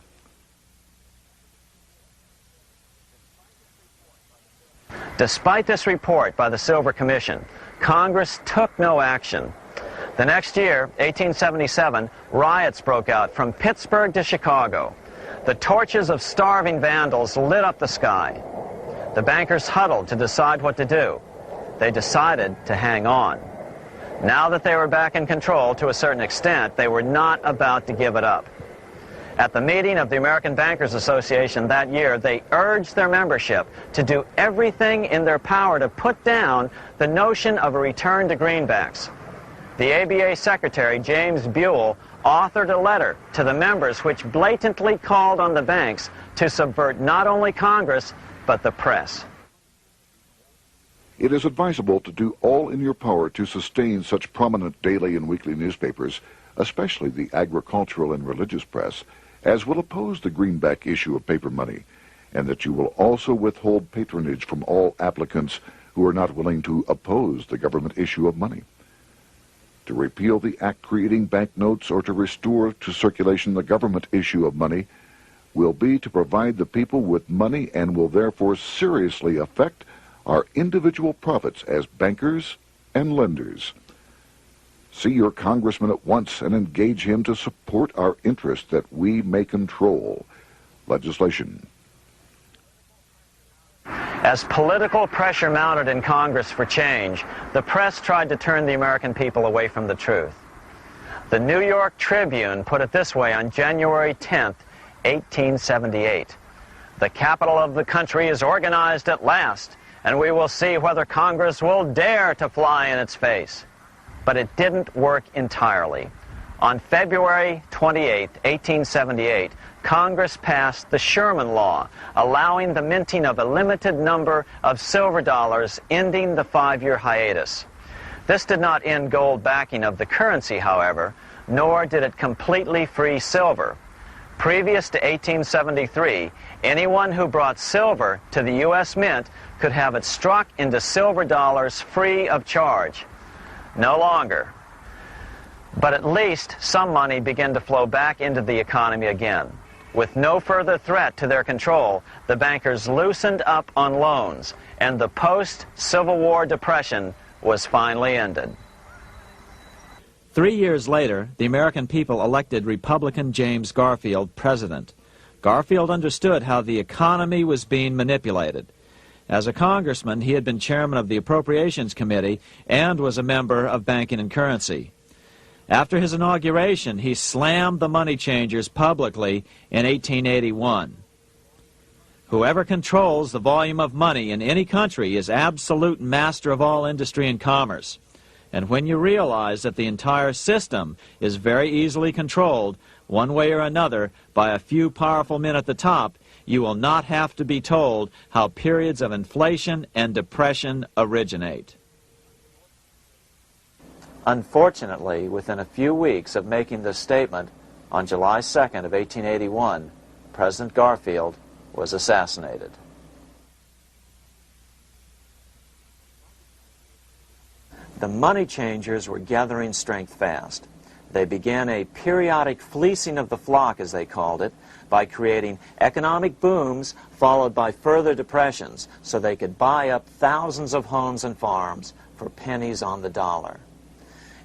Despite this report by the Silver Commission, Congress took no action. The next year, 1877, riots broke out from Pittsburgh to Chicago. The torches of starving vandals lit up the sky. The bankers huddled to decide what to do. They decided to hang on. Now that they were back in control to a certain extent, they were not about to give it up. At the meeting of the American Bankers Association that year, they urged their membership to do everything in their power to put down the notion of a return to greenbacks. The ABA Secretary, James Buell, authored a letter to the members which blatantly called on the banks to subvert not only Congress, but the press. It is advisable to do all in your power to sustain such prominent daily and weekly newspapers, especially the agricultural and religious press, as will oppose the greenback issue of paper money, and that you will also withhold patronage from all applicants who are not willing to oppose the government issue of money. To repeal the act creating banknotes or to restore to circulation the government issue of money will be to provide the people with money and will therefore seriously affect our individual profits as bankers and lenders. See your congressman at once and engage him to support our interest that we may control legislation. As political pressure mounted in Congress for change, the press tried to turn the American people away from the truth. The New York Tribune put it this way on January 10th, 1878. "The capital of the country is organized at last, and we will see whether Congress will dare to fly in its face." But it didn't work entirely. On February 28, 1878, Congress passed the Sherman Law, allowing the minting of a limited number of silver dollars, ending the 5-year hiatus. This did not end gold backing of the currency, however, nor did it completely free silver. Previous to 1873, anyone who brought silver to the U.S. Mint could have it struck into silver dollars free of charge. No longer. But at least some money began to flow back into the economy again. With no further threat to their control, the bankers loosened up on loans, and the post-Civil War depression was finally ended. 3 years later, the American people elected Republican James Garfield president. Garfield understood how the economy was being manipulated. As a congressman, he had been chairman of the Appropriations Committee and was a member of Banking and Currency. After his inauguration, he slammed the money changers publicly in 1881. Whoever controls the volume of money in any country is absolute master of all industry and commerce. And when you realize that the entire system is very easily controlled, one way or another, by a few powerful men at the top, you will not have to be told how periods of inflation and depression originate. Unfortunately, within a few weeks of making this statement, on July 2nd of 1881, President Garfield was assassinated. The money changers were gathering strength fast. They began a periodic fleecing of the flock, as they called it, by creating economic booms followed by further depressions so they could buy up thousands of homes and farms for pennies on the dollar.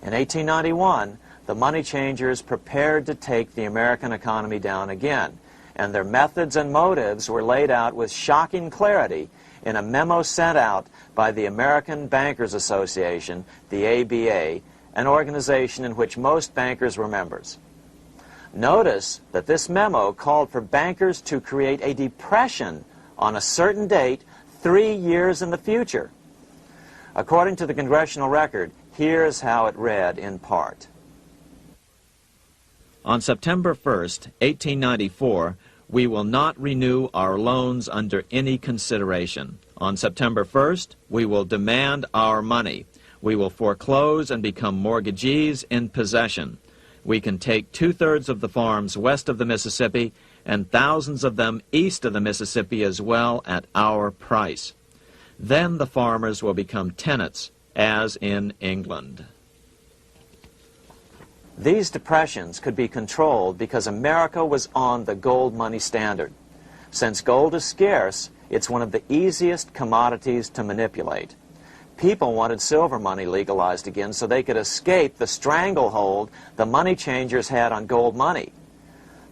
In 1891, the money changers prepared to take the American economy down again, and their methods and motives were laid out with shocking clarity in a memo sent out by the American Bankers Association, the ABA, an organization in which most bankers were members. Notice that this memo called for bankers to create a depression on a certain date 3 years in the future. According to the Congressional Record, here's how it read in part. On September 1st, 1894, we will not renew our loans under any consideration. On September 1st, we will demand our money. We will foreclose and become mortgagees in possession. We can take 2/3 of the farms west of the Mississippi and thousands of them east of the Mississippi as well at our price. Then the farmers will become tenants, as in England. These depressions could be controlled because America was on the gold money standard. Since gold is scarce, it's one of the easiest commodities to manipulate. People wanted silver money legalized again so they could escape the stranglehold the money changers had on gold money.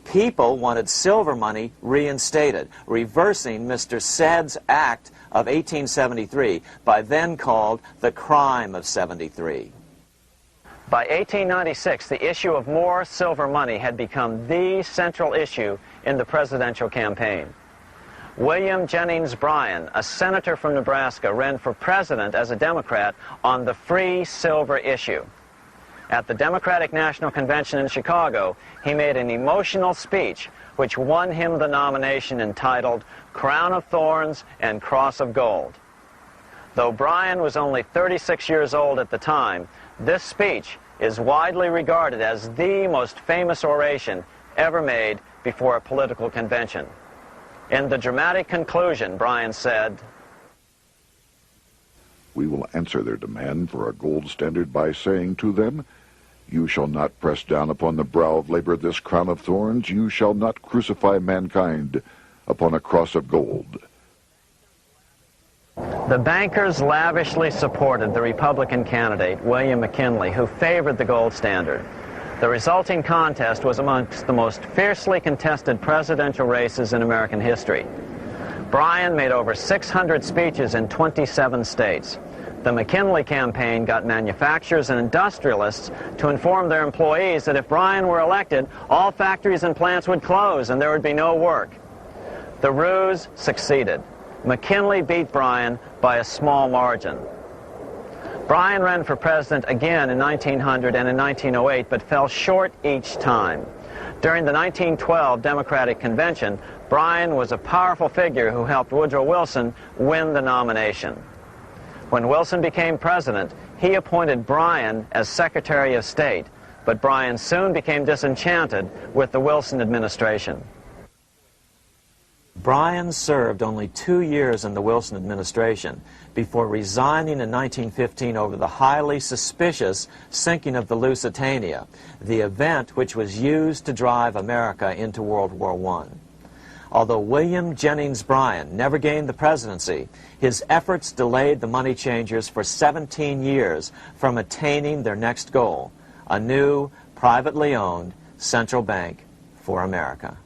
People wanted silver money reinstated, reversing Mr. Said's Act of 1873, by then called the Crime of 73. By 1896, the issue of more silver money had become the central issue in the presidential campaign. William Jennings Bryan, a senator from Nebraska, ran for president as a Democrat on the free silver issue. At the Democratic National Convention in Chicago, he made an emotional speech which won him the nomination entitled Crown of Thorns and Cross of Gold. Though Bryan was only 36 years old at the time, this speech is widely regarded as the most famous oration ever made before a political convention. In the dramatic conclusion, Bryan said, "We will answer their demand for a gold standard by saying to them, you shall not press down upon the brow of labor this crown of thorns. You shall not crucify mankind upon a cross of gold." The bankers lavishly supported the Republican candidate, William McKinley, who favored the gold standard. The resulting contest was amongst the most fiercely contested presidential races in American history. Bryan made over 600 speeches in 27 states. The McKinley campaign got manufacturers and industrialists to inform their employees that if Bryan were elected, all factories and plants would close and there would be no work. The ruse succeeded. McKinley beat Bryan by a small margin. Bryan ran for president again in 1900 and in 1908, but fell short each time. During the 1912 Democratic Convention, Bryan was a powerful figure who helped Woodrow Wilson win the nomination. When Wilson became president, he appointed Bryan as Secretary of State, but Bryan soon became disenchanted with the Wilson administration. Bryan served only 2 years in the Wilson administration before resigning in 1915 over the highly suspicious sinking of the Lusitania, the event which was used to drive America into World War I. Although William Jennings Bryan never gained the presidency, his efforts delayed the money changers for 17 years from attaining their next goal, a new, privately owned central bank for America.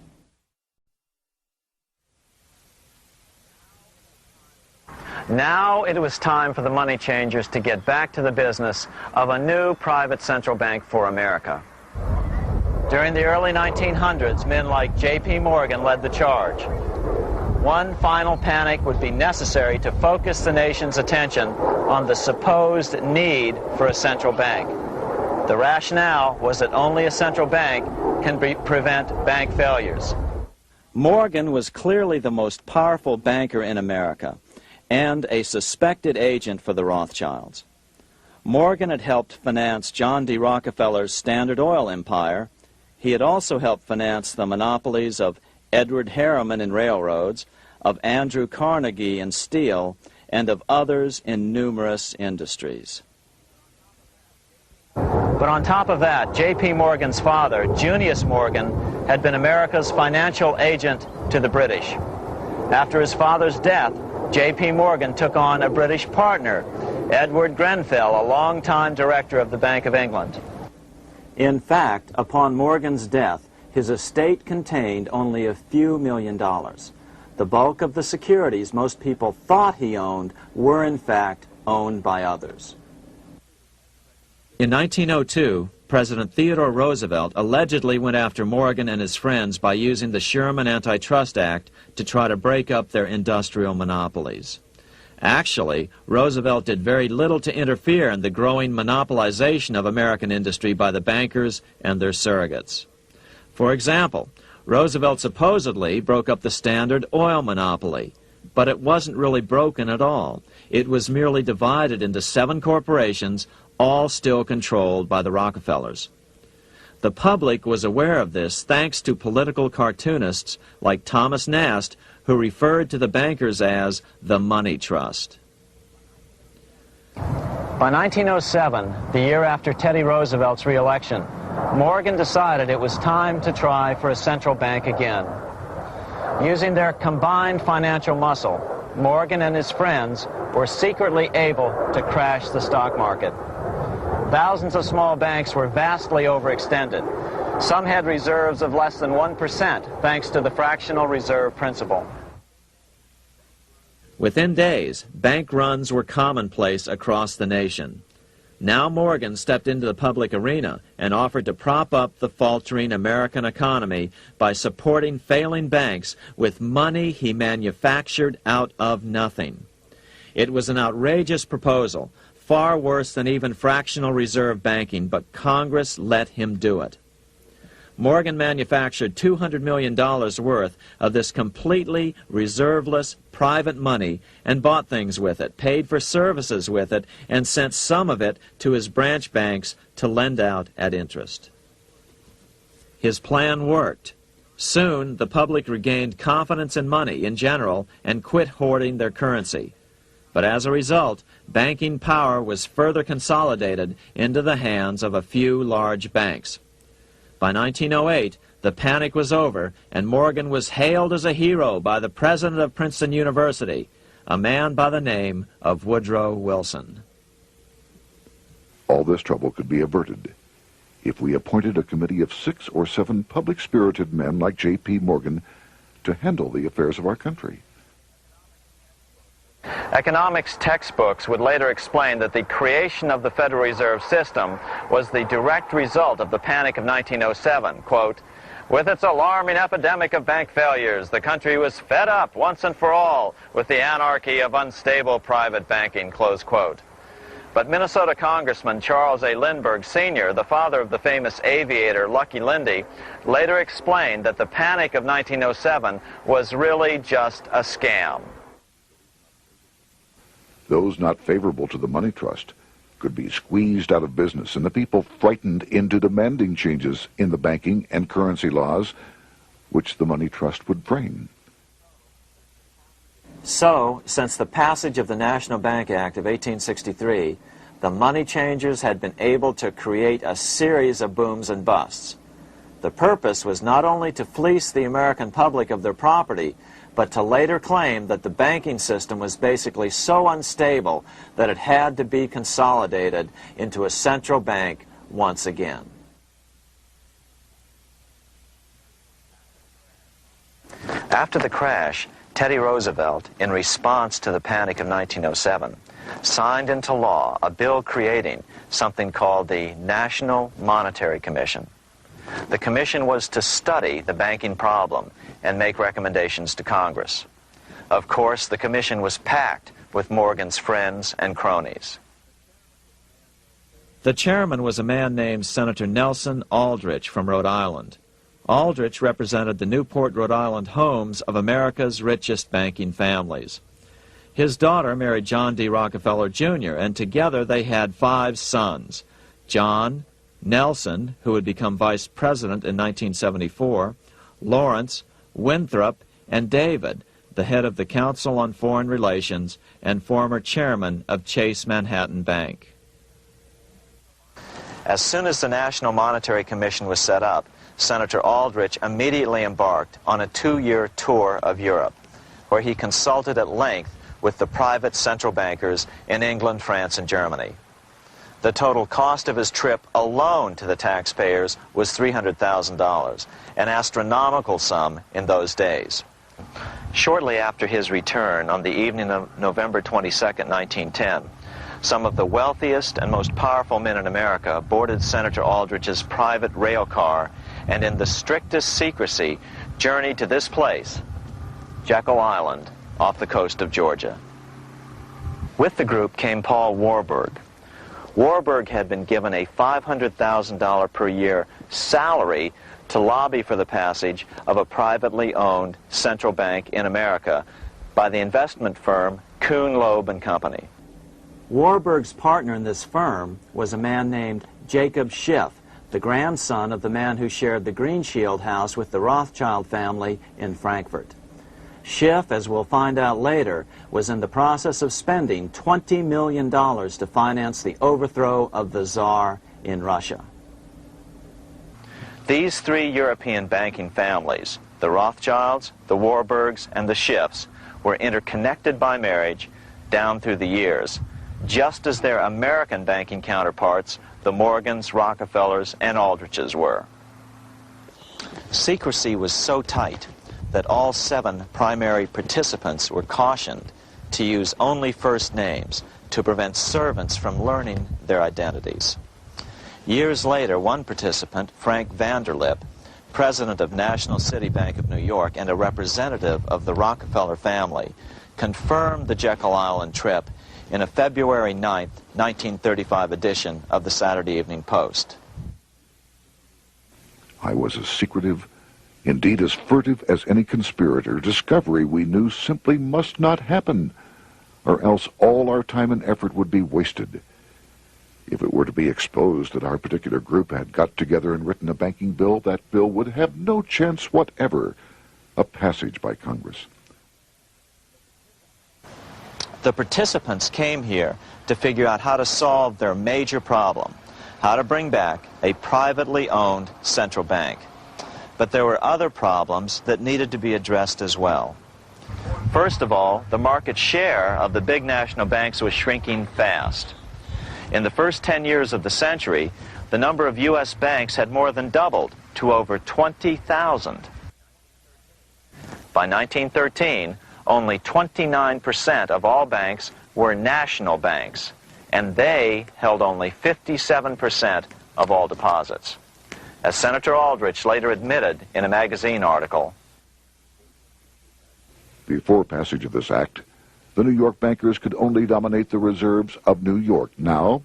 Now it was time for the money changers to get back to the business of a new private central bank for America. During the early 1900s, men like J.P. Morgan led the charge. One final panic would be necessary to focus the nation's attention on the supposed need for a central bank. The rationale was that only a central bank can prevent bank failures. Morgan was clearly the most powerful banker in America and a suspected agent for the Rothschilds. Morgan had helped finance John D. Rockefeller's Standard Oil empire. He had also helped finance the monopolies of Edward Harriman in railroads, of Andrew Carnegie in steel, and of others in numerous industries. But on top of that, J.P. Morgan's father, Junius Morgan, had been America's financial agent to the British. After his father's death, J.P. Morgan took on a British partner, Edward Grenfell, a longtime director of the Bank of England. In fact, upon Morgan's death, his estate contained only a few $1 million. The bulk of the securities most people thought he owned were in fact owned by others. In 1902, President Theodore Roosevelt allegedly went after Morgan and his friends by using the Sherman Antitrust Act to try to break up their industrial monopolies. Actually, Roosevelt did very little to interfere in the growing monopolization of American industry by the bankers and their surrogates. For example, Roosevelt supposedly broke up the Standard Oil monopoly, but it wasn't really broken at all. It was merely divided into 7 corporations, all still controlled by the Rockefellers. The public was aware of this thanks to political cartoonists like Thomas Nast, who referred to the bankers as the money trust. By 1907, the year after Teddy Roosevelt's re-election, Morgan decided it was time to try for a central bank again. Using their combined financial muscle, Morgan and his friends were secretly able to crash the stock market. Thousands of small banks were vastly overextended. Some had reserves of less than 1% thanks to the fractional reserve principle. Within days, bank runs were commonplace across the nation. Now Morgan stepped into the public arena and offered to prop up the faltering American economy by supporting failing banks with money he manufactured out of nothing. It was an outrageous proposal, far worse than even fractional reserve banking, but Congress let him do it. Morgan manufactured $200 million worth of this completely reserveless private money and bought things with it, paid for services with it, and sent some of it to his branch banks to lend out at interest. His plan worked. Soon, the public regained confidence in money in general and quit hoarding their currency. But as a result, banking power was further consolidated into the hands of a few large banks. By 1908, the panic was over, and Morgan was hailed as a hero by the president of Princeton University, a man by the name of Woodrow Wilson. All this trouble could be averted if we appointed a committee of 6 or 7 public-spirited men like J.P. Morgan to handle the affairs of our country. Economics textbooks would later explain that the creation of the Federal Reserve System was the direct result of the panic of 1907. Quote, "With its alarming epidemic of bank failures, the country was fed up once and for all with the anarchy of unstable private banking," close quote. But Minnesota Congressman Charles A. Lindbergh Sr., the father of the famous aviator Lucky Lindy, later explained that the panic of 1907 was really just a scam. Those not favorable to the money trust could be squeezed out of business and the people frightened into demanding changes in the banking and currency laws which the money trust would frame. So, since the passage of the National Bank Act of 1863, the money changers had been able to create a series of booms and busts. The purpose was not only to fleece the American public of their property, but to later claim that the banking system was basically so unstable that it had to be consolidated into a central bank once again. After the crash, Teddy Roosevelt, in response to the panic of 1907, signed into law a bill creating something called the National Monetary Commission. The commission was to study the banking problem and make recommendations to Congress. Of course, the commission was packed with Morgan's friends and cronies. The chairman was a man named Senator Nelson Aldrich from Rhode Island. Aldrich represented the Newport, Rhode Island homes of America's richest banking families. His daughter married John D. Rockefeller, Jr., and together they had 5 sons: John, Nelson, who would become vice president in 1974, Lawrence, Winthrop, and David, the head of the Council on Foreign Relations and former chairman of Chase Manhattan Bank. As soon as the National Monetary Commission was set up, Senator Aldrich immediately embarked on a 2-year tour of Europe, where he consulted at length with the private central bankers in England, France, and Germany. The total cost of his trip alone to the taxpayers was $300,000, an astronomical sum in those days. Shortly after his return, on the evening of November 22nd, 1910, some of the wealthiest and most powerful men in America boarded Senator Aldrich's private rail car and in the strictest secrecy journeyed to this place, Jekyll Island, off the coast of Georgia. With the group came Paul Warburg. Warburg had been given a $500,000 per year salary to lobby for the passage of a privately owned central bank in America, by the investment firm Kuhn, Loeb and Company. Warburg's partner in this firm was a man named Jacob Schiff, the grandson of the man who shared the Greenshield house with the Rothschild family in Frankfurt. Schiff, as we'll find out later, was in the process of spending $20 million to finance the overthrow of the Tsar in Russia. These three European banking families, the Rothschilds, the Warburgs, and the Schiffs, were interconnected by marriage down through the years, just as their American banking counterparts, the Morgans, Rockefellers, and Aldriches were. Secrecy was so tight that all 7 primary participants were cautioned to use only first names to prevent servants from learning their identities. Years later, one participant, Frank Vanderlip, president of National City Bank of New York and a representative of the Rockefeller family, confirmed the Jekyll Island trip in a February 9, 1935 edition of the Saturday Evening Post. I was as secretive, indeed as furtive as any conspirator. Discovery, we knew, simply must not happen, or else all our time and effort would be wasted. If it were to be exposed that our particular group had got together and written a banking bill, that bill would have no chance whatever of passage by Congress. The participants came here to figure out how to solve their major problem, how to bring back a privately owned central bank. But there were other problems that needed to be addressed as well. First of all, the market share of the big national banks was shrinking fast. In the first 10 years of the century, the number of U.S. banks had more than doubled to over 20,000. By 1913, only 29% of all banks were national banks, and they held only 57% of all deposits. As Senator Aldrich later admitted in a magazine article, before passage of this act, the New York bankers could only dominate the reserves of New York. Now,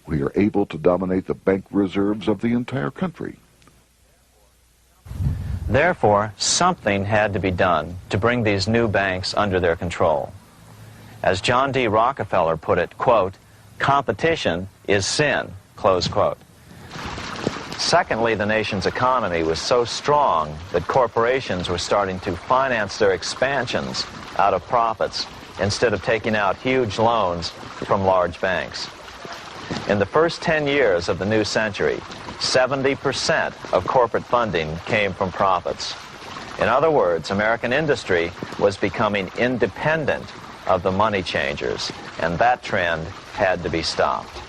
we are able to dominate the bank reserves of the entire country. Therefore, something had to be done to bring these new banks under their control. As John D. Rockefeller put it, quote, "Competition is sin," close quote. Secondly, the nation's economy was so strong that corporations were starting to finance their expansions out of profits instead of taking out huge loans from large banks. In the first 10 years of the new century, 70% of corporate funding came from profits. In other words, American industry was becoming independent of the money changers, and that trend had to be stopped.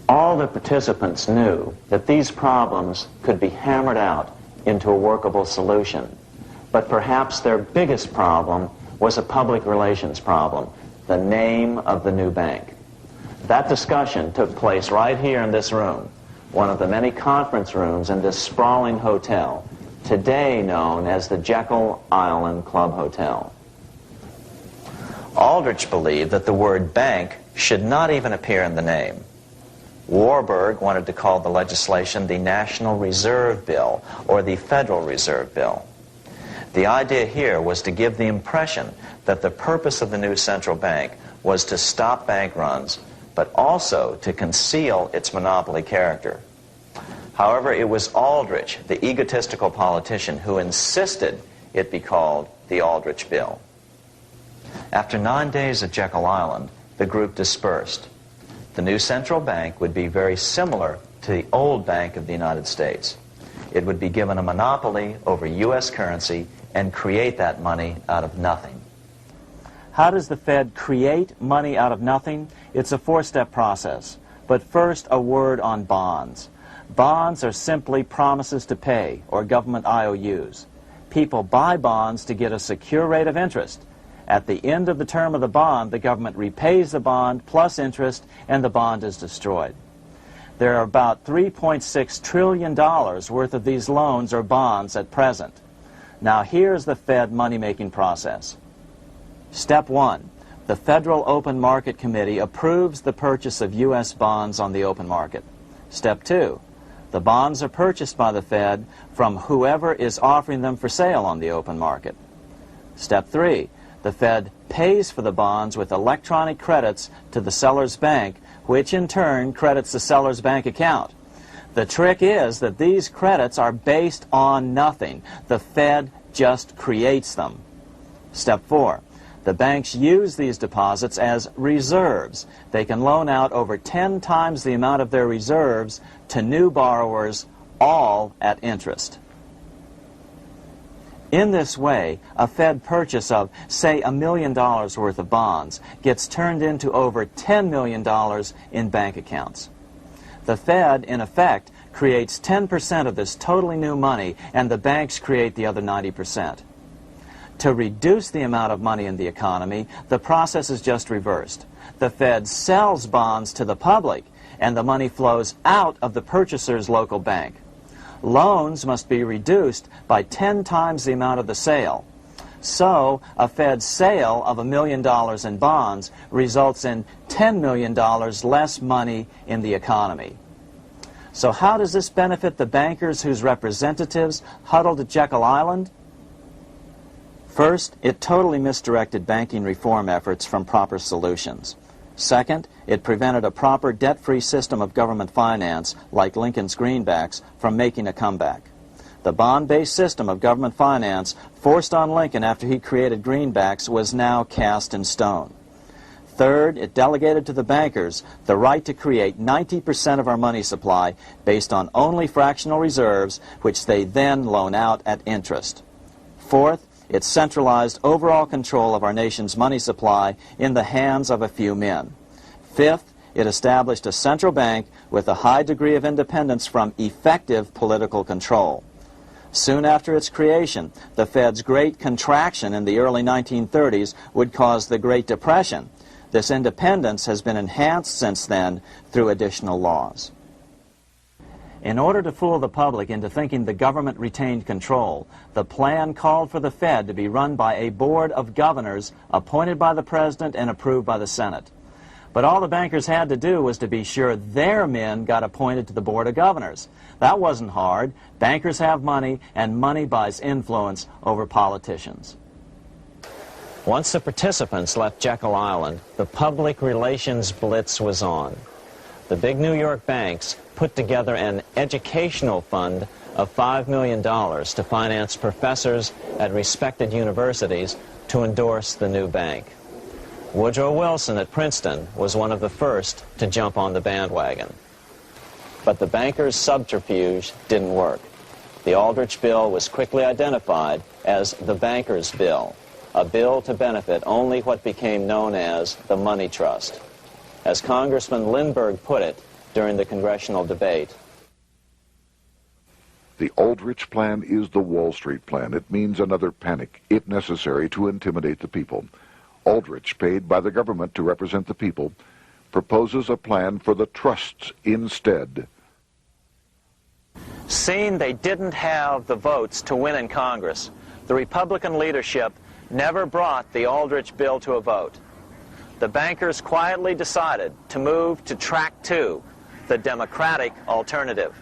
All the participants knew that these problems could be hammered out into a workable solution, but perhaps their biggest problem was a public relations problem, the name of the new bank. That discussion took place right here in this room, one of the many conference rooms in this sprawling hotel, today known as the Jekyll Island Club Hotel. Aldrich believed that the word bank should not even appear in the name. Warburg wanted to call the legislation the National Reserve Bill or the Federal Reserve Bill. The idea here was to give the impression that the purpose of the new central bank was to stop bank runs, but also to conceal its monopoly character. However, it was Aldrich, the egotistical politician, who insisted it be called the Aldrich Bill. After 9 days at Jekyll Island, the group dispersed. The new central bank would be very similar to the old Bank of the United States. It would be given a monopoly over U.S. currency and create that money out of nothing. How does the Fed create money out of nothing? It's a four-step process. But first, a word on bonds. Bonds are simply promises to pay, or government IOUs. People buy bonds to get a secure rate of interest. At the end of the term of the bond, the government repays the bond plus interest, and the bond is destroyed. There are about $3.6 trillion worth of these loans or bonds at present. Now here's the Fed money-making process. Step 1. The Federal Open Market Committee approves the purchase of U.S. bonds on the open market. Step 2. The bonds are purchased by the Fed from whoever is offering them for sale on the open market. Step 3, the Fed pays for the bonds with electronic credits to the seller's bank, which in turn credits the seller's bank account. The trick is that these credits are based on nothing. The Fed just creates them. Step 4, the banks use these deposits as reserves. They can loan out over 10 times the amount of their reserves to new borrowers, all at interest. In this way, a Fed purchase of, say, $1 million worth of bonds gets turned into over $10 million in bank accounts. The Fed, in effect, creates 10% of this totally new money, and the banks create the other 90%. To reduce the amount of money in the economy, the process is just reversed. The Fed sells bonds to the public, and the money flows out of the purchaser's local bank. Loans must be reduced by 10 times the amount of the sale. So, a Fed sale of $1 million in bonds results in $10 million less money in the economy. So how does this benefit the bankers whose representatives huddled at Jekyll Island? First, it totally misdirected banking reform efforts from proper solutions. Second, it prevented a proper debt-free system of government finance, like Lincoln's greenbacks, from making a comeback. The bond-based system of government finance forced on Lincoln after he created greenbacks was now cast in stone. Third, it delegated to the bankers the right to create 90% of our money supply based on only fractional reserves, which they then loan out at interest. Fourth, it centralized overall control of our nation's money supply in the hands of a few men. Fifth, it established a central bank with a high degree of independence from effective political control. Soon after its creation, the Fed's great contraction in the early 1930s would cause the Great Depression. This independence has been enhanced since then through additional laws. In order to fool the public into thinking the government retained control, the plan called for the Fed to be run by a board of governors appointed by the President and approved by the Senate. But all the bankers had to do was to be sure their men got appointed to the board of governors. That wasn't hard. Bankers have money, and money buys influence over politicians. Once the participants left Jekyll Island, the public relations blitz was on. The big New York banks put together an educational fund of $5 million to finance professors at respected universities to endorse the new bank. Woodrow Wilson at Princeton was one of the first to jump on the bandwagon. But the bankers' subterfuge didn't work. The Aldrich Bill was quickly identified as the bankers' bill, a bill to benefit only what became known as the money trust. As Congressman Lindbergh put it during the congressional debate, the Aldrich Plan is the Wall Street Plan. It means another panic, if necessary, to intimidate the people. Aldrich, paid by the government to represent the people, proposes a plan for the trusts instead. seeing they didn't have the votes to win in Congress, the Republican leadership never brought the Aldrich bill to a vote. The bankers quietly decided to move to track 2, the Democratic alternative.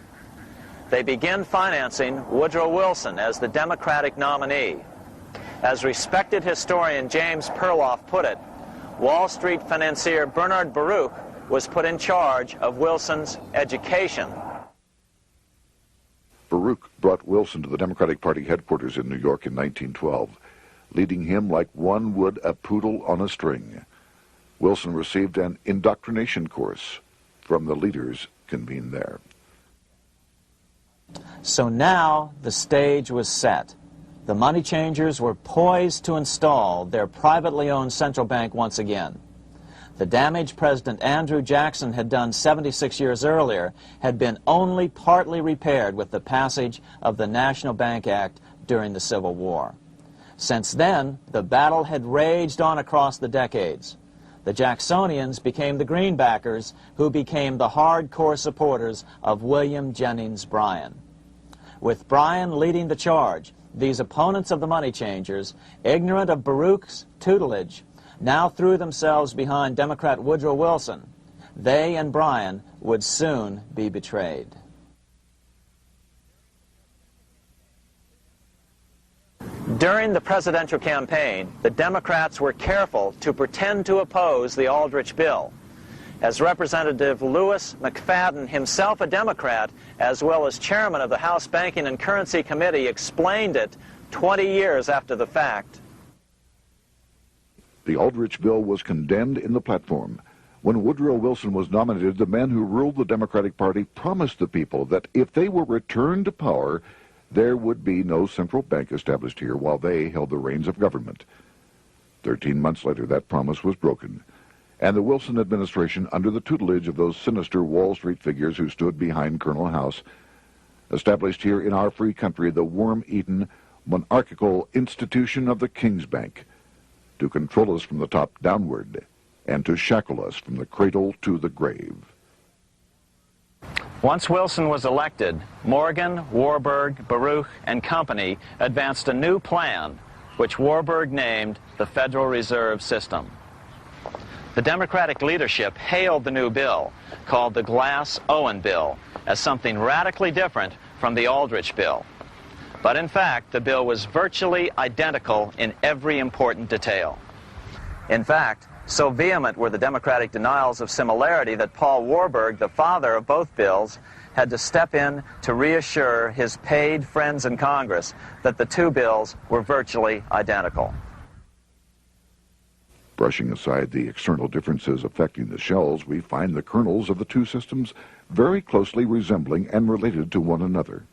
They began financing Woodrow Wilson as the Democratic nominee. As respected historian James Perloff put it, Wall Street financier Bernard Baruch was put in charge of Wilson's education. Baruch brought Wilson to the Democratic Party headquarters in New York in 1912, leading him like one would a poodle on a string. Wilson received an indoctrination course from the leaders convened there. So now the stage was set. The money changers were poised to install their privately owned central bank once again. The damage President Andrew Jackson had done 76 years earlier had been only partly repaired with the passage of the National Bank Act during the Civil War. Since then, the battle had raged on across the decades. The Jacksonians became the greenbackers, who became the hardcore supporters of William Jennings Bryan. With Bryan leading the charge, these opponents of the money changers, ignorant of Baruch's tutelage, now threw themselves behind Democrat Woodrow Wilson. They and Bryan would soon be betrayed. During the presidential campaign, the Democrats were careful to pretend to oppose the Aldrich bill. As Representative Louis McFadden, himself a Democrat, as well as chairman of the House Banking and Currency Committee, explained it 20 years after the fact. The Aldrich bill was condemned in the platform. When Woodrow Wilson was nominated, the men who ruled the Democratic Party promised the people that if they were returned to power, there would be no central bank established here while they held the reins of government. 13 months later, that promise was broken, and the Wilson administration, under the tutelage of those sinister Wall Street figures who stood behind Colonel House, established here in our free country the worm-eaten, monarchical institution of the King's Bank, to control us from the top downward and to shackle us from the cradle to the grave. Once Wilson was elected, Morgan, Warburg, Baruch, and company advanced a new plan, which Warburg named the Federal Reserve System. The Democratic leadership hailed the new bill, called the Glass-Owen bill, as something radically different from the Aldrich bill. But in fact, the bill was virtually identical in every important detail. In fact, so vehement were the Democratic denials of similarity that Paul Warburg, the father of both bills, had to step in to reassure his paid friends in Congress that the two bills were virtually identical. Brushing aside the external differences affecting the shells, we find the kernels of the two systems very closely resembling and related to one another.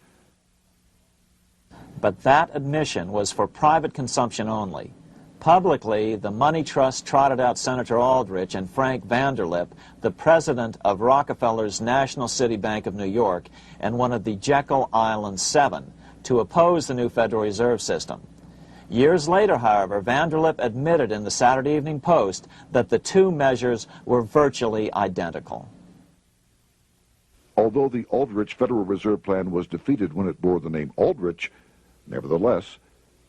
But that admission was for private consumption only. Publicly, the money trust trotted out Senator Aldrich and Frank Vanderlip, the president of Rockefeller's National City Bank of New York and one of the Jekyll Island Seven, to oppose the new Federal Reserve System. Years later, however, Vanderlip admitted in the Saturday Evening Post that the two measures were virtually identical. Although the Aldrich Federal Reserve Plan was defeated when it bore the name Aldrich, nevertheless,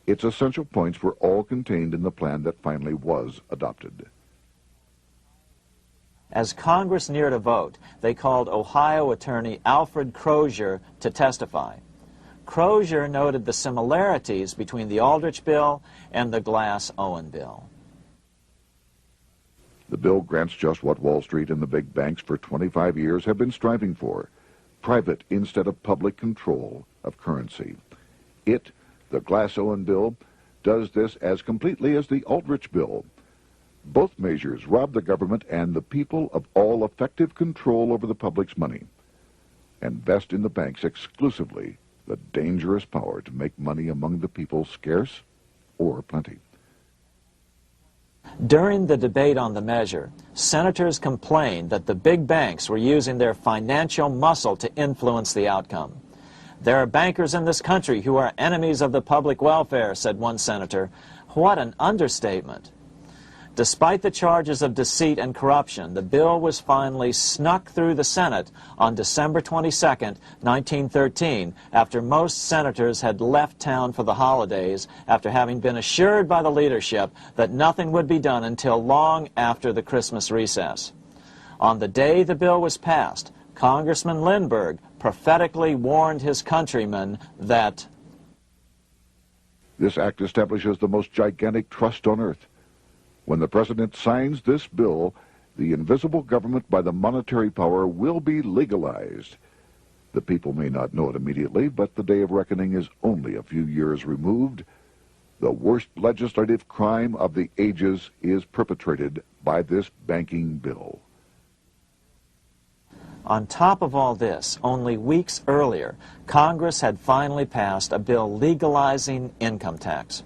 its essential points were all contained in the plan that finally was adopted. As Congress neared a vote, they called Ohio attorney Alfred Crozier to testify. Crozier noted the similarities between the Aldrich bill and the Glass-Owen bill. The bill grants just what Wall Street and the big banks for 25 years have been striving for: private instead of public control of currency. It, the Glass-Owen bill, does this as completely as the Aldrich bill. Both measures rob the government and the people of all effective control over the public's money, and vest in the banks exclusively the dangerous power to make money among the people scarce or plenty. During the debate on the measure, senators complained that the big banks were using their financial muscle to influence the outcome. "There are bankers in this country who are enemies of the public welfare," said one senator. What an understatement. Despite the charges of deceit and corruption, the bill was finally snuck through the Senate on December 22, 1913, after most senators had left town for the holidays, after having been assured by the leadership that nothing would be done until long after the Christmas recess. On the day the bill was passed, Congressman Lindbergh prophetically warned his countrymen that this act establishes the most gigantic trust on earth. When the president signs this bill, the invisible government by the monetary power will be legalized. The people may not know it immediately, but the day of reckoning is only a few years removed. The worst legislative crime of the ages is perpetrated by this banking bill. On top of all this, only weeks earlier, Congress had finally passed a bill legalizing income tax.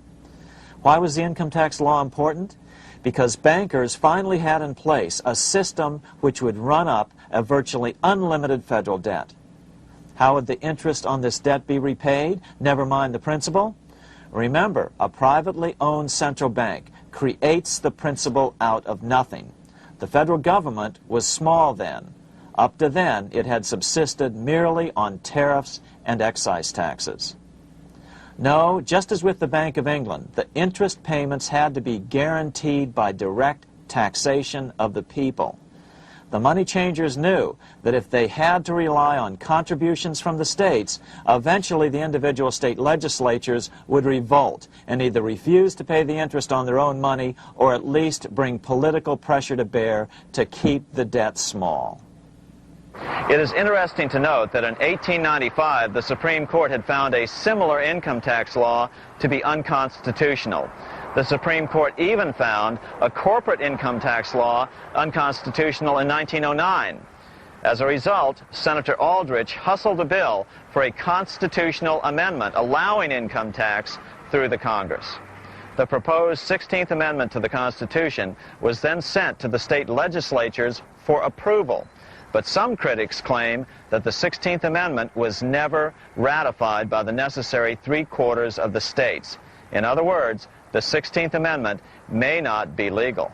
Why was the income tax law important? Because bankers finally had in place a system which would run up a virtually unlimited federal debt. How would the interest on this debt be repaid? Never mind the principal. Remember, a privately owned central bank creates the principal out of nothing. The federal government was small then. Up to then, it had subsisted merely on tariffs and excise taxes. No, just as with the Bank of England, the interest payments had to be guaranteed by direct taxation of the people. the money changers knew that if they had to rely on contributions from the states, eventually the individual state legislatures would revolt and either refuse to pay the interest on their own money or at least bring political pressure to bear to keep the debt small. It is interesting to note that in 1895, the Supreme Court had found a similar income tax law to be unconstitutional. The Supreme Court even found a corporate income tax law unconstitutional in 1909. As a result, Senator Aldrich hustled a bill for a constitutional amendment allowing income tax through the Congress. The proposed 16th Amendment to the Constitution was then sent to the state legislatures for approval. But some critics claim that the 16th Amendment was never ratified by the necessary 3/4 of the states. In other words, the 16th Amendment may not be legal.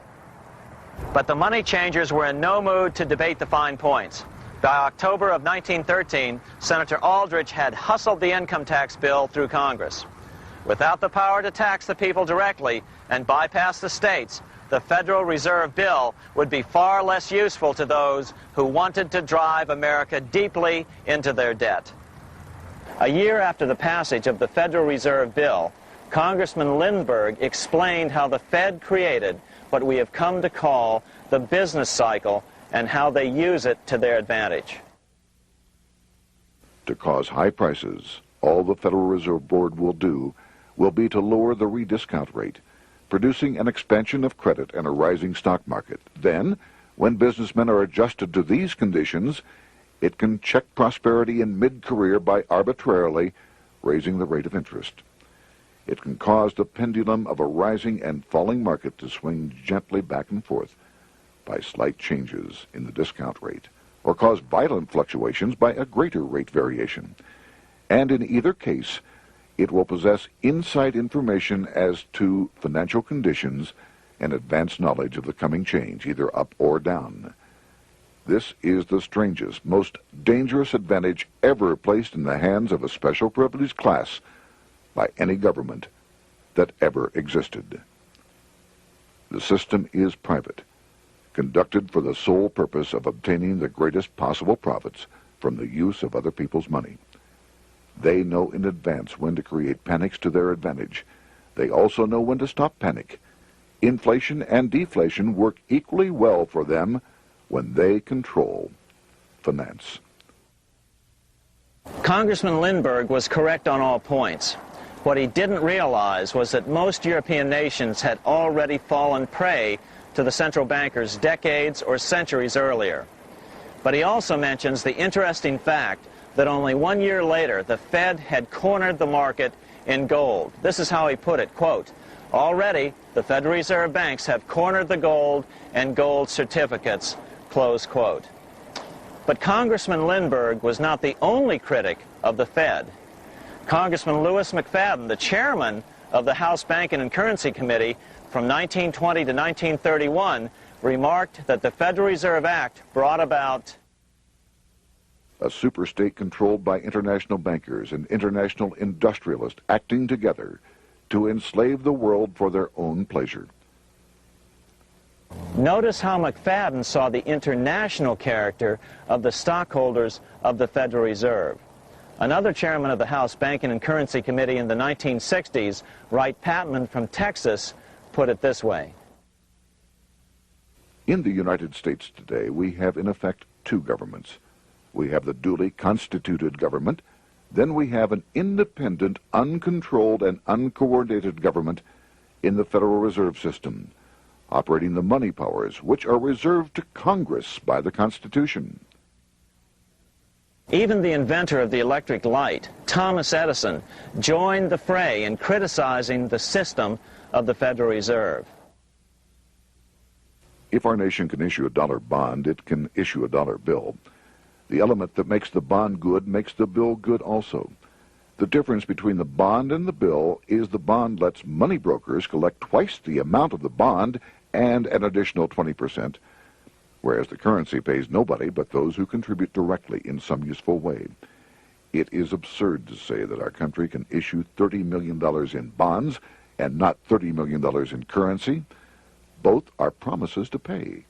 But the money changers were in no mood to debate the fine points. By October of 1913, Senator Aldrich had hustled the income tax bill through Congress. Without the power to tax the people directly and bypass the states, the Federal Reserve Bill would be far less useful to those who wanted to drive America deeply into their debt. A year after the passage of the Federal Reserve Bill, Congressman Lindbergh explained how the Fed created what we have come to call the business cycle and how they use it to their advantage. To cause high prices, all the Federal Reserve Board will do will be to lower the rediscount rate, producing an expansion of credit and a rising stock market. Then, when businessmen are adjusted to these conditions, it can check prosperity in mid-career by arbitrarily raising the rate of interest. It can cause the pendulum of a rising and falling market to swing gently back and forth by slight changes in the discount rate, or cause violent fluctuations by a greater rate variation. And in either case, it will possess inside information as to financial conditions and advanced knowledge of the coming change, either up or down. This is the strangest, most dangerous advantage ever placed in the hands of a special privileged class by any government that ever existed. The system is private, conducted for the sole purpose of obtaining the greatest possible profits from the use of other people's money. They know in advance when to create panics to their advantage. They also know when to stop panic. Inflation and deflation work equally well for them when they control finance. Congressman Lindbergh was correct on all points. What he didn't realize was that most European nations had already fallen prey to the central bankers decades or centuries earlier. But he also mentions the interesting fact that only 1 year later, the Fed had cornered the market in gold. This is how he put it, quote, "Already, the Federal Reserve banks have cornered the gold and gold certificates," close quote. But Congressman Lindbergh was not the only critic of the Fed. Congressman Lewis McFadden, the chairman of the House Banking and Currency Committee from 1920 to 1931, remarked that the Federal Reserve Act brought about a superstate controlled by international bankers and international industrialists acting together to enslave the world for their own pleasure. Notice how McFadden saw the international character of the stockholders of the Federal Reserve. Another chairman of the House Banking and Currency Committee in the 1960s, Wright Patman from Texas, put it this way. In the United States today, we have in effect two governments. We have the duly constituted government, then we have an independent, uncontrolled, and uncoordinated government in the Federal Reserve System, operating the money powers which are reserved to Congress by the Constitution. Even the inventor of the electric light, Thomas Edison, joined the fray in criticizing the system of the Federal Reserve. If our nation can issue a dollar bond, it can issue a dollar bill. The element that makes the bond good makes the bill good also. The difference between the bond and the bill is the bond lets money brokers collect twice the amount of the bond and an additional 20%, whereas the currency pays nobody but those who contribute directly in some useful way. It is absurd to say that our country can issue $30 million in bonds and not $30 million in currency. Both are promises to pay,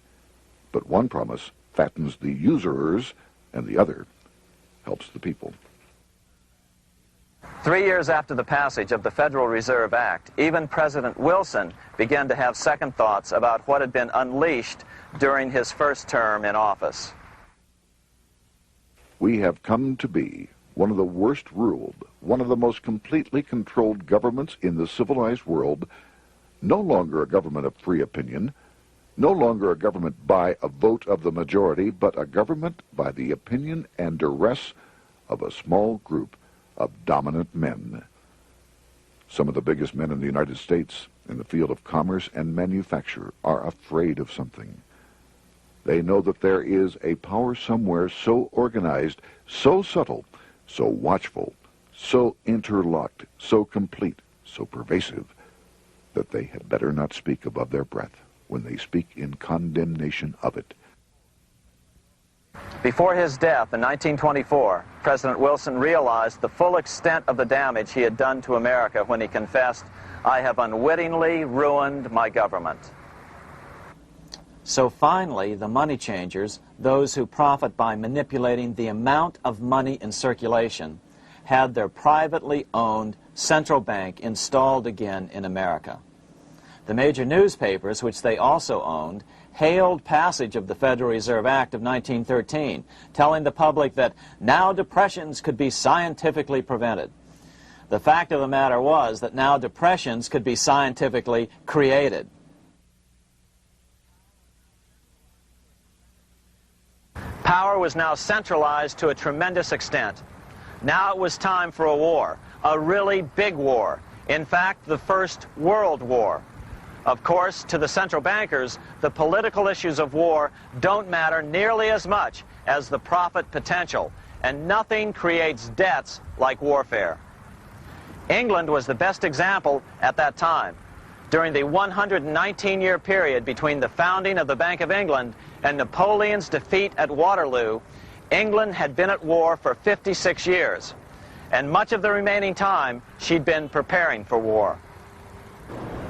but one promise fattens the usurers, and the other helps the people. 3 years after the passage of the Federal Reserve Act, even President Wilson began to have second thoughts about what had been unleashed during his first term in office. We have come to be one of the worst ruled, one of the most completely controlled governments in the civilized world, no longer a government of free opinion, no longer a government by a vote of the majority, but a government by the opinion and duress of a small group of dominant men. Some of the biggest men in the United States in the field of commerce and manufacture are afraid of something. They know that there is a power somewhere so organized, so subtle, so watchful, so interlocked, so complete, so pervasive, that they had better not speak above their breath when they speak in condemnation of it. Before his death in 1924, President Wilson realized the full extent of the damage he had done to America when he confessed, "I have unwittingly ruined my government." So finally, the money changers, those who profit by manipulating the amount of money in circulation, had their privately owned central bank installed again in America. The major newspapers, which they also owned, hailed passage of the Federal Reserve Act of 1913, telling the public that now depressions could be scientifically prevented. The fact of the matter was that now depressions could be scientifically created. Power was now centralized to a tremendous extent. Now it was time for a war, a really big war. In fact, the First World War. Of course, to the central bankers, the political issues of war don't matter nearly as much as the profit potential, and nothing creates debts like warfare. England was the best example at that time. During the 119-year period between the founding of the Bank of England and Napoleon's defeat at Waterloo, England had been at war for 56 years, and much of the remaining time she'd been preparing for war.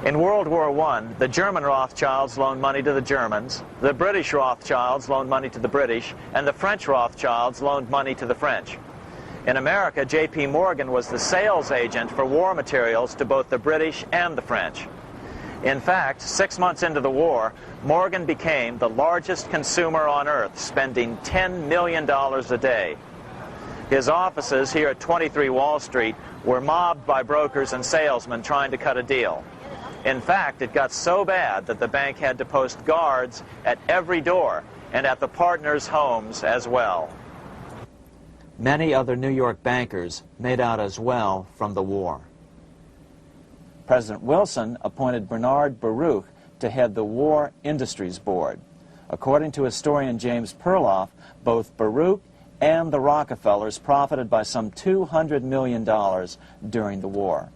In World War I, the German Rothschilds loaned money to the Germans, the British Rothschilds loaned money to the British, and the French Rothschilds loaned money to the French. In America, J.P. Morgan was the sales agent for war materials to both the British and the French. In fact, 6 months into the war, Morgan became the largest consumer on earth, spending $10 million a day. His offices here at 23 Wall Street were mobbed by brokers and salesmen trying to cut a deal. In fact, it got so bad that the bank had to post guards at every door and at the partners' homes as well. Many other New York bankers made out as well from the war. President Wilson appointed Bernard Baruch to head the War Industries Board. According to historian James Perloff, both Baruch and the Rockefellers profited by some $200 million during the war.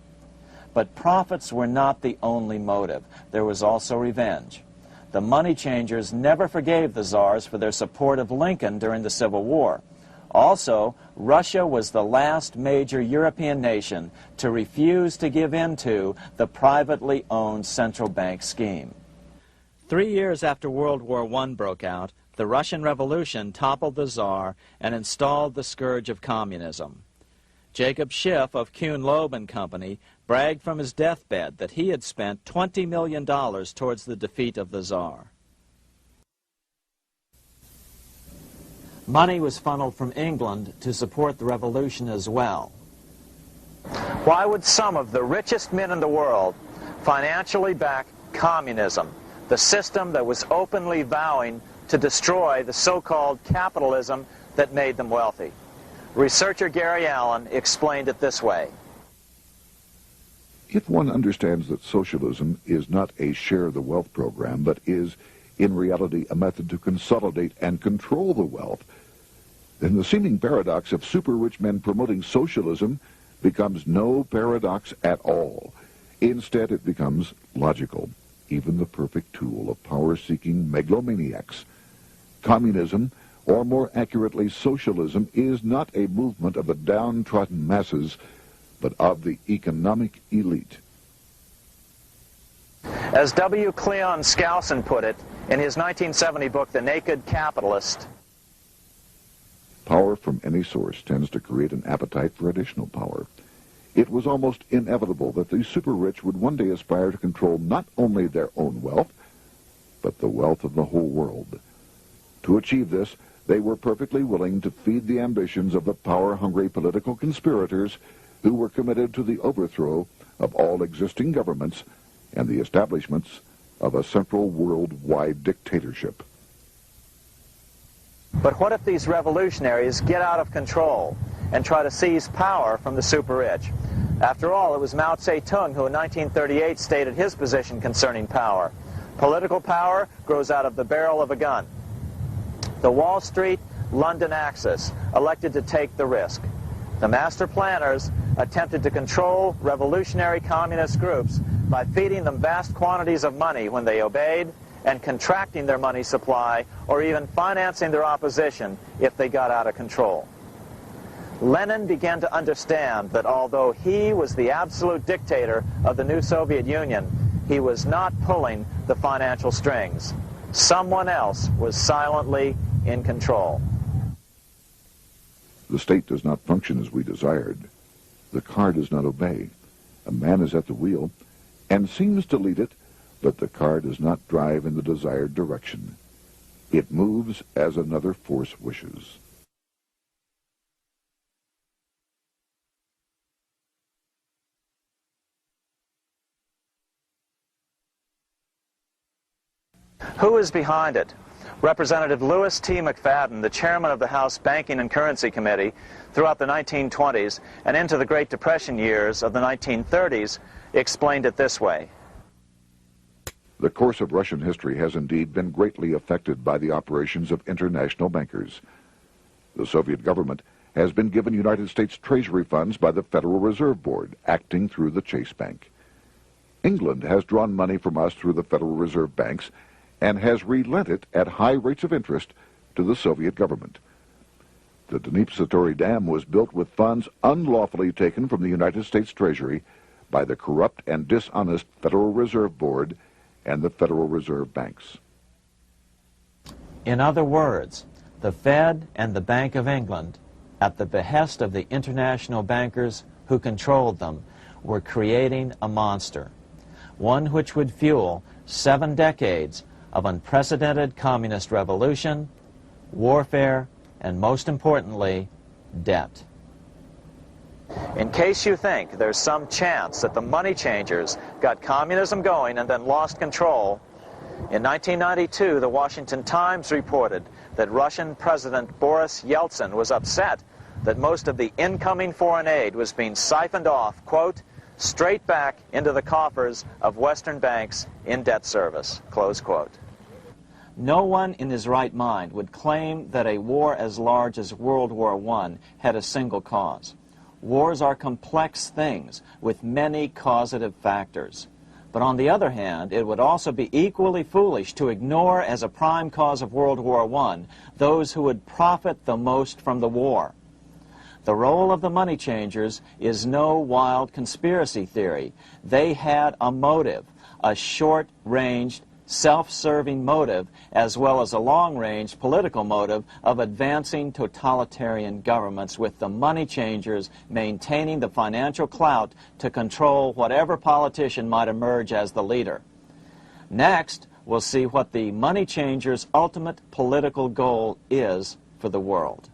But profits were not the only motive. There was also revenge. The money changers never forgave the czars for their support of Lincoln during the Civil War. Also, Russia was the last major European nation to refuse to give in to the privately owned central bank scheme. 3 years after World War I broke out, the Russian Revolution toppled the Tsar and installed the scourge of communism. Jacob Schiff of Kuhn Loeb and Company bragged from his deathbed that he had spent $20 million towards the defeat of the Tsar. Money was funneled from England to support the revolution as well. Why would some of the richest men in the world financially back communism, the system that was openly vowing to destroy the so-called capitalism that made them wealthy? Researcher Gary Allen explained it this way. If one understands that socialism is not a share the wealth program, but is in reality a method to consolidate and control the wealth, then the seeming paradox of super-rich men promoting socialism becomes no paradox at all. Instead, it becomes logical, even the perfect tool of power-seeking megalomaniacs. Communism, or more accurately socialism, is not a movement of the downtrodden masses, but of the economic elite. As W. Cleon Skousen put it, In his 1970 book, The Naked Capitalist, power from any source tends to create an appetite for additional power. It was almost inevitable that the super-rich would one day aspire to control not only their own wealth, but the wealth of the whole world. To achieve this, they were perfectly willing to feed the ambitions of the power-hungry political conspirators who were committed to the overthrow of all existing governments and the establishments of a central worldwide dictatorship. but what if these revolutionaries get out of control and try to seize power from the super-rich? After all, it was Mao Zedong who in 1938 stated his position concerning power. Political power grows out of the barrel of a gun. The Wall Street, London axis elected to take the risk. The master planners attempted to control revolutionary communist groups by feeding them vast quantities of money when they obeyed and contracting their money supply or even financing their opposition if they got out of control. Lenin began to understand that although he was the absolute dictator of the new Soviet Union, he was not pulling the financial strings. Someone else was silently in control. The state does not function as we desired. The car does not obey. A man is at the wheel and seems to lead it, but the car does not drive in the desired direction. It moves as another force wishes. Who is behind it? Representative Louis T. McFadden, the chairman of the House Banking and Currency Committee throughout the 1920s and into the Great Depression years of the 1930s, explained it this way. The course of Russian history has indeed been greatly affected by the operations of international bankers. The Soviet government has been given United States Treasury funds by the Federal Reserve Board, acting through the Chase Bank. England has drawn money from us through the Federal Reserve banks and has relent it at high rates of interest to the Soviet government. The Dnipro Dam was built with funds unlawfully taken from the United States Treasury by the corrupt and dishonest Federal Reserve Board and the Federal Reserve banks. In other words, the Fed and the Bank of England, at the behest of the international bankers who controlled them, were creating a monster, one which would fuel 7 decades of unprecedented communist revolution, warfare, and most importantly, debt. In case you think there's some chance that the money changers got communism going and then lost control, in 1992 the Washington Times reported that Russian President Boris Yeltsin was upset that most of the incoming foreign aid was being siphoned off, quote, straight back into the coffers of Western banks in debt service, close quote. No one in his right mind would claim that a war as large as World War I had a single cause. Wars are complex things with many causative factors. But on the other hand, it would also be equally foolish to ignore as a prime cause of World War I those who would profit the most from the war. The role of the money changers is no wild conspiracy theory. They had a motive, a short-ranged, self-serving motive, as well as a long-range political motive of advancing totalitarian governments, with the money changers maintaining the financial clout to control whatever politician might emerge as the leader. Next, we'll see what the money changers' ultimate political goal is for the world.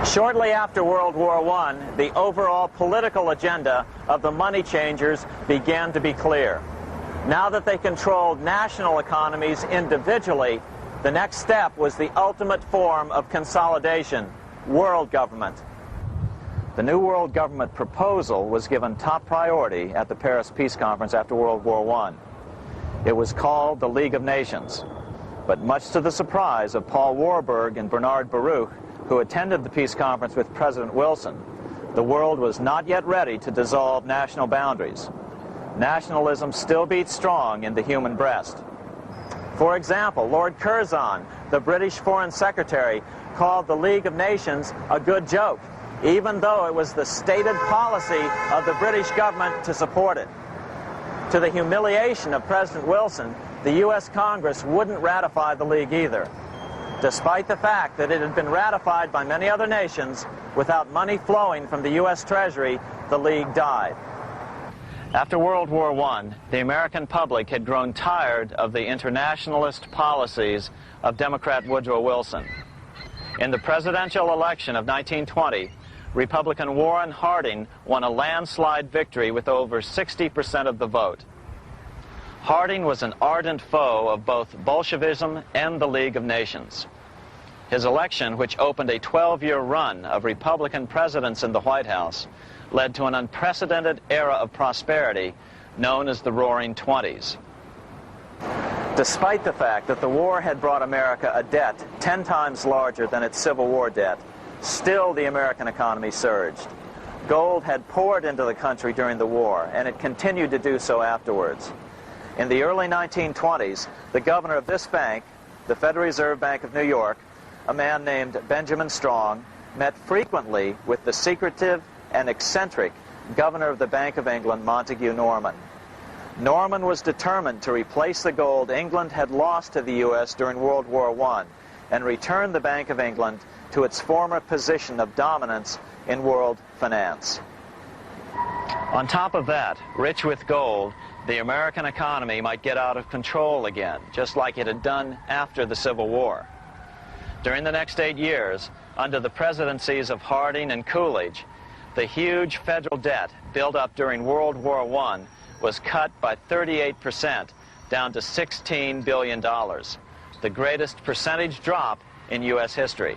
Shortly after World War I, the overall political agenda of the money changers began to be clear. Now that they controlled national economies individually, the next step was the ultimate form of consolidation, world government. The new world government proposal was given top priority at the Paris Peace Conference after World War I. It was called the League of Nations. But much to the surprise of Paul Warburg and Bernard Baruch, who attended the peace conference with President Wilson, the world was not yet ready to dissolve national boundaries. Nationalism still beats strong in the human breast. For example, Lord Curzon, the British Foreign Secretary, called the League of Nations a good joke, even though it was the stated policy of the British government to support it. To the humiliation of President Wilson, the U.S. Congress wouldn't ratify the League either, despite the fact that it had been ratified by many other nations. Without money flowing from the U.S. Treasury, the League died. After World War I, the American public had grown tired of the internationalist policies of Democrat Woodrow Wilson. In the presidential election of 1920, Republican Warren Harding won a landslide victory with over 60% of the vote. Harding was an ardent foe of both Bolshevism and the League of Nations. His election, which opened a 12-year run of Republican presidents in the White House, led to an unprecedented era of prosperity known as the Roaring Twenties. Despite the fact that the war had brought America a debt 10 times larger than its Civil War debt, still the American economy surged. Gold had poured into the country during the war, and it continued to do so afterwards. In the early 1920s, the governor of this bank, the Federal Reserve Bank of New York, a man named Benjamin Strong, met frequently with the secretive and eccentric governor of the Bank of England, Montague Norman. Norman was determined to replace the gold England had lost to the U.S. during World War I and return the Bank of England to its former position of dominance in world finance. On top of that, rich with gold, the American economy might get out of control again, just like it had done after the Civil War. During the next 8 years, under the presidencies of Harding and Coolidge, the huge federal debt built up during World War I was cut by 38%, down to $16 billion, the greatest percentage drop in U.S. history.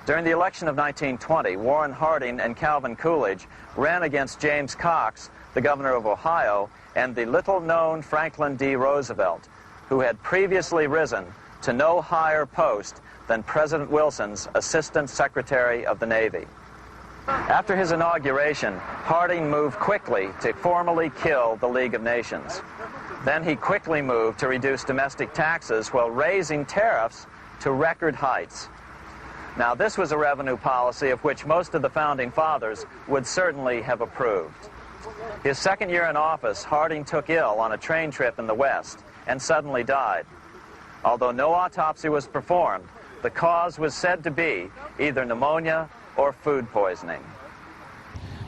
During the election of 1920, Warren Harding and Calvin Coolidge ran against James Cox, the governor of Ohio, and the little-known Franklin D. Roosevelt, who had previously risen to no higher post than President Wilson's Assistant Secretary of the Navy. After his inauguration, Harding moved quickly to formally kill the League of Nations. Then he quickly moved to reduce domestic taxes while raising tariffs to record heights. Now, this was a revenue policy of which most of the Founding Fathers would certainly have approved. His second year in office, Harding took ill on a train trip in the West and suddenly died. Although no autopsy was performed, the cause was said to be either pneumonia or food poisoning.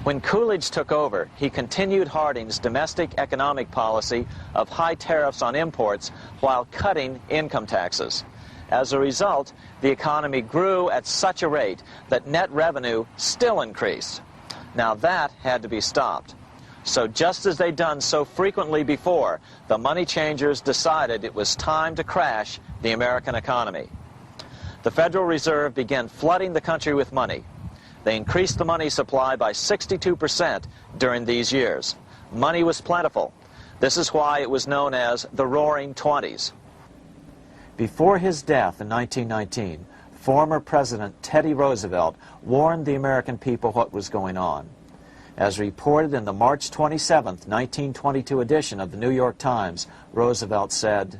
When Coolidge took over, he continued Harding's domestic economic policy of high tariffs on imports while cutting income taxes. As a result, the economy grew at such a rate that net revenue still increased. Now that had to be stopped. So just as they'd done so frequently before, the money changers decided it was time to crash the American economy. The Federal Reserve began flooding the country with money. They increased the money supply by 62% during these years. Money was plentiful. This is why it was known as the Roaring Twenties. Before his death in 1919, former President Teddy Roosevelt warned the American people what was going on. As reported in the March 27, 1922 edition of the New York Times, Roosevelt said,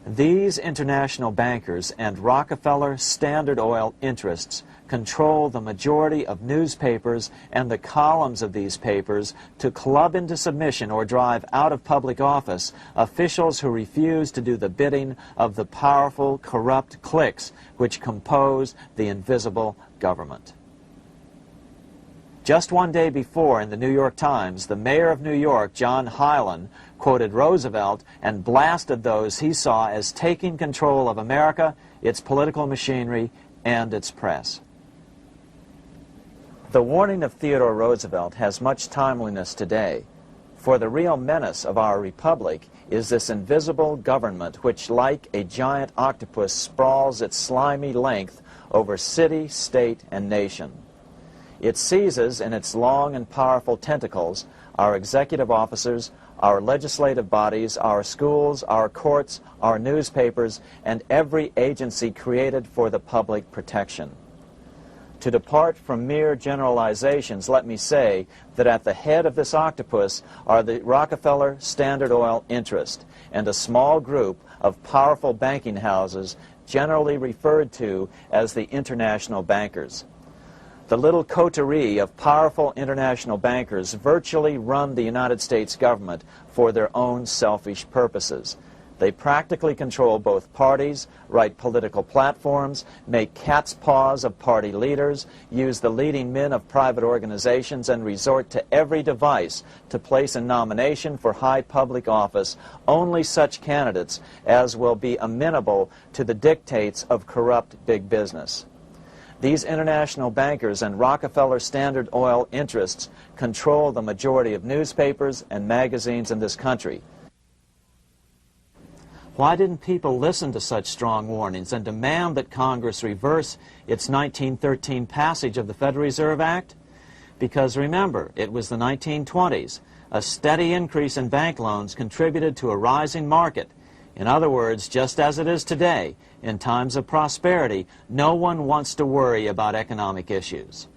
"These international bankers and Rockefeller Standard Oil interests control the majority of newspapers and the columns of these papers to club into submission or drive out of public office officials who refuse to do the bidding of the powerful, corrupt cliques which compose the invisible government." Just one day before, in the New York Times, the mayor of New York, John Hylan, quoted Roosevelt and blasted those he saw as taking control of America, its political machinery, and its press. The warning of Theodore Roosevelt has much timeliness today, for the real menace of our republic is this invisible government which, like a giant octopus, sprawls its slimy length over city, state, and nation. It seizes in its long and powerful tentacles our executive officers, our legislative bodies, our schools, our courts, our newspapers, and every agency created for the public protection. To depart from mere generalizations, let me say that at the head of this octopus are the Rockefeller Standard Oil interest and a small group of powerful banking houses generally referred to as the international bankers. The little coterie of powerful international bankers virtually run the United States government for their own selfish purposes. They practically control both parties, write political platforms, make cat's paws of party leaders, use the leading men of private organizations, and resort to every device to place in nomination for high public office only such candidates as will be amenable to the dictates of corrupt big business. These international bankers and Rockefeller Standard Oil interests control the majority of newspapers and magazines in this country. Why didn't people listen to such strong warnings and demand that Congress reverse its 1913 passage of the Federal Reserve Act? Because remember, it was the 1920s. A steady increase in bank loans contributed to a rising market. In other words, just as it is today, in times of prosperity, no one wants to worry about economic issues.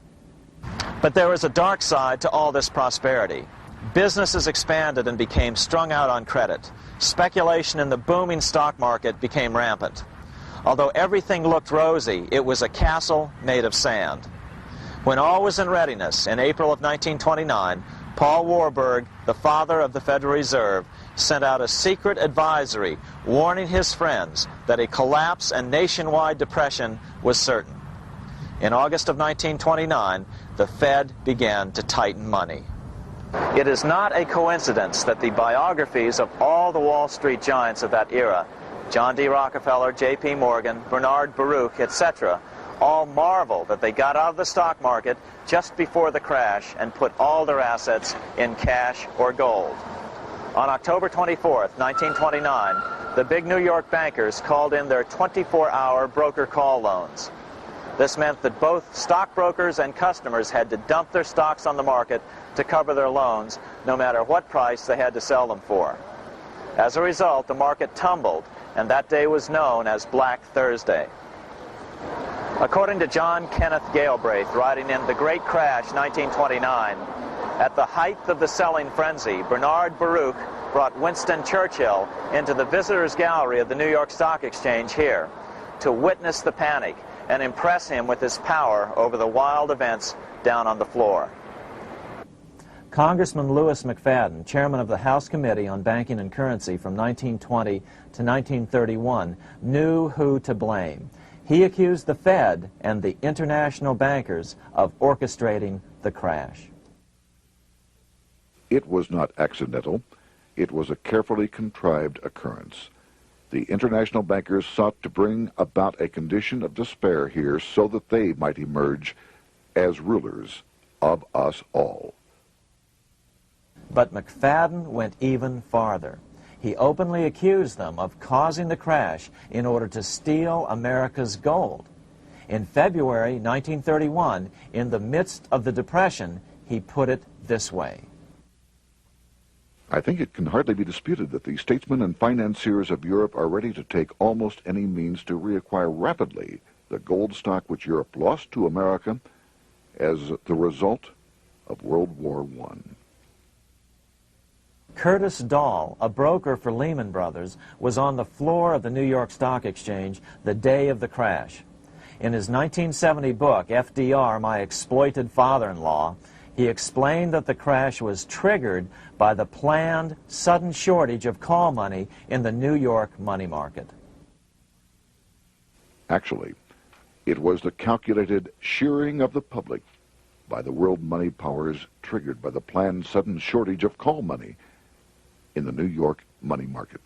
But there was a dark side to all this prosperity. Businesses expanded and became strung out on credit. Speculation in the booming stock market became rampant. Although everything looked rosy, it was a castle made of sand. When all was in readiness, in April of 1929, Paul Warburg, the father of the Federal Reserve, sent out a secret advisory warning his friends that a collapse and nationwide depression was certain. In August of 1929, the Fed began to tighten money. It is not a coincidence that the biographies of all the Wall Street giants of that era, John D. Rockefeller, J.P. Morgan, Bernard Baruch, etc., all marvel that they got out of the stock market just before the crash and put all their assets in cash or gold. On October 24th, 1929, the big New York bankers called in their 24-hour broker call loans. This meant that both stockbrokers and customers had to dump their stocks on the market to cover their loans, no matter what price they had to sell them for. As a result, the market tumbled, and that day was known as Black Thursday. According to John Kenneth Galbraith, writing in The Great Crash, 1929, at the height of the selling frenzy, Bernard Baruch brought Winston Churchill into the visitors' gallery of the New York Stock Exchange here to witness the panic and impress him with his power over the wild events down on the floor. Congressman Louis McFadden, chairman of the House Committee on Banking and Currency from 1920 to 1931, knew who to blame. He accused the Fed and the international bankers of orchestrating the crash. It was not accidental. It was a carefully contrived occurrence. The international bankers sought to bring about a condition of despair here so that they might emerge as rulers of us all. But McFadden went even farther. He openly accused them of causing the crash in order to steal America's gold. In February 1931, in the midst of the Depression, he put it this way. I think it can hardly be disputed that the statesmen and financiers of Europe are ready to take almost any means to reacquire rapidly the gold stock which Europe lost to America as the result of World War I. Curtis Dahl, a broker for Lehman Brothers, was on the floor of the New York Stock Exchange the day of the crash. In his 1970 book, FDR, My Exploited Father-in-Law, he explained that the crash was triggered by the planned sudden shortage of call money in the New York money market. Actually, it was the calculated shearing of the public by the world money powers triggered by the planned sudden shortage of call money in the New York money market.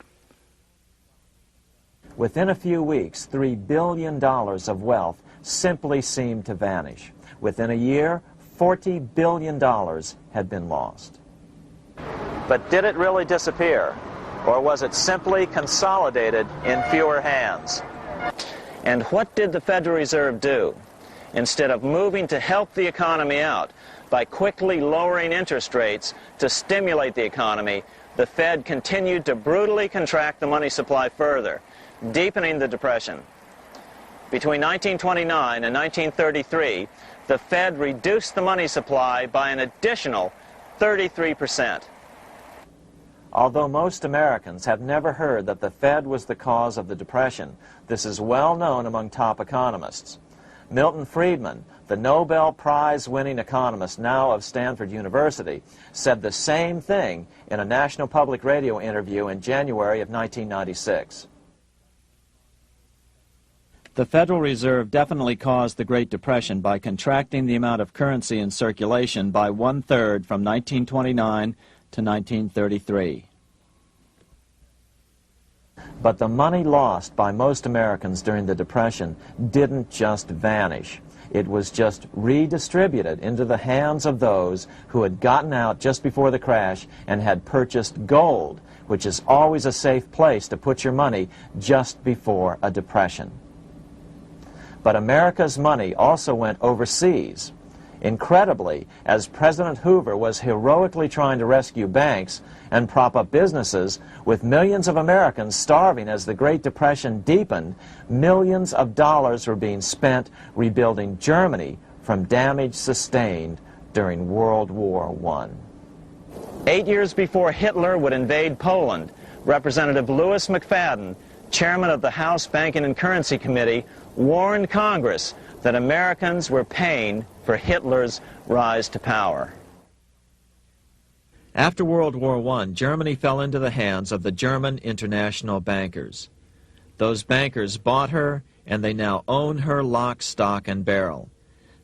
Within a few weeks, $3 billion of wealth simply seemed to vanish. Within a year, $40 billion had been lost. But did it really disappear? Or was it simply consolidated in fewer hands? And what did the Federal Reserve do? Instead of moving to help the economy out by quickly lowering interest rates to stimulate the economy, the Fed continued to brutally contract the money supply further, deepening the Depression. Between 1929 and 1933, the Fed reduced the money supply by an additional 33%. Although most Americans have never heard that the Fed was the cause of the Depression, this is well known among top economists. Milton Friedman, the Nobel Prize-winning economist now of Stanford University, said the same thing in a National Public Radio interview in January of 1996. The Federal Reserve definitely caused the Great Depression by contracting the amount of currency in circulation by 1/3 from 1929 to 1933. But the money lost by most Americans during the Depression didn't just vanish. It was just redistributed into the hands of those who had gotten out just before the crash and had purchased gold, which is always a safe place to put your money just before a depression. But America's money also went overseas. Incredibly, as President Hoover was heroically trying to rescue banks and prop up businesses, with millions of Americans starving as the Great Depression deepened, millions of dollars were being spent rebuilding Germany from damage sustained during World War I. 8 years before Hitler would invade Poland, Representative Louis McFadden, chairman of the House Banking and Currency Committee, warned Congress that Americans were paying for Hitler's rise to power. After World War I, Germany fell into the hands of the German international bankers. Those bankers bought her, and they now own her lock, stock, and barrel.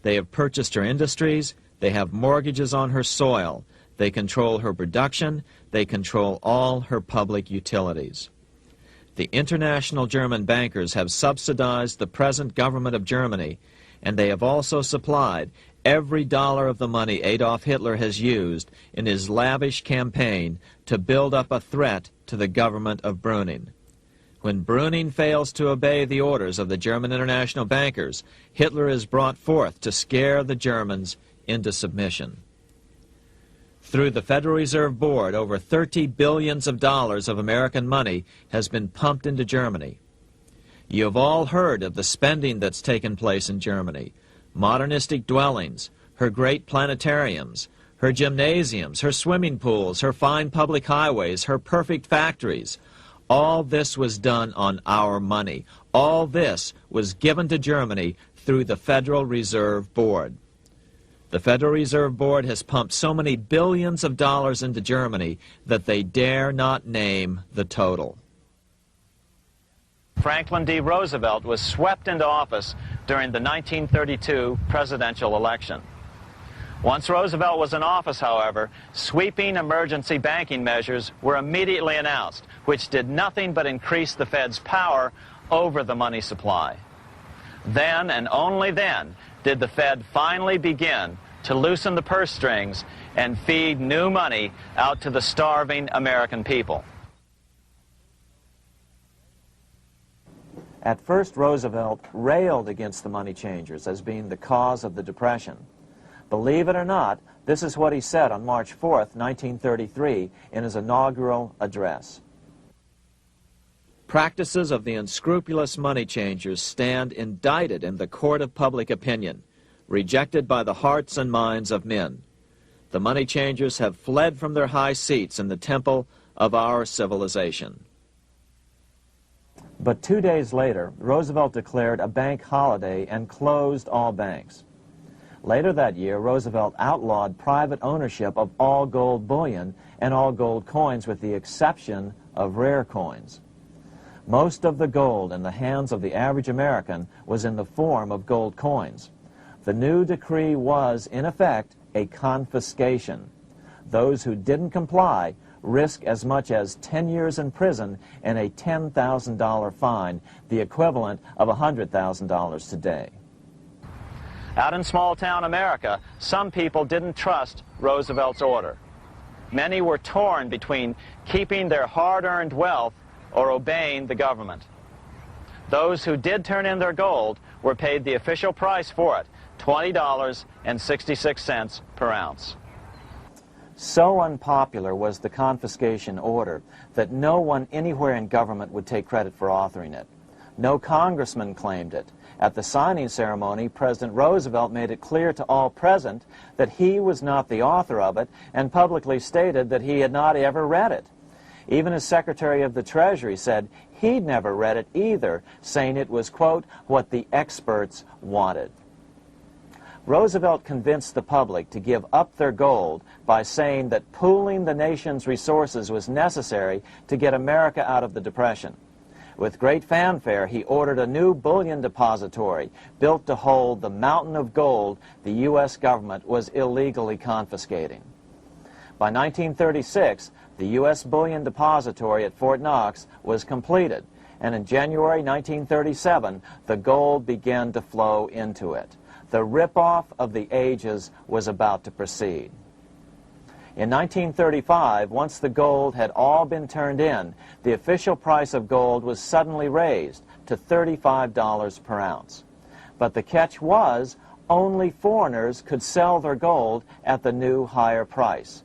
They have purchased her industries, they have mortgages on her soil, they control her production, they control all her public utilities. The international German bankers have subsidized the present government of Germany, and they have also supplied every dollar of the money Adolf Hitler has used in his lavish campaign to build up a threat to the government of Brüning. When Brüning fails to obey the orders of the German international bankers, Hitler is brought forth to scare the Germans into submission. Through the Federal Reserve Board, over $30 billion of American money has been pumped into Germany. You have all heard of the spending that's taken place in Germany. Modernistic dwellings, her great planetariums, her gymnasiums, her swimming pools, her fine public highways, her perfect factories. All this was done on our money. All this was given to Germany through the Federal Reserve Board. The Federal Reserve Board has pumped so many billions of dollars into Germany that they dare not name the total. Franklin D. Roosevelt was swept into office during the 1932 presidential election. Once Roosevelt was in office, however, sweeping emergency banking measures were immediately announced, which did nothing but increase the Fed's power over the money supply. Then, and only then, did the Fed finally begin to loosen the purse strings and feed new money out to the starving American people. At first, Roosevelt railed against the money changers as being the cause of the Depression. Believe it or not, this is what he said on March 4th, 1933, in his inaugural address. Practices of the unscrupulous money changers stand indicted in the court of public opinion, rejected by the hearts and minds of men. The money changers have fled from their high seats in the temple of our civilization. But 2 days later, Roosevelt declared a bank holiday and closed all banks. Later that year, Roosevelt outlawed private ownership of all gold bullion and all gold coins with the exception of rare coins. Most of the gold in the hands of the average American was in the form of gold coins. The new decree was, in effect, a confiscation. Those who didn't comply risk as much as 10 years in prison and a $10,000 fine, the equivalent of $100,000 today. Out in small-town America, some people didn't trust Roosevelt's order. Many were torn between keeping their hard-earned wealth or obeying the government. Those who did turn in their gold were paid the official price for it, $20.66 per ounce. So unpopular was the confiscation order that no one anywhere in government would take credit for authoring it. No congressman claimed it. At the signing ceremony, President Roosevelt made it clear to all present that he was not the author of it and publicly stated that he had not ever read it. Even as Secretary of the Treasury said he'd never read it either, saying it was, quote, what the experts wanted. Roosevelt convinced the public to give up their gold by saying that pooling the nation's resources was necessary to get America out of the Depression. With great fanfare, he ordered a new bullion depository built to hold the mountain of gold the U.S. government was illegally confiscating. By 1936, the U.S. bullion depository at Fort Knox was completed, and in January 1937, the gold began to flow into it. The rip-off of the ages was about to proceed. In 1935, once the gold had all been turned in, the official price of gold was suddenly raised to $35 per ounce. But the catch was, only foreigners could sell their gold at the new higher price.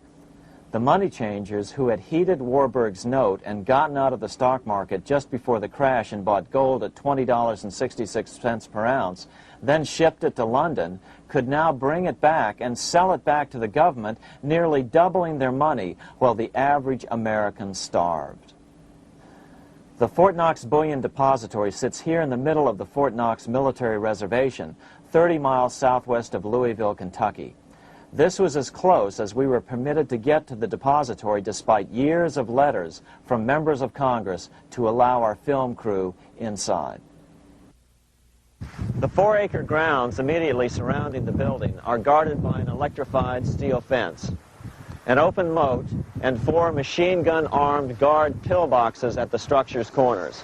The money changers who had heeded Warburg's note and gotten out of the stock market just before the crash and bought gold at $20.66 per ounce, then shipped it to London, could now bring it back and sell it back to the government, nearly doubling their money while the average American starved. The Fort Knox Bullion Depository sits here in the middle of the Fort Knox Military Reservation, 30 miles southwest of Louisville, Kentucky. This was as close as we were permitted to get to the depository despite years of letters from members of Congress to allow our film crew inside. The 4-acre grounds immediately surrounding the building are guarded by an electrified steel fence, an open moat, and 4 machine-gun-armed guard pillboxes at the structure's corners.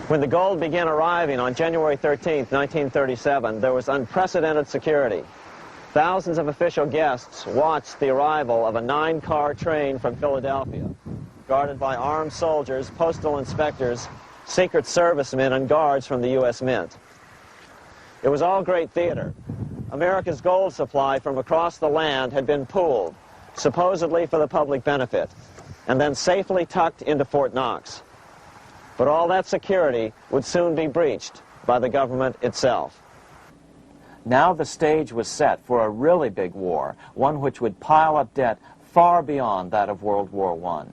When the gold began arriving on January 13, 1937, there was unprecedented security. Thousands of official guests watched the arrival of a 9-car train from Philadelphia, guarded by armed soldiers, postal inspectors, Secret Servicemen, and guards from the U.S. Mint. It was all great theater. America's gold supply from across the land had been pooled, supposedly for the public benefit, and then safely tucked into Fort Knox. But all that security would soon be breached by the government itself. Now the stage was set for a really big war, one which would pile up debt far beyond that of World War I.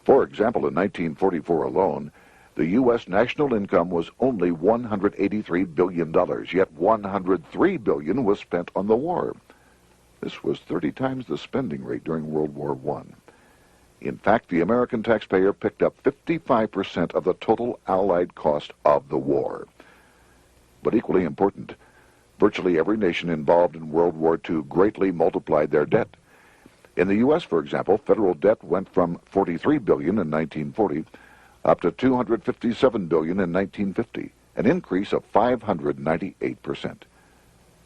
For example, in 1944 alone, the U.S. national income was only $183 billion, yet $103 billion was spent on the war. This was 30 times the spending rate during World War I. In fact, the American taxpayer picked up 55% of the total Allied cost of the war. But equally important, virtually every nation involved in World War II greatly multiplied their debt. In the U.S., for example, federal debt went from $43 billion in 1940 up to $257 billion in 1950, an increase of 598%.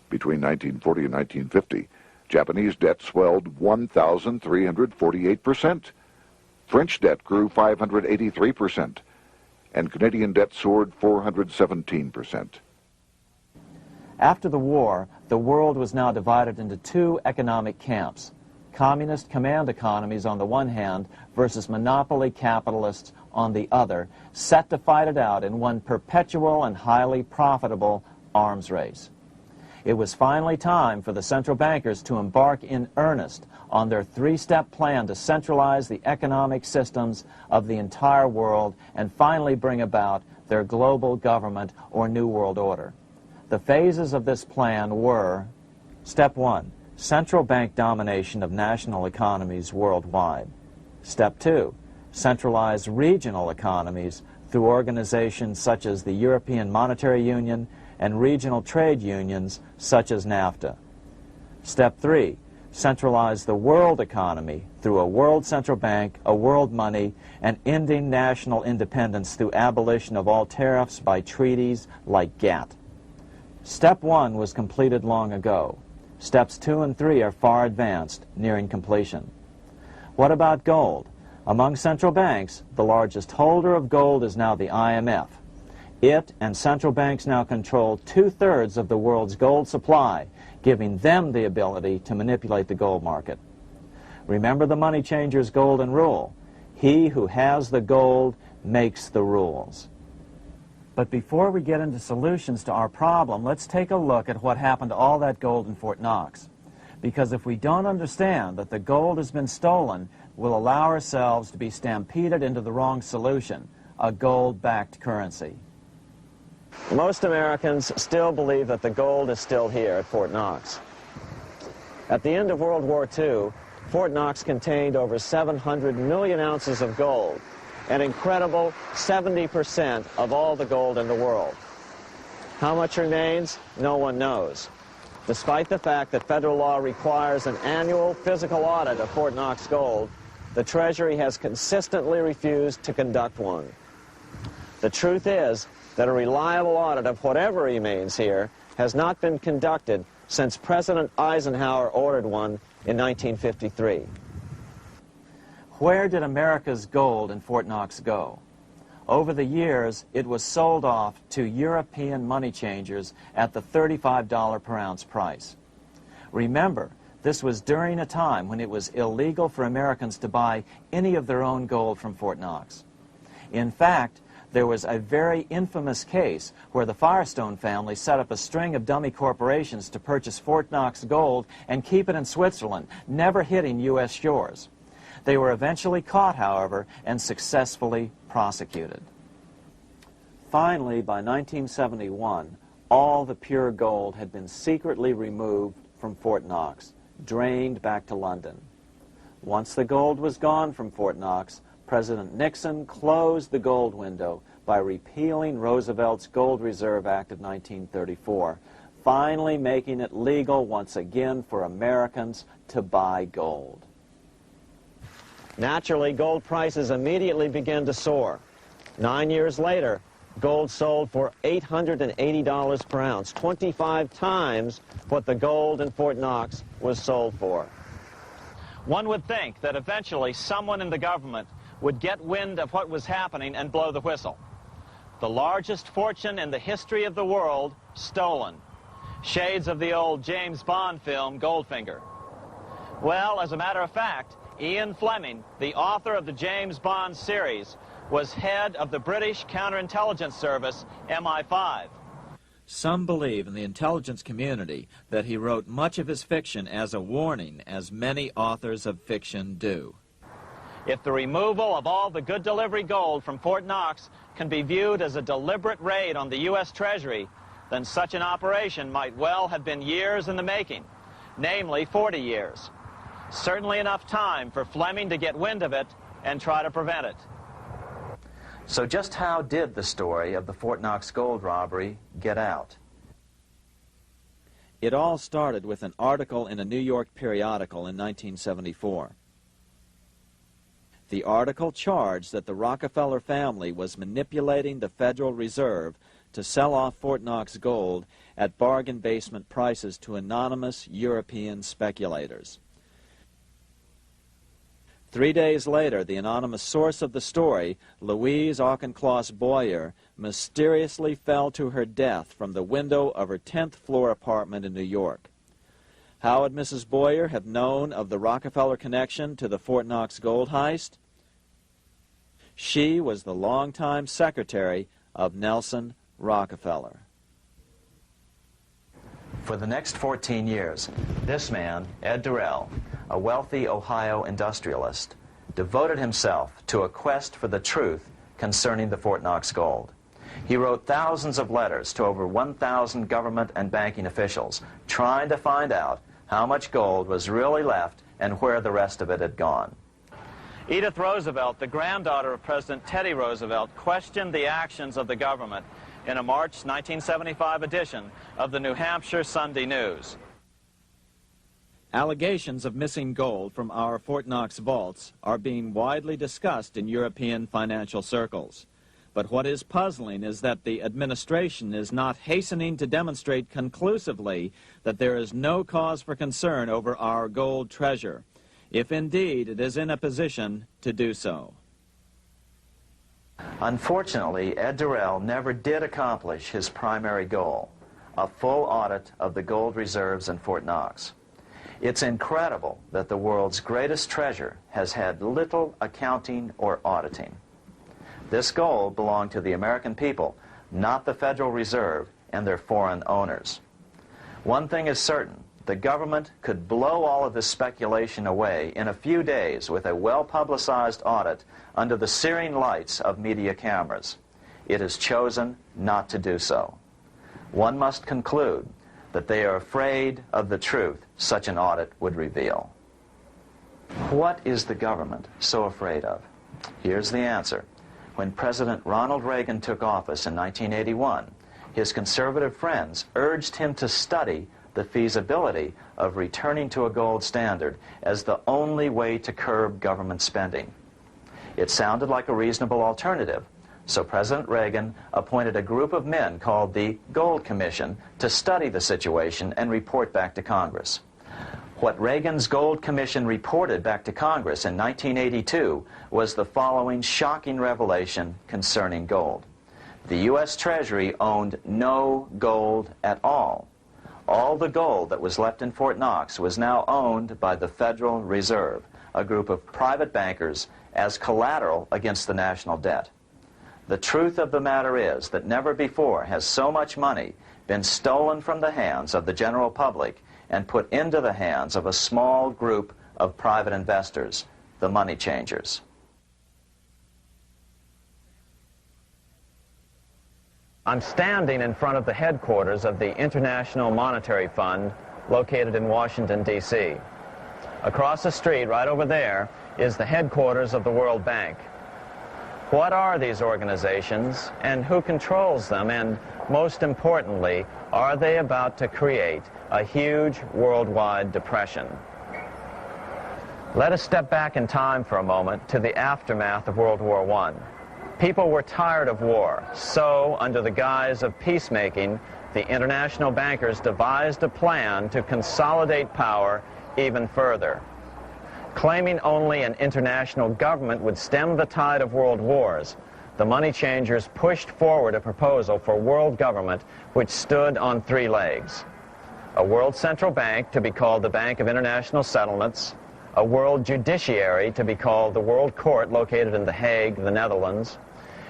Between 1940 and 1950, Japanese debt swelled 1,348%. French debt grew 583%, and Canadian debt soared 417%. After the war, the world was now divided into 2 economic camps: communist command economies on the one hand versus monopoly capitalists on the other, set to fight it out in one perpetual and highly profitable arms race. It was finally time for the central bankers to embark in earnest on their 3-step plan to centralize the economic systems of the entire world and finally bring about their global government or New World Order. The phases of this plan were: Step 1, central bank domination of national economies worldwide. Step 2, centralize regional economies through organizations such as the European Monetary Union and regional trade unions such as NAFTA. Step 3, centralize the world economy through a world central bank, a world money, and ending national independence through abolition of all tariffs by treaties like GATT. Step 1 was completed long ago. Steps 2 and 3 are far advanced, nearing completion. What about gold? Among central banks, the largest holder of gold is now the IMF. It and central banks now control 2/3 of the world's gold supply, giving them the ability to manipulate the gold market. Remember the money changer's golden rule: he who has the gold makes the rules. But before we get into solutions to our problem, let's take a look at what happened to all that gold in Fort Knox. Because if we don't understand that the gold has been stolen, we'll allow ourselves to be stampeded into the wrong solution, a gold-backed currency. Most Americans still believe that the gold is still here at Fort Knox. At the end of World War II, Fort Knox contained over 700 million ounces of gold, an incredible 70% of all the gold in the world. How much remains? No one knows. Despite the fact that federal law requires an annual physical audit of Fort Knox gold, the Treasury has consistently refused to conduct one. The truth is that a reliable audit of whatever remains here has not been conducted since President Eisenhower ordered one in 1953. Where did America's gold in Fort Knox go? Over the years, it was sold off to European money changers at the $35 per ounce price. Remember, this was during a time when it was illegal for Americans to buy any of their own gold from Fort Knox. In fact, there was a very infamous case where the Firestone family set up a string of dummy corporations to purchase Fort Knox gold and keep it in Switzerland, never hitting U.S. shores. They were eventually caught, however, and successfully prosecuted. Finally, by 1971, all the pure gold had been secretly removed from Fort Knox, drained back to London. Once the gold was gone from Fort Knox, President Nixon closed the gold window by repealing Roosevelt's Gold Reserve Act of 1934, finally making it legal once again for Americans to buy gold. Naturally, gold prices immediately began to soar. 9 years later, gold sold for $880 per ounce, 25 times what the gold in Fort Knox was sold for. One would think that eventually someone in the government would get wind of what was happening and blow the whistle. The largest fortune in the history of the world stolen. Shades of the old James Bond film, Goldfinger. Well, as a matter of fact, Ian Fleming, the author of the James Bond series, was head of the British counterintelligence service, MI5. Some believe in the intelligence community that he wrote much of his fiction as a warning, as many authors of fiction do. If the removal of all the good delivery gold from Fort Knox can be viewed as a deliberate raid on the U.S. Treasury, then such an operation might well have been years in the making, namely 40 years. Certainly enough time for Fleming to get wind of it and try to prevent it. So just how did the story of the Fort Knox gold robbery get out? It all started with an article in a New York periodical in 1974. The article charged that the Rockefeller family was manipulating the Federal Reserve to sell off Fort Knox gold at bargain basement prices to anonymous European speculators. 3 days later, the anonymous source of the story, Louise Auchincloss Boyer, mysteriously fell to her death from the window of her 10th floor apartment in New York. How would Mrs. Boyer have known of the Rockefeller connection to the Fort Knox gold heist? She was the longtime secretary of Nelson Rockefeller. For the next 14 years, this man, Ed Durrell, a wealthy Ohio industrialist, devoted himself to a quest for the truth concerning the Fort Knox gold. He wrote thousands of letters to over 1,000 government and banking officials, trying to find out how much gold was really left and where the rest of it had gone. Edith Roosevelt, the granddaughter of President Teddy Roosevelt, questioned the actions of the government in a March 1975 edition of the New Hampshire Sunday News. Allegations of missing gold from our Fort Knox vaults are being widely discussed in European financial circles. But what is puzzling is that the administration is not hastening to demonstrate conclusively that there is no cause for concern over our gold treasure, if indeed it is in a position to do so. Unfortunately, Ed Durrell never did accomplish his primary goal, a full audit of the gold reserves in Fort Knox. It's incredible that the world's greatest treasure has had little accounting or auditing. This gold belonged to the American people, not the Federal Reserve and their foreign owners. One thing is certain, the government could blow all of this speculation away in a few days with a well-publicized audit under the searing lights of media cameras. It has chosen not to do so. One must conclude that they are afraid of the truth such an audit would reveal. What is the government so afraid of? Here's the answer. When President Ronald Reagan took office in 1981, his conservative friends urged him to study the feasibility of returning to a gold standard as the only way to curb government spending. It sounded like a reasonable alternative, so President Reagan appointed a group of men called the Gold Commission to study the situation and report back to Congress. What Reagan's Gold Commission reported back to Congress in 1982 was the following shocking revelation concerning gold. The U.S. Treasury owned no gold at all. All the gold that was left in Fort Knox was now owned by the Federal Reserve, a group of private bankers, as collateral against the national debt. The truth of the matter is that never before has so much money been stolen from the hands of the general public and put into the hands of a small group of private investors, the money changers. I'm standing in front of the headquarters of the International Monetary Fund located in Washington, D.C. Across the street, right over there, is the headquarters of the World Bank. What are these organizations and who controls them? And most importantly, are they about to create a huge worldwide depression? Let us step back in time for a moment to the aftermath of World War I. People were tired of war, so under the guise of peacemaking, the international bankers devised a plan to consolidate power even further. Claiming only an international government would stem the tide of world wars, the money changers pushed forward a proposal for world government which stood on three legs. A world central bank to be called the Bank of International Settlements, a world judiciary to be called the World Court located in The Hague, the Netherlands,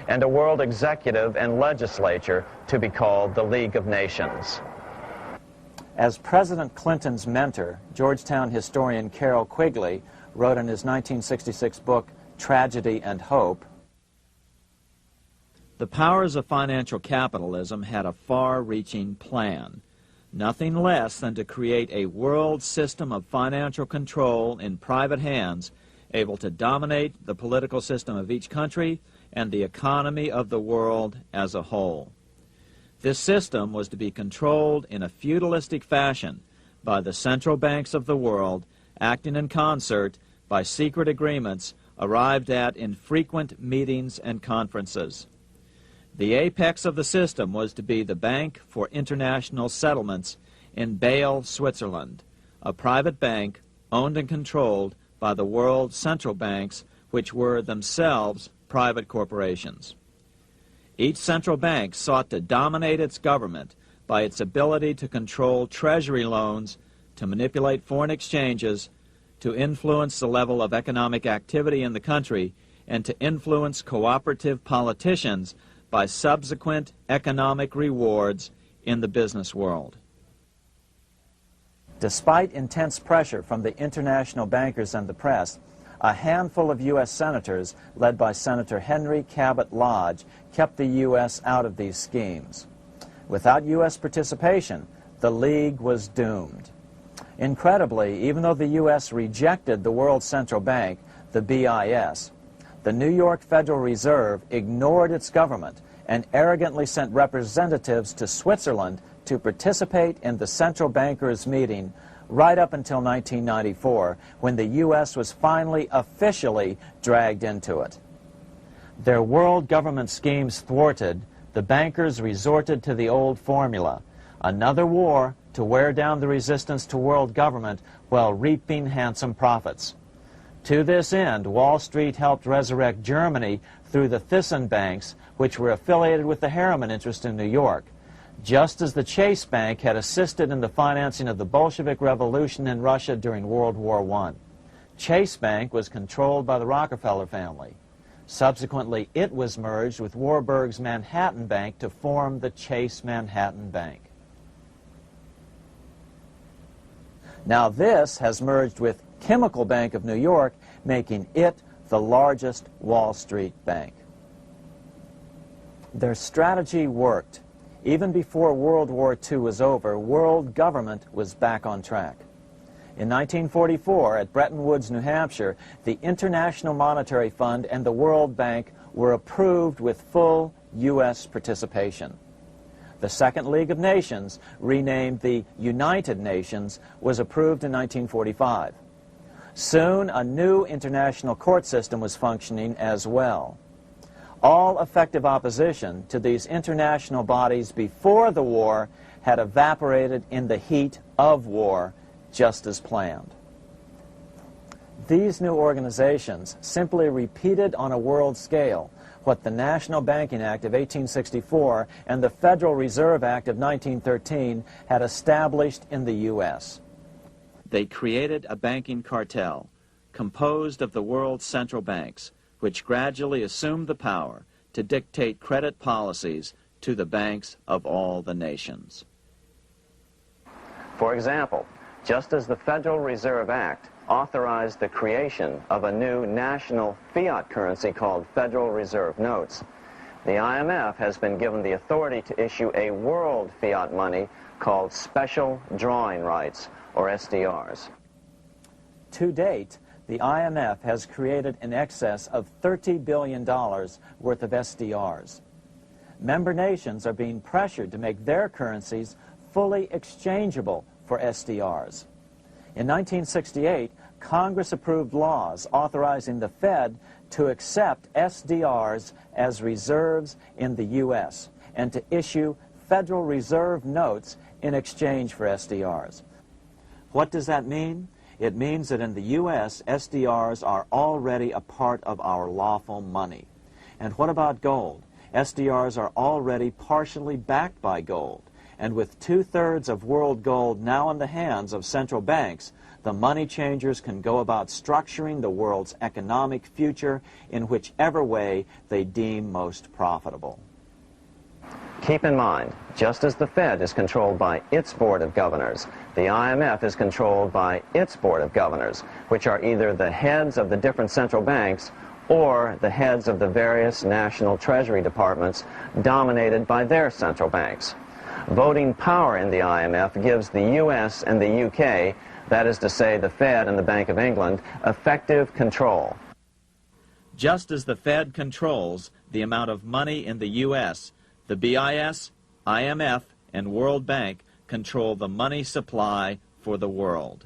and a world executive and legislature to be called the League of Nations. As President Clinton's mentor, Georgetown historian Carroll Quigley wrote in his 1966 book, Tragedy and Hope, the powers of financial capitalism had a far-reaching plan, nothing less than to create a world system of financial control in private hands, able to dominate the political system of each country and the economy of the world as a whole. This system was to be controlled in a feudalistic fashion by the central banks of the world, acting in concert by secret agreements arrived at in frequent meetings and conferences. The apex of the system was to be the Bank for International Settlements in Bâle, Switzerland, a private bank owned and controlled by the world central banks, which were themselves private corporations. Each central bank sought to dominate its government by its ability to control treasury loans, to manipulate foreign exchanges, to influence the level of economic activity in the country, and to influence cooperative politicians by subsequent economic rewards in the business world. Despite intense pressure from the international bankers and the press, a handful of U.S. senators, led by Senator Henry Cabot Lodge, kept the U.S. out of these schemes. Without U.S. participation, the League was doomed. Incredibly, even though the U.S. rejected the World Central Bank, the BIS, the New York Federal Reserve ignored its government and arrogantly sent representatives to Switzerland to participate in the central bankers' meeting right up until 1994, when the U.S. was finally officially dragged into it. Their world government schemes thwarted, the bankers resorted to the old formula: another war to wear down the resistance to world government while reaping handsome profits. To this end, Wall Street helped resurrect Germany through the Thyssen banks, which were affiliated with the Harriman interest in New York, just as the Chase Bank had assisted in the financing of the Bolshevik Revolution in Russia during World War I. Chase Bank was controlled by the Rockefeller family. Subsequently, it was merged with Warburg's Manhattan Bank to form the Chase Manhattan Bank. Now this has merged with Chemical Bank of New York, making it the largest Wall Street bank. Their strategy worked. Even before World War II was over, world government was back on track. In 1944, at Bretton Woods, New Hampshire, the International Monetary Fund and the World Bank were approved with full U.S. participation. The Second League of Nations, renamed the United Nations, was approved in 1945. Soon, a new international court system was functioning as well. All effective opposition to these international bodies before the war had evaporated in the heat of war, just as planned. These new organizations simply repeated on a world scale what the National Banking Act of 1864 and the Federal Reserve Act of 1913 had established in the U.S. They created a banking cartel composed of the world's central banks, which gradually assumed the power to dictate credit policies to the banks of all the nations. For example, just as the Federal Reserve Act authorized the creation of a new national fiat currency called Federal Reserve Notes, the IMF has been given the authority to issue a world fiat money called Special Drawing Rights, or SDRs. To date, the IMF has created in excess of $30 billion worth of SDRs. Member nations are being pressured to make their currencies fully exchangeable for SDRs. In 1968, Congress approved laws authorizing the Fed to accept SDRs as reserves in the U.S. and to issue Federal Reserve notes in exchange for SDRs. What does that mean? It means that in the U.S., SDRs are already a part of our lawful money. And what about gold? SDRs are already partially backed by gold. And with 2/3 of world gold now in the hands of central banks, the money changers can go about structuring the world's economic future in whichever way they deem most profitable. Keep in mind, just as the Fed is controlled by its Board of Governors, the IMF is controlled by its Board of Governors, which are either the heads of the different central banks or the heads of the various national treasury departments dominated by their central banks. Voting power in the IMF gives the U.S. and the UK, that is to say the Fed and the Bank of England, effective control. Just as the Fed controls the amount of money in the U.S., the BIS, IMF, and World Bank control the money supply for the world.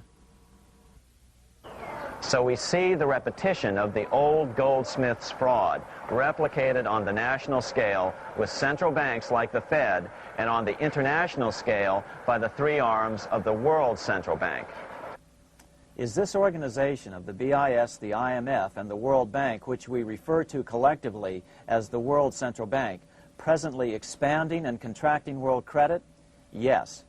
So we see the repetition of the old Goldsmiths fraud replicated on the national scale with central banks like the Fed and on the international scale by the three arms of the world central bank. Is this organization of the BIS, the IMF, and the World Bank, which we refer to collectively as the World Central Bank, presently expanding and contracting world credit? Yes.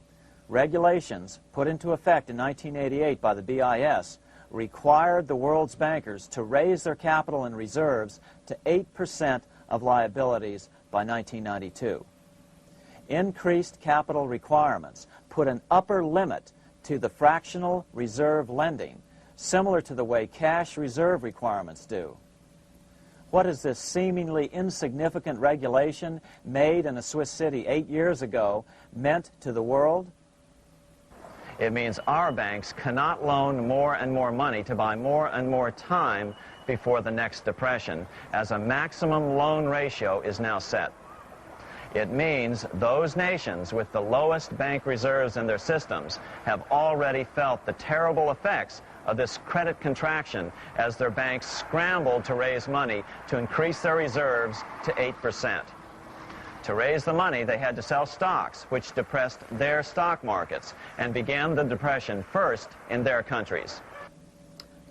Regulations put into effect in 1988 by the BIS required the world's bankers to raise their capital and reserves to 8% of liabilities by 1992. Increased capital requirements put an upper limit to the fractional reserve lending, similar to the way cash reserve requirements do. What has this seemingly insignificant regulation made in a Swiss city 8 years ago meant to the world? It means our banks cannot loan more and more money to buy more and more time before the next depression, as a maximum loan ratio is now set. It means those nations with the lowest bank reserves in their systems have already felt the terrible effects of this credit contraction as their banks scrambled to raise money to increase their reserves to 8%. To raise the money, they had to sell stocks, which depressed their stock markets and began the depression first in their countries.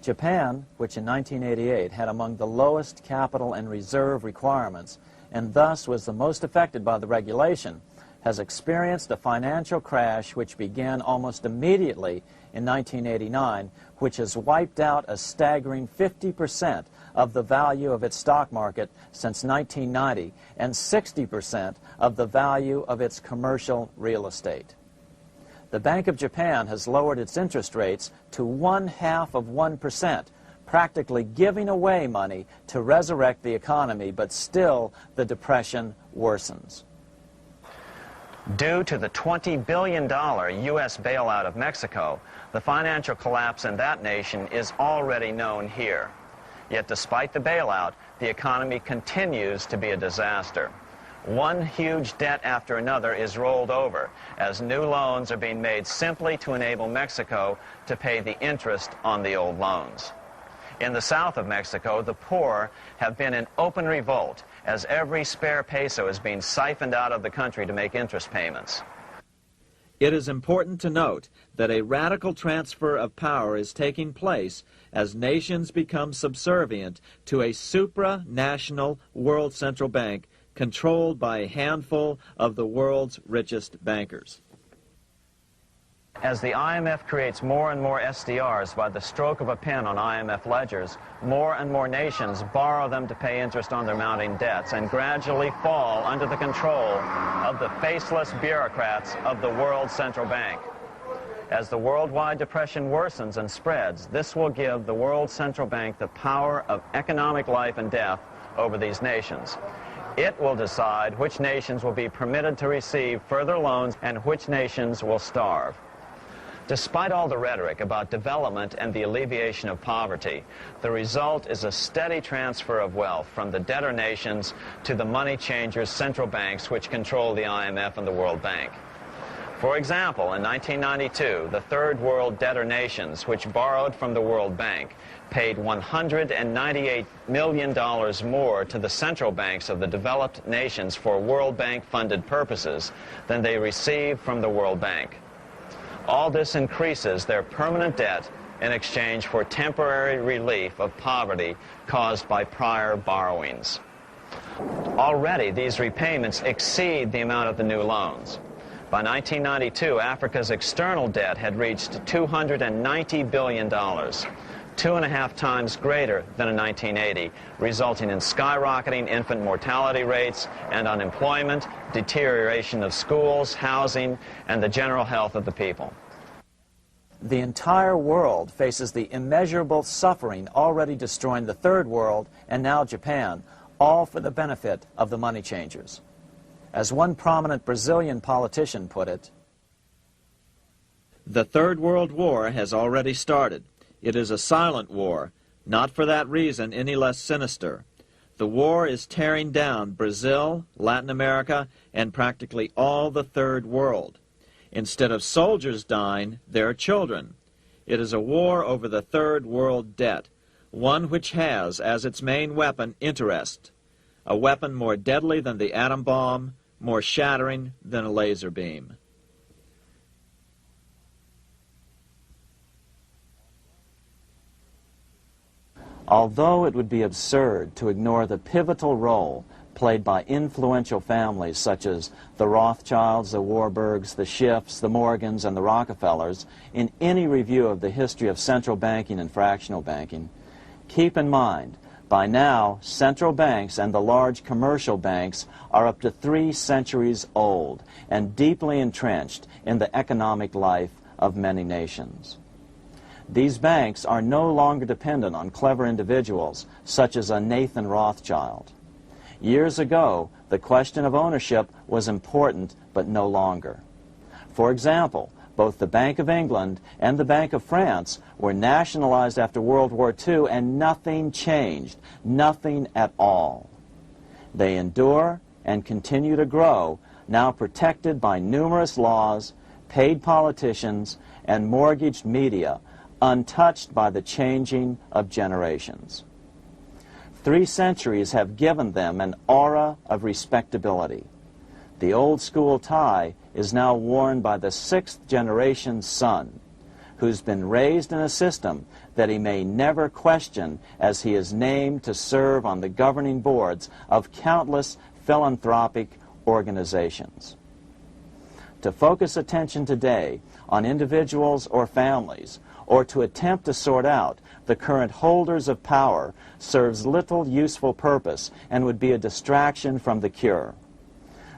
Japan, which in 1988 had among the lowest capital and reserve requirements and thus was the most affected by the regulation, has experienced a financial crash which began almost immediately in 1989, which has wiped out a staggering 50% of the value of its stock market since 1990 and 60% of the value of its commercial real estate. The Bank of Japan has lowered its interest rates to 0.5%, practically giving away money to resurrect the economy, but still the depression worsens. Due to the $20 billion U.S. bailout of Mexico, the financial collapse in that nation is already known here. Yet despite the bailout, the economy continues to be a disaster. One huge debt after another is rolled over as new loans are being made simply to enable Mexico to pay the interest on the old loans. In the south of Mexico, the poor have been in open revolt as every spare peso is being siphoned out of the country to make interest payments. It is important to note that a radical transfer of power is taking place as nations become subservient to a supranational world central bank controlled by a handful of the world's richest bankers. As the IMF creates more and more SDRs by the stroke of a pen on IMF ledgers, more and more nations borrow them to pay interest on their mounting debts and gradually fall under the control of the faceless bureaucrats of the World Central Bank. As the worldwide depression worsens and spreads, this will give the World Central Bank the power of economic life and death over these nations. It will decide which nations will be permitted to receive further loans and which nations will starve. Despite all the rhetoric about development and the alleviation of poverty, the result is a steady transfer of wealth from the debtor nations to the money changers' central banks which control the IMF and the World Bank. For example, in 1992, the Third World debtor nations, which borrowed from the World Bank, paid $198 million more to the central banks of the developed nations for World Bank-funded purposes than they received from the World Bank. All this increases their permanent debt in exchange for temporary relief of poverty caused by prior borrowings. Already, these repayments exceed the amount of the new loans. By 1992, Africa's external debt had reached $290 billion, 2.5 times greater than in 1980, resulting in skyrocketing infant mortality rates and unemployment, deterioration of schools, housing, and the general health of the people. The entire world faces the immeasurable suffering already destroying the Third World and now Japan, all for the benefit of the money changers. As one prominent Brazilian politician put it, "The Third World War has already started. It is a silent war, not for that reason any less sinister. The war is tearing down Brazil, Latin America, and practically all the Third World. Instead of soldiers dying, there are children. It is a war over the Third World debt, one which has as its main weapon interest, a weapon more deadly than the atom bomb, more shattering than a laser beam." Although it would be absurd to ignore the pivotal role played by influential families such as the Rothschilds, the Warburgs, the Schiffs, the Morgans, and the Rockefellers in any review of the history of central banking and fractional banking, keep in mind, by now, central banks and the large commercial banks are up to 3 centuries old and deeply entrenched in the economic life of many nations. These banks are no longer dependent on clever individuals such as a Nathan Rothschild. Years ago, the question of ownership was important, but no longer. For example, both the Bank of England and the Bank of France were nationalized after World War II, and nothing changed, nothing at all. They endure and continue to grow, now protected by numerous laws, paid politicians, and mortgaged media, untouched by the changing of generations. 3 centuries have given them an aura of respectability. The old school tie is now worn by the 6th generation son, who's been raised in a system that he may never question as he is named to serve on the governing boards of countless philanthropic organizations. To focus attention today on individuals or families, or to attempt to sort out the current holders of power, serves little useful purpose and would be a distraction from the cure.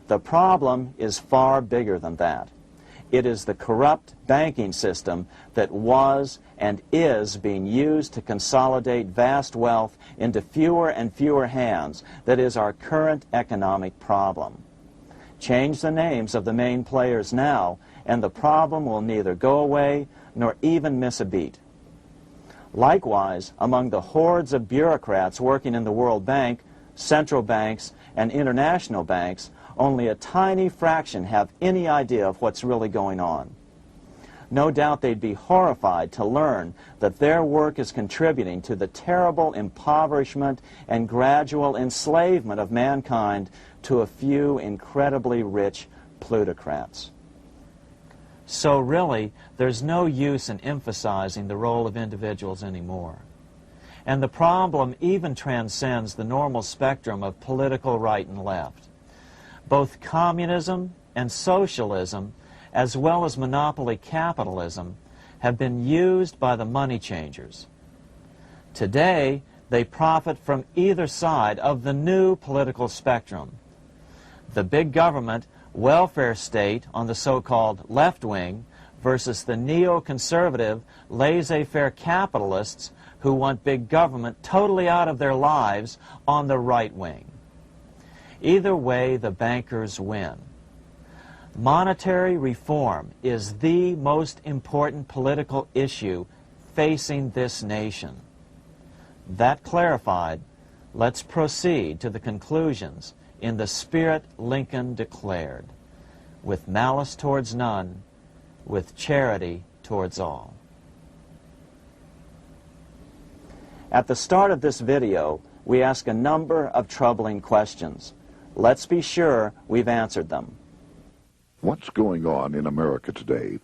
The problem is far bigger than that. It is the corrupt banking system that was and is being used to consolidate vast wealth into fewer and fewer hands that is our current economic problem. Change the names of the main players now, and the problem will neither go away nor even miss a beat. Likewise, among the hordes of bureaucrats working in the World Bank, central banks, and international banks, only a tiny fraction have any idea of what's really going on. No doubt they'd be horrified to learn that their work is contributing to the terrible impoverishment and gradual enslavement of mankind to a few incredibly rich plutocrats. So really, there's no use in emphasizing the role of individuals anymore. And the problem even transcends the normal spectrum of political right and left. Both communism and socialism, as well as monopoly capitalism, have been used by the money changers. Today, they profit from either side of the new political spectrum. The big government, welfare state on the so-called left wing versus the neoconservative, laissez-faire capitalists who want big government totally out of their lives on the right wing. Either way, the bankers win. Monetary reform is the most important political issue facing this nation. That clarified, let's proceed to the conclusions in the spirit Lincoln declared, with malice towards none, with charity towards all. At the start of this video, we ask a number of troubling questions. Let's be sure we've answered them. What's going on in America today?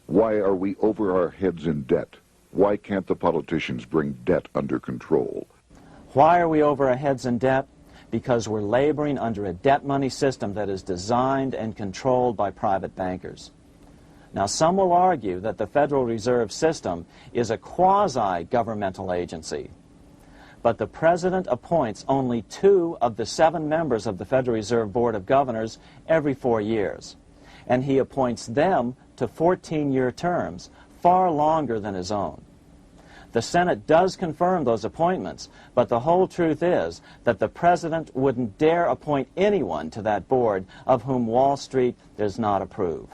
Why are we over our heads in debt? Why can't the politicians bring debt under control? Why are we over our heads in debt? Because we're laboring under a debt money system that is designed and controlled by private bankers. Now, some will argue that the Federal Reserve System is a quasi-governmental agency. But the President appoints only 2 of the 7 members of the Federal Reserve Board of Governors every 4 years. And he appoints them to 14-year terms, far longer than his own. The Senate does confirm those appointments, but the whole truth is that the President wouldn't dare appoint anyone to that board of whom Wall Street does not approve.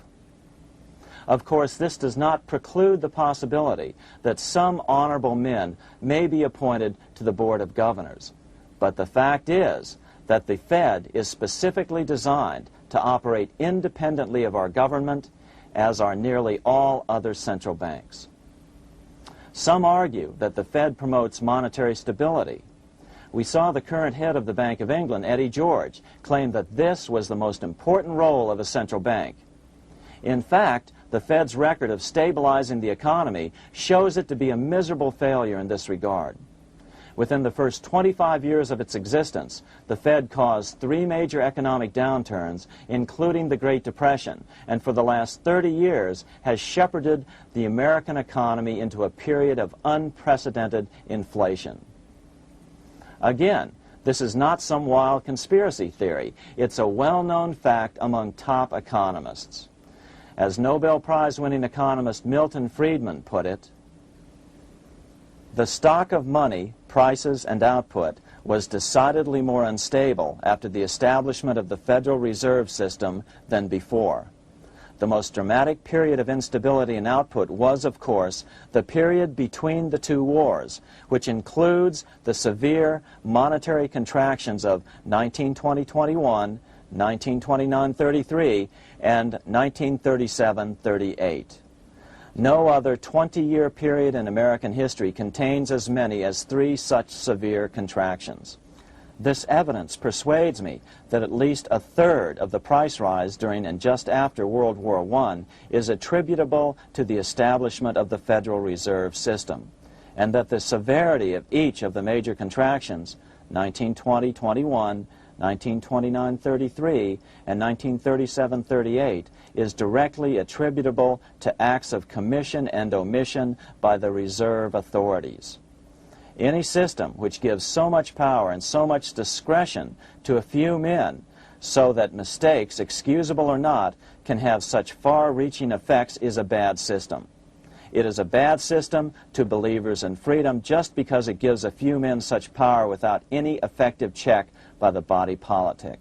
Of course, this does not preclude the possibility that some honorable men may be appointed to the Board of Governors. But the fact is that the Fed is specifically designed to operate independently of our government, as are nearly all other central banks. Some argue that the Fed promotes monetary stability. We saw the current head of the Bank of England, Eddie George, claim that this was the most important role of a central bank. In fact, the Fed's record of stabilizing the economy shows it to be a miserable failure in this regard. Within the first 25 years of its existence, the Fed caused 3 major economic downturns, including the Great Depression, and for the last 30 years has shepherded the American economy into a period of unprecedented inflation. Again, this is not some wild conspiracy theory. It's a well-known fact among top economists. As Nobel Prize-winning economist Milton Friedman put it, the stock of money, prices, and output was decidedly more unstable after the establishment of the Federal Reserve System than before. The most dramatic period of instability in output was, of course, the period between the 2 wars, which includes the severe monetary contractions of 1920-21, 1929-33, and 1937-38. No other 20-year period in American history contains as many as 3 such severe contractions. This evidence persuades me that at least a third of the price rise during and just after World War I is attributable to the establishment of the Federal Reserve System, and that the severity of each of the major contractions, 1920-21, 1929-33, and 1937-38, is directly attributable to acts of commission and omission by the reserve authorities. Any system which gives so much power and so much discretion to a few men so that mistakes, excusable or not, can have such far-reaching effects is a bad system. It is a bad system to believers in freedom just because it gives a few men such power without any effective check by the body politic.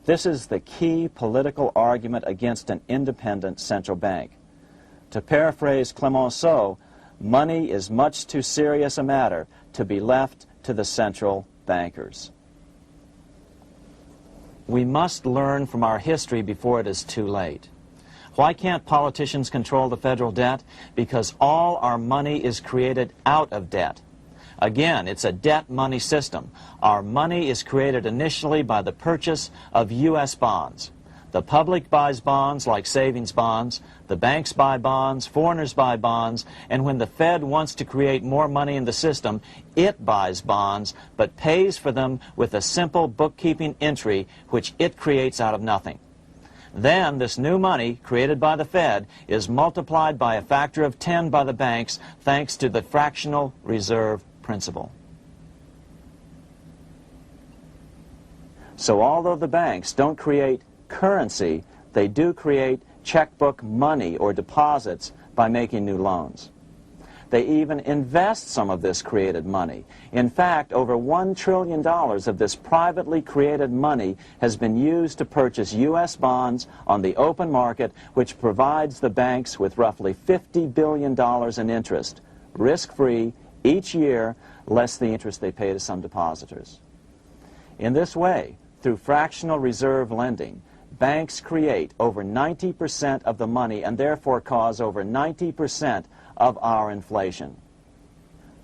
This is the key political argument against an independent central bank. To paraphrase Clemenceau, money is much too serious a matter to be left to the central bankers. We must learn from our history before it is too late. Why can't politicians control the federal debt? Because all our money is created out of debt. Again, it's a debt money system. Our money is created initially by the purchase of U.S. bonds. The public buys bonds like savings bonds, the banks buy bonds, foreigners buy bonds, and when the Fed wants to create more money in the system, it buys bonds, but pays for them with a simple bookkeeping entry which it creates out of nothing. Then this new money, created by the Fed, is multiplied by a factor of 10 by the banks thanks to the fractional reserve principle. So although the banks don't create currency, they do create checkbook money or deposits by making new loans. They even invest some of this created money. In fact, over $1 trillion of this privately created money has been used to purchase U.S. bonds on the open market, which provides the banks with roughly $50 billion in interest, risk-free, each year, less the interest they pay to some depositors. In this way, through fractional reserve lending, banks create over 90% of the money and therefore cause over 90% of our inflation.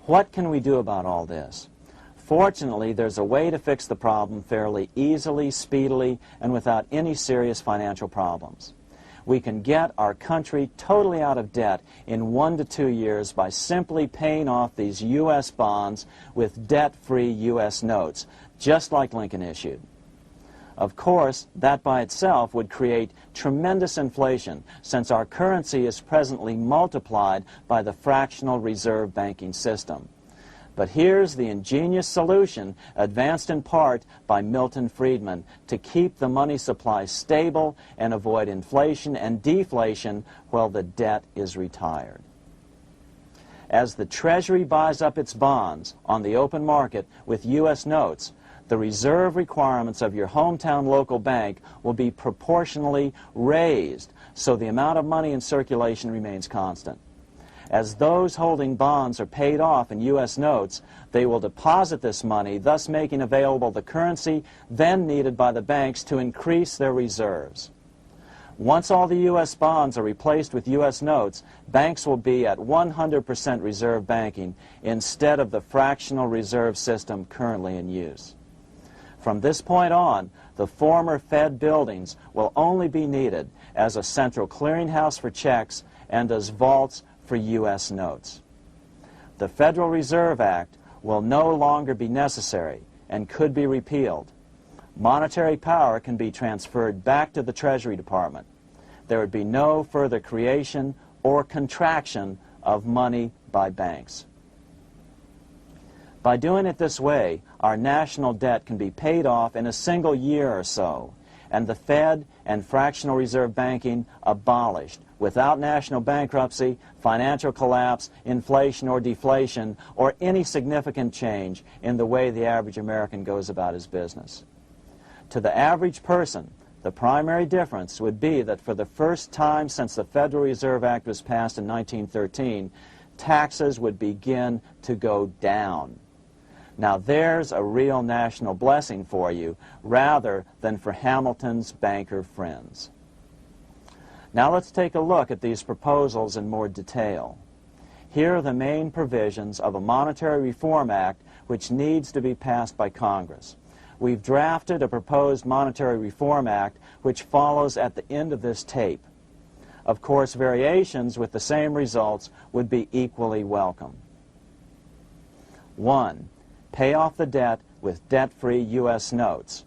What can we do about all this? Fortunately, there's a way to fix the problem fairly easily, speedily, and without any serious financial problems. We can get our country totally out of debt in 1 to 2 years by simply paying off these U.S. bonds with debt-free U.S. notes, just like Lincoln issued. Of course, that by itself would create tremendous inflation, since our currency is presently multiplied by the fractional reserve banking system. But here's the ingenious solution, advanced in part by Milton Friedman, to keep the money supply stable and avoid inflation and deflation while the debt is retired. As the Treasury buys up its bonds on the open market with U.S. notes, the reserve requirements of your hometown local bank will be proportionally raised, so the amount of money in circulation remains constant. As those holding bonds are paid off in U.S. notes, they will deposit this money, thus making available the currency then needed by the banks to increase their reserves. Once all the U.S. bonds are replaced with U.S. notes, banks will be at 100% reserve banking instead of the fractional reserve system currently in use. From this point on, the former Fed buildings will only be needed as a central clearinghouse for checks and as vaults for U.S. notes. The Federal Reserve Act will no longer be necessary and could be repealed. Monetary power can be transferred back to the Treasury Department. There would be no further creation or contraction of money by banks. By doing it this way, our national debt can be paid off in a single year or so, and the Fed and fractional reserve banking abolished, without national bankruptcy, financial collapse, inflation or deflation, or any significant change in the way the average American goes about his business. To the average person, the primary difference would be that for the first time since the Federal Reserve Act was passed in 1913, taxes would begin to go down. Now there's a real national blessing for you, rather than for Hamilton's banker friends. Now let's take a look at these proposals in more detail. Here are the main provisions of a Monetary Reform Act which needs to be passed by Congress. We've drafted a proposed Monetary Reform Act which follows at the end of this tape. Of course, variations with the same results would be equally welcome. 1. Pay off the debt with debt-free U.S. notes.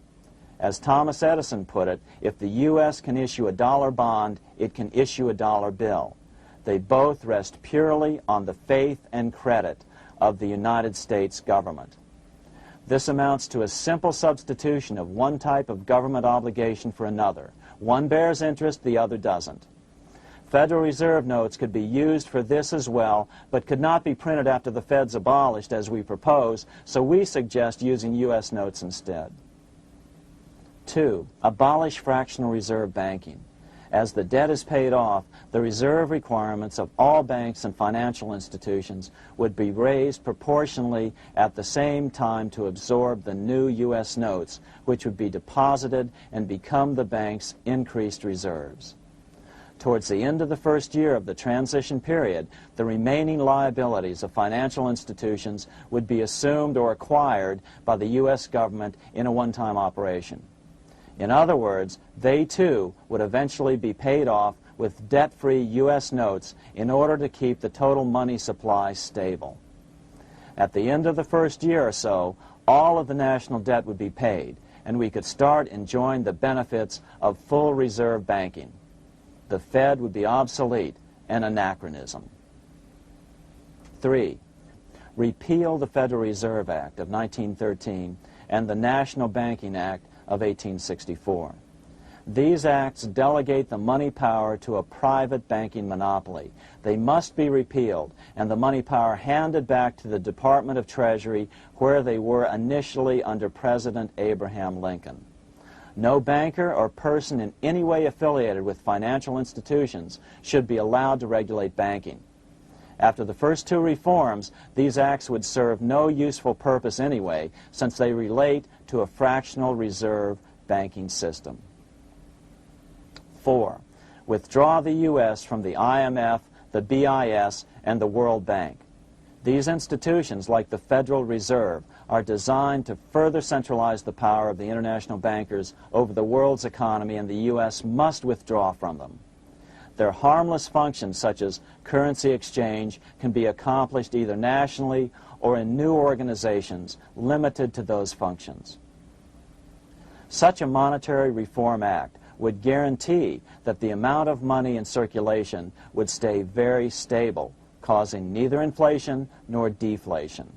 As Thomas Edison put it, if the U.S. can issue a dollar bond, it can issue a dollar bill. They both rest purely on the faith and credit of the United States government. This amounts to a simple substitution of one type of government obligation for another. One bears interest, the other doesn't. Federal Reserve notes could be used for this as well, but could not be printed after the Fed's abolished as we propose, so we suggest using U.S. notes instead. 2. Abolish fractional reserve banking. As the debt is paid off, the reserve requirements of all banks and financial institutions would be raised proportionally at the same time to absorb the new U.S. notes, which would be deposited and become the bank's increased reserves. Towards the end of the first year of the transition period, the remaining liabilities of financial institutions would be assumed or acquired by the U.S. government in a one-time operation. In other words, they too would eventually be paid off with debt-free U.S. notes in order to keep the total money supply stable. At the end of the first year or so, all of the national debt would be paid, and we could start enjoying the benefits of full reserve banking. The Fed would be obsolete, an anachronism. 3. Repeal the Federal Reserve Act of 1913 and the National Banking Act of 1864. These acts delegate the money power to a private banking monopoly. They must be repealed, and the money power handed back to the Department of Treasury, where they were initially under President Abraham Lincoln. No banker or person in any way affiliated with financial institutions should be allowed to regulate banking. After the first two reforms, these acts would serve no useful purpose anyway, since they relate to a fractional reserve banking system. 4. Withdraw the U.S. from the IMF, the BIS, and the World Bank. These institutions, like the Federal Reserve, are designed to further centralize the power of the international bankers over the world's economy, and the U.S. must withdraw from them. Their harmless functions, such as currency exchange, can be accomplished either nationally or in new organizations limited to those functions. Such a monetary reform act would guarantee that the amount of money in circulation would stay very stable, causing neither inflation nor deflation.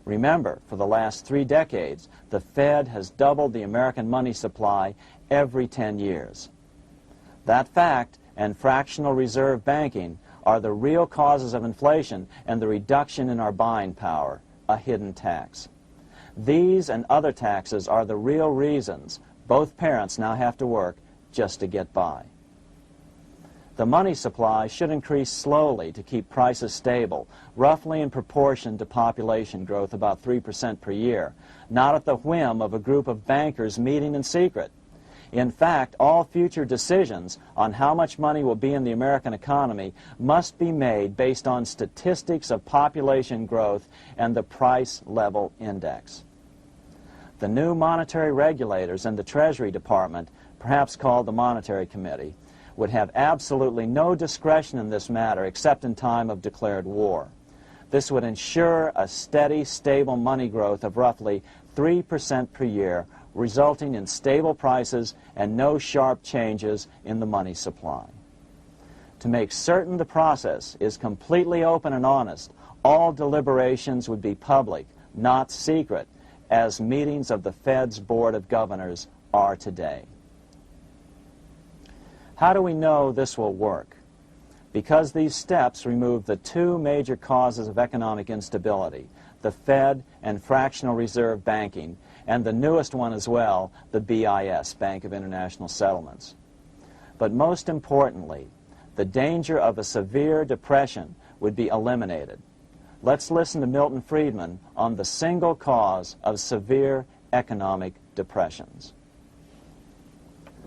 Remember, for the last 3 decades, the Fed has doubled the American money supply every 10 years. That fact and fractional reserve banking are the real causes of inflation and the reduction in our buying power, a hidden tax. These and other taxes are the real reasons both parents now have to work just to get by. The money supply should increase slowly to keep prices stable, roughly in proportion to population growth, about 3% per year, not at the whim of a group of bankers meeting in secret. In fact, all future decisions on how much money will be in the American economy must be made based on statistics of population growth and the price level index. The new monetary regulators and the Treasury Department, perhaps called the Monetary Committee, would have absolutely no discretion in this matter except in time of declared war. This would ensure a steady, stable money growth of roughly 3% per year, resulting in stable prices and no sharp changes in the money supply. To make certain the process is completely open and honest, all deliberations would be public, not secret, as meetings of the Fed's Board of Governors are today. How do we know this will work? Because these steps remove the 2 major causes of economic instability, the Fed and fractional reserve banking, and the newest one as well, the BIS, Bank of International Settlements. But most importantly, the danger of a severe depression would be eliminated. Let's listen to Milton Friedman on the single cause of severe economic depressions.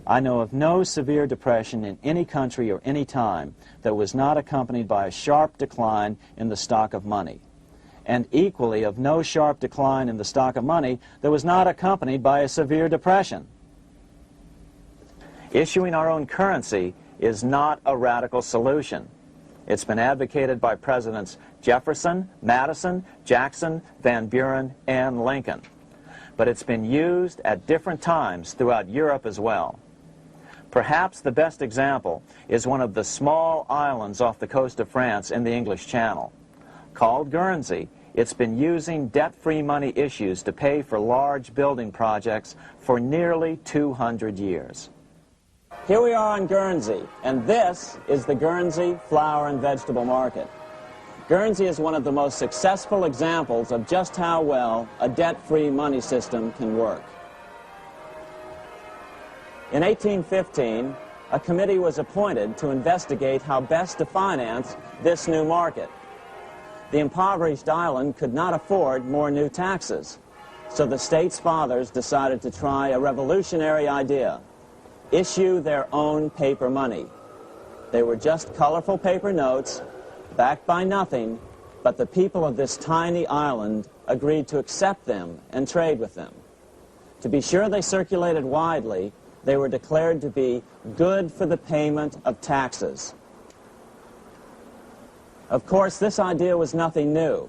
I know of no severe depression in any country or any time that was not accompanied by a sharp decline in the stock of money, and equally of no sharp decline in the stock of money that was not accompanied by a severe depression. Issuing our own currency is not a radical solution. It's been advocated by Presidents Jefferson, Madison, Jackson, Van Buren, and Lincoln. But it's been used at different times throughout Europe as well. Perhaps the best example is one of the small islands off the coast of France in the English Channel. Called Guernsey, It's been using debt-free money issues to pay for large building projects for nearly 200 years. Here we are on Guernsey, and this is the Guernsey Flower and Vegetable Market. Guernsey is one of the most successful examples of just how well a debt-free money system can work. In 1815, a committee was appointed to investigate how best to finance this new market. The impoverished island could not afford more new taxes, so the state's fathers decided to try a revolutionary idea: issue their own paper money. They were just colorful paper notes, backed by nothing, but the people of this tiny island agreed to accept them and trade with them. To be sure they circulated widely, they were declared to be good for the payment of taxes. Of course, this idea was nothing new.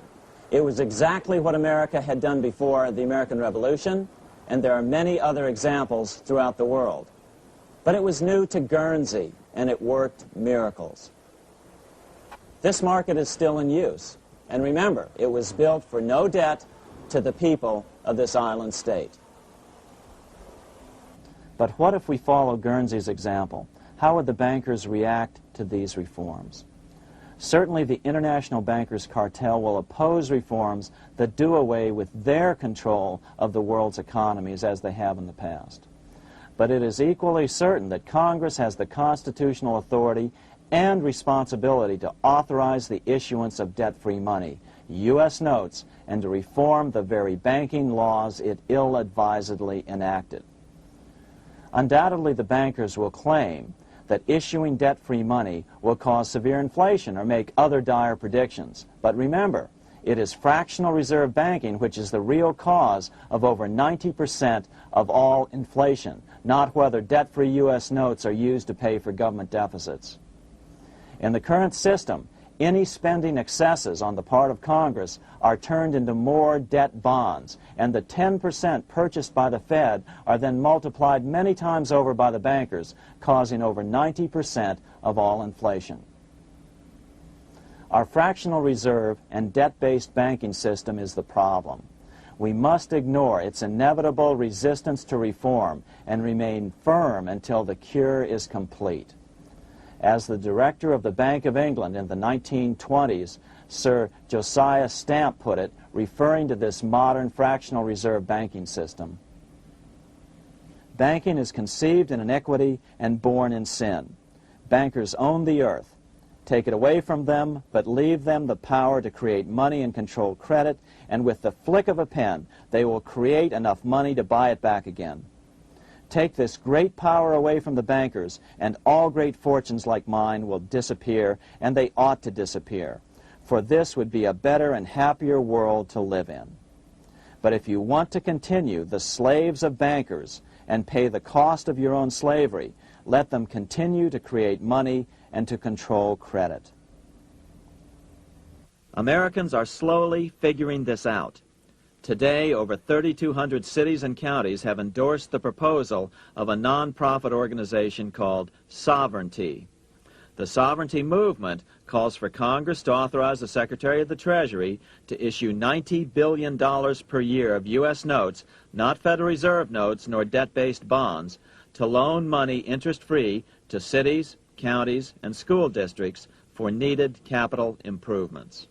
It was exactly what America had done before the American Revolution, and there are many other examples throughout the world. But it was new to Guernsey, and it worked miracles. This market is still in use, and remember, it was built for no debt to the people of this island state. But what if we follow Guernsey's example? How would the bankers react to these reforms? Certainly the international bankers' cartel will oppose reforms that do away with their control of the world's economies as they have in the past. But it is equally certain that Congress has the constitutional authority and responsibility to authorize the issuance of debt-free money, U.S. notes, and to reform the very banking laws it ill-advisedly enacted. Undoubtedly, the bankers will claim that issuing debt-free money will cause severe inflation or make other dire predictions. But remember, it is fractional reserve banking which is the real cause of over 90% of all inflation, not whether debt-free U.S. notes are used to pay for government deficits. In the current system, any spending excesses on the part of Congress are turned into more debt bonds, and the 10% purchased by the Fed are then multiplied many times over by the bankers, causing over 90% of all inflation. Our fractional reserve and debt-based banking system is the problem. We must ignore its inevitable resistance to reform and remain firm until the cure is complete. As the director of the Bank of England in the 1920s, Sir Josiah Stamp put it, referring to this modern fractional reserve banking system, "Banking is conceived in iniquity and born in sin. Bankers own the earth. Take it away from them, but leave them the power to create money and control credit, and with the flick of a pen, they will create enough money to buy it back again. Take this great power away from the bankers, and all great fortunes like mine will disappear, and they ought to disappear, for this would be a better and happier world to live in. But if you want to continue the slaves of bankers and pay the cost of your own slavery, let them continue to create money and to control credit." Americans are slowly figuring this out. Today, over 3,200 cities and counties have endorsed the proposal of a nonprofit organization called Sovereignty. The Sovereignty movement calls for Congress to authorize the Secretary of the Treasury to issue $90 billion per year of U.S. notes, not Federal Reserve notes nor debt-based bonds, to loan money interest-free to cities, counties, and school districts for needed capital improvements.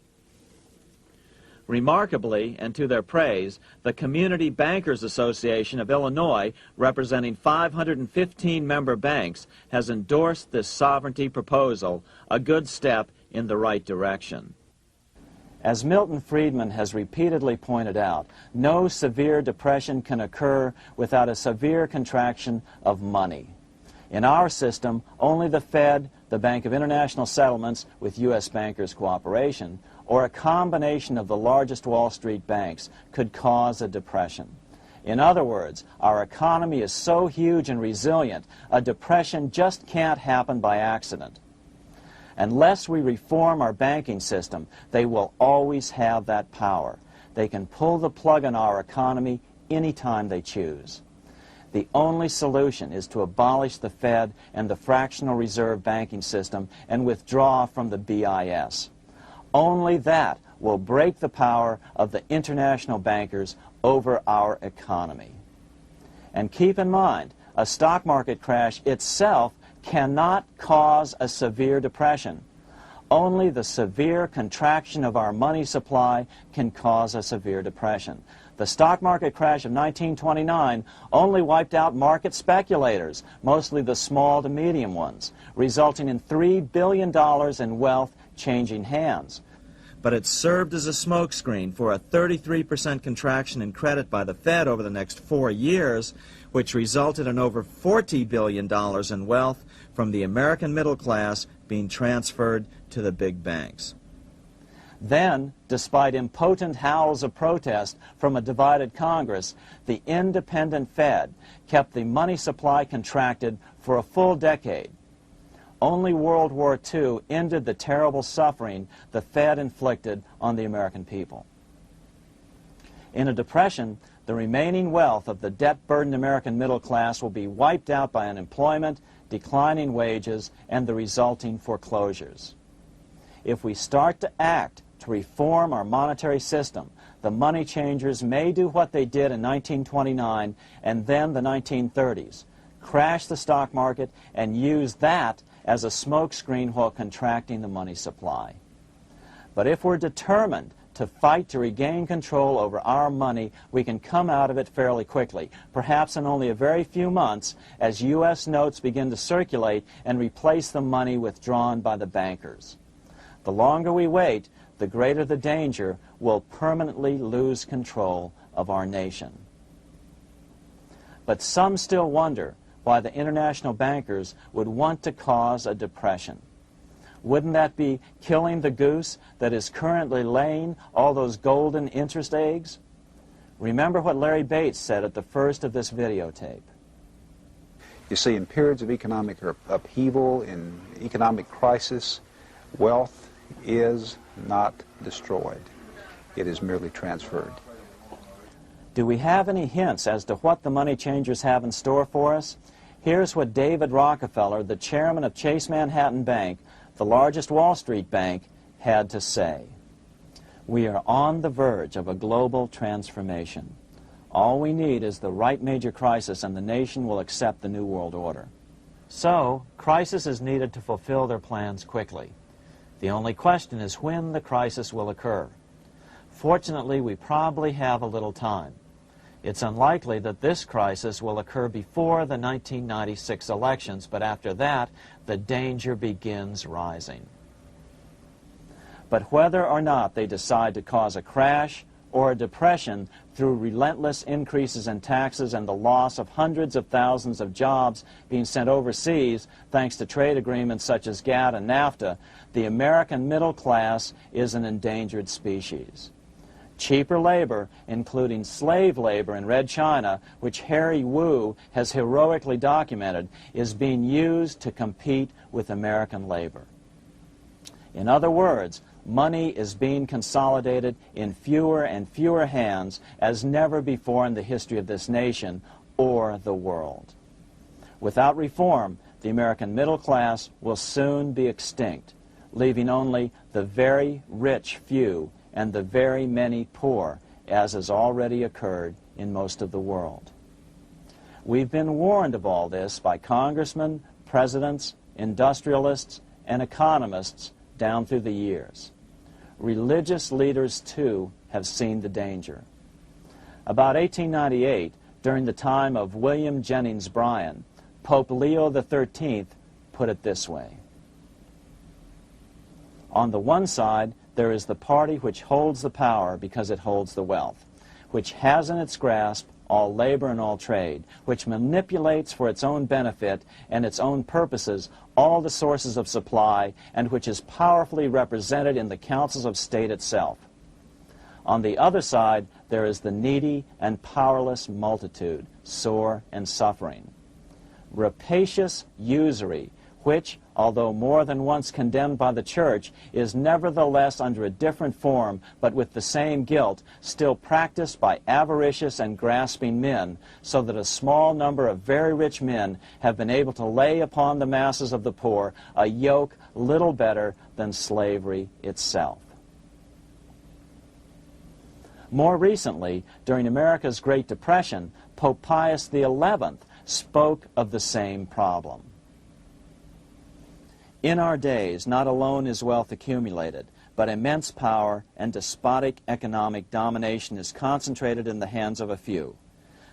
Remarkably, and to their praise, the Community Bankers Association of Illinois, representing 515 member banks, has endorsed this sovereignty proposal, a good step in the right direction. As Milton Friedman has repeatedly pointed out, no severe depression can occur without a severe contraction of money. In our system, only the Fed, the Bank of International Settlements, with U.S. bankers' cooperation, or a combination of the largest Wall Street banks could cause a depression. In other words, our economy is so huge and resilient, a depression just can't happen by accident. Unless we reform our banking system, they will always have that power. They can pull the plug on our economy anytime they choose. The only solution is to abolish the Fed and the fractional reserve banking system and withdraw from the BIS. Only that will break the power of the international bankers over our economy. And keep in mind, a stock market crash itself cannot cause a severe depression. Only the severe contraction of our money supply can cause a severe depression. The stock market crash of 1929 only wiped out market speculators, mostly the small to medium ones, resulting in $3 billion in wealth changing hands. But it served as a smokescreen for a 33% contraction in credit by the Fed over the next 4 years, which resulted in over $40 billion in wealth from the American middle class being transferred to the big banks. Then, despite impotent howls of protest from a divided Congress, the independent Fed kept the money supply contracted for a full decade. Only World War II ended the terrible suffering the Fed inflicted on the American people. In a depression, the remaining wealth of the debt-burdened American middle class will be wiped out by unemployment, declining wages, and the resulting foreclosures. If we start to act to reform our monetary system, the money changers may do what they did in 1929 and then the 1930s, crash the stock market and use that as a smokescreen while contracting the money supply. But if we're determined to fight to regain control over our money, we can come out of it fairly quickly, perhaps in only a very few months, as U.S. notes begin to circulate and replace the money withdrawn by the bankers. The longer we wait, the greater the danger we'll permanently lose control of our nation. But some still wonder why the international bankers would want to cause a depression. Wouldn't that be killing the goose that is currently laying all those golden interest eggs? Remember what Larry Bates said at the first of this videotape. You see, in periods of economic upheaval, in economic crisis, wealth is not destroyed. It is merely transferred. Do we have any hints as to what the money changers have in store for us? Here's what David Rockefeller, the chairman of Chase Manhattan Bank, the largest Wall Street bank, had to say. We are on the verge of a global transformation. All we need is the right major crisis and the nation will accept the New World Order. So, crisis is needed to fulfill their plans quickly. The only question is when the crisis will occur. Fortunately, we probably have a little time. It's unlikely that this crisis will occur before the 1996 elections, but after that, the danger begins rising. But whether or not they decide to cause a crash or a depression through relentless increases in taxes and the loss of hundreds of thousands of jobs being sent overseas thanks to trade agreements such as GATT and NAFTA, the American middle class is an endangered species. Cheaper labor, including slave labor in Red China, which Harry Wu has heroically documented, is being used to compete with American labor. In other words, money is being consolidated in fewer and fewer hands as never before in the history of this nation or the world. Without reform, the American middle class will soon be extinct, leaving only the very rich few and the very many poor, as has already occurred in most of the world. We've been warned of all this by congressmen, presidents, industrialists, and economists down through the years. Religious leaders, too, have seen the danger. About 1898, during the time of William Jennings Bryan, Pope Leo XIII put it this way. On the one side, there is the party which holds the power because it holds the wealth, which has in its grasp all labor and all trade, which manipulates for its own benefit and its own purposes all the sources of supply, and which is powerfully represented in the councils of state itself. On the other side, there is the needy and powerless multitude, sore and suffering. Rapacious usury, which, although more than once condemned by the Church, is nevertheless under a different form, but with the same guilt, still practiced by avaricious and grasping men, so that a small number of very rich men have been able to lay upon the masses of the poor a yoke little better than slavery itself. More recently, during America's Great Depression, Pope Pius XI spoke of the same problem. In our days, not alone is wealth accumulated, but immense power and despotic economic domination is concentrated in the hands of a few.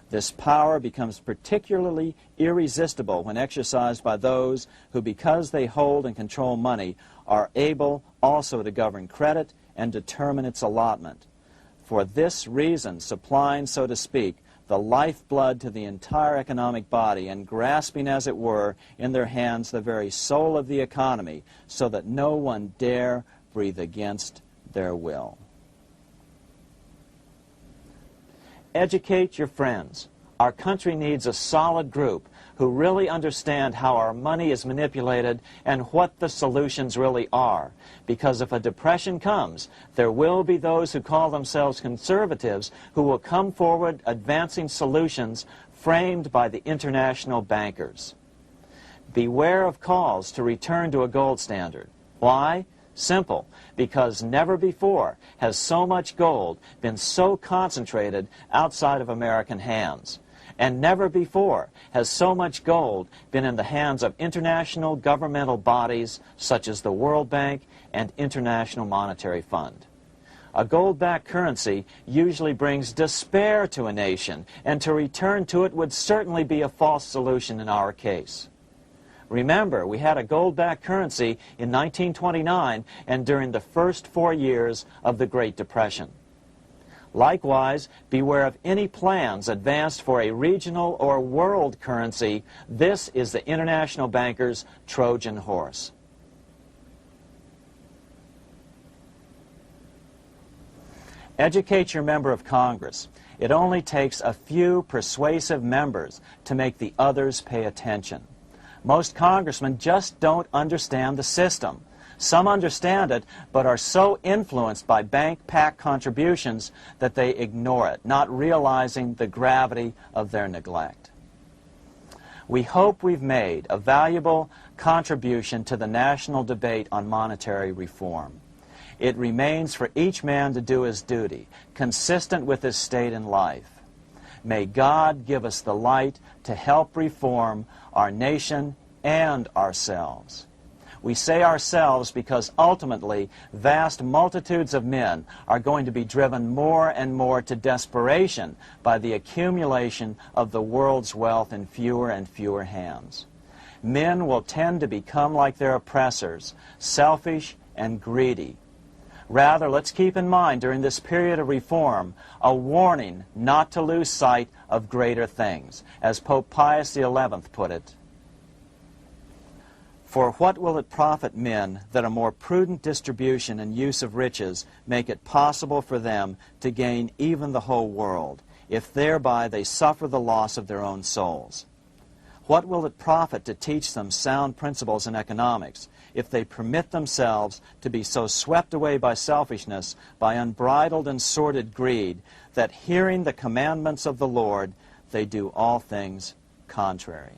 This power becomes particularly irresistible when exercised by those who, because they hold and control money, are able also to govern credit and determine its allotment. For this reason, supplying, so to speak, the lifeblood to the entire economic body and grasping, as it were, in their hands the very soul of the economy, so that no one dare breathe against their will. Educate your friends. Our country needs a solid group who really understand how our money is manipulated and what the solutions really are. Because if a depression comes, there will be those who call themselves conservatives who will come forward advancing solutions framed by the international bankers. Beware of calls to return to a gold standard. Why? Simple, because never before has so much gold been so concentrated outside of American hands. And never before has so much gold been in the hands of international governmental bodies such as the World Bank and International Monetary Fund. A gold-backed currency usually brings despair to a nation, and to return to it would certainly be a false solution in our case. Remember, we had a gold-backed currency in 1929 and during the first 4 years of the Great Depression. Likewise, beware of any plans advanced for a regional or world currency. This is the international bankers' Trojan horse. Educate your member of Congress. It only takes a few persuasive members to make the others pay attention. Most congressmen just don't understand the system. Some understand it, but are so influenced by bank PAC contributions that they ignore it, not realizing the gravity of their neglect. We hope we've made a valuable contribution to the national debate on monetary reform. It remains for each man to do his duty, consistent with his state in life. May God give us the light to help reform our nation and ourselves. We say ourselves because ultimately vast multitudes of men are going to be driven more and more to desperation by the accumulation of the world's wealth in fewer and fewer hands. Men will tend to become like their oppressors, selfish and greedy. Rather, let's keep in mind during this period of reform a warning not to lose sight of greater things, as Pope Pius XI put it. For what will it profit men that a more prudent distribution and use of riches make it possible for them to gain even the whole world, if thereby they suffer the loss of their own souls? What will it profit to teach them sound principles in economics, if they permit themselves to be so swept away by selfishness, by unbridled and sordid greed, that hearing the commandments of the Lord, they do all things contrary?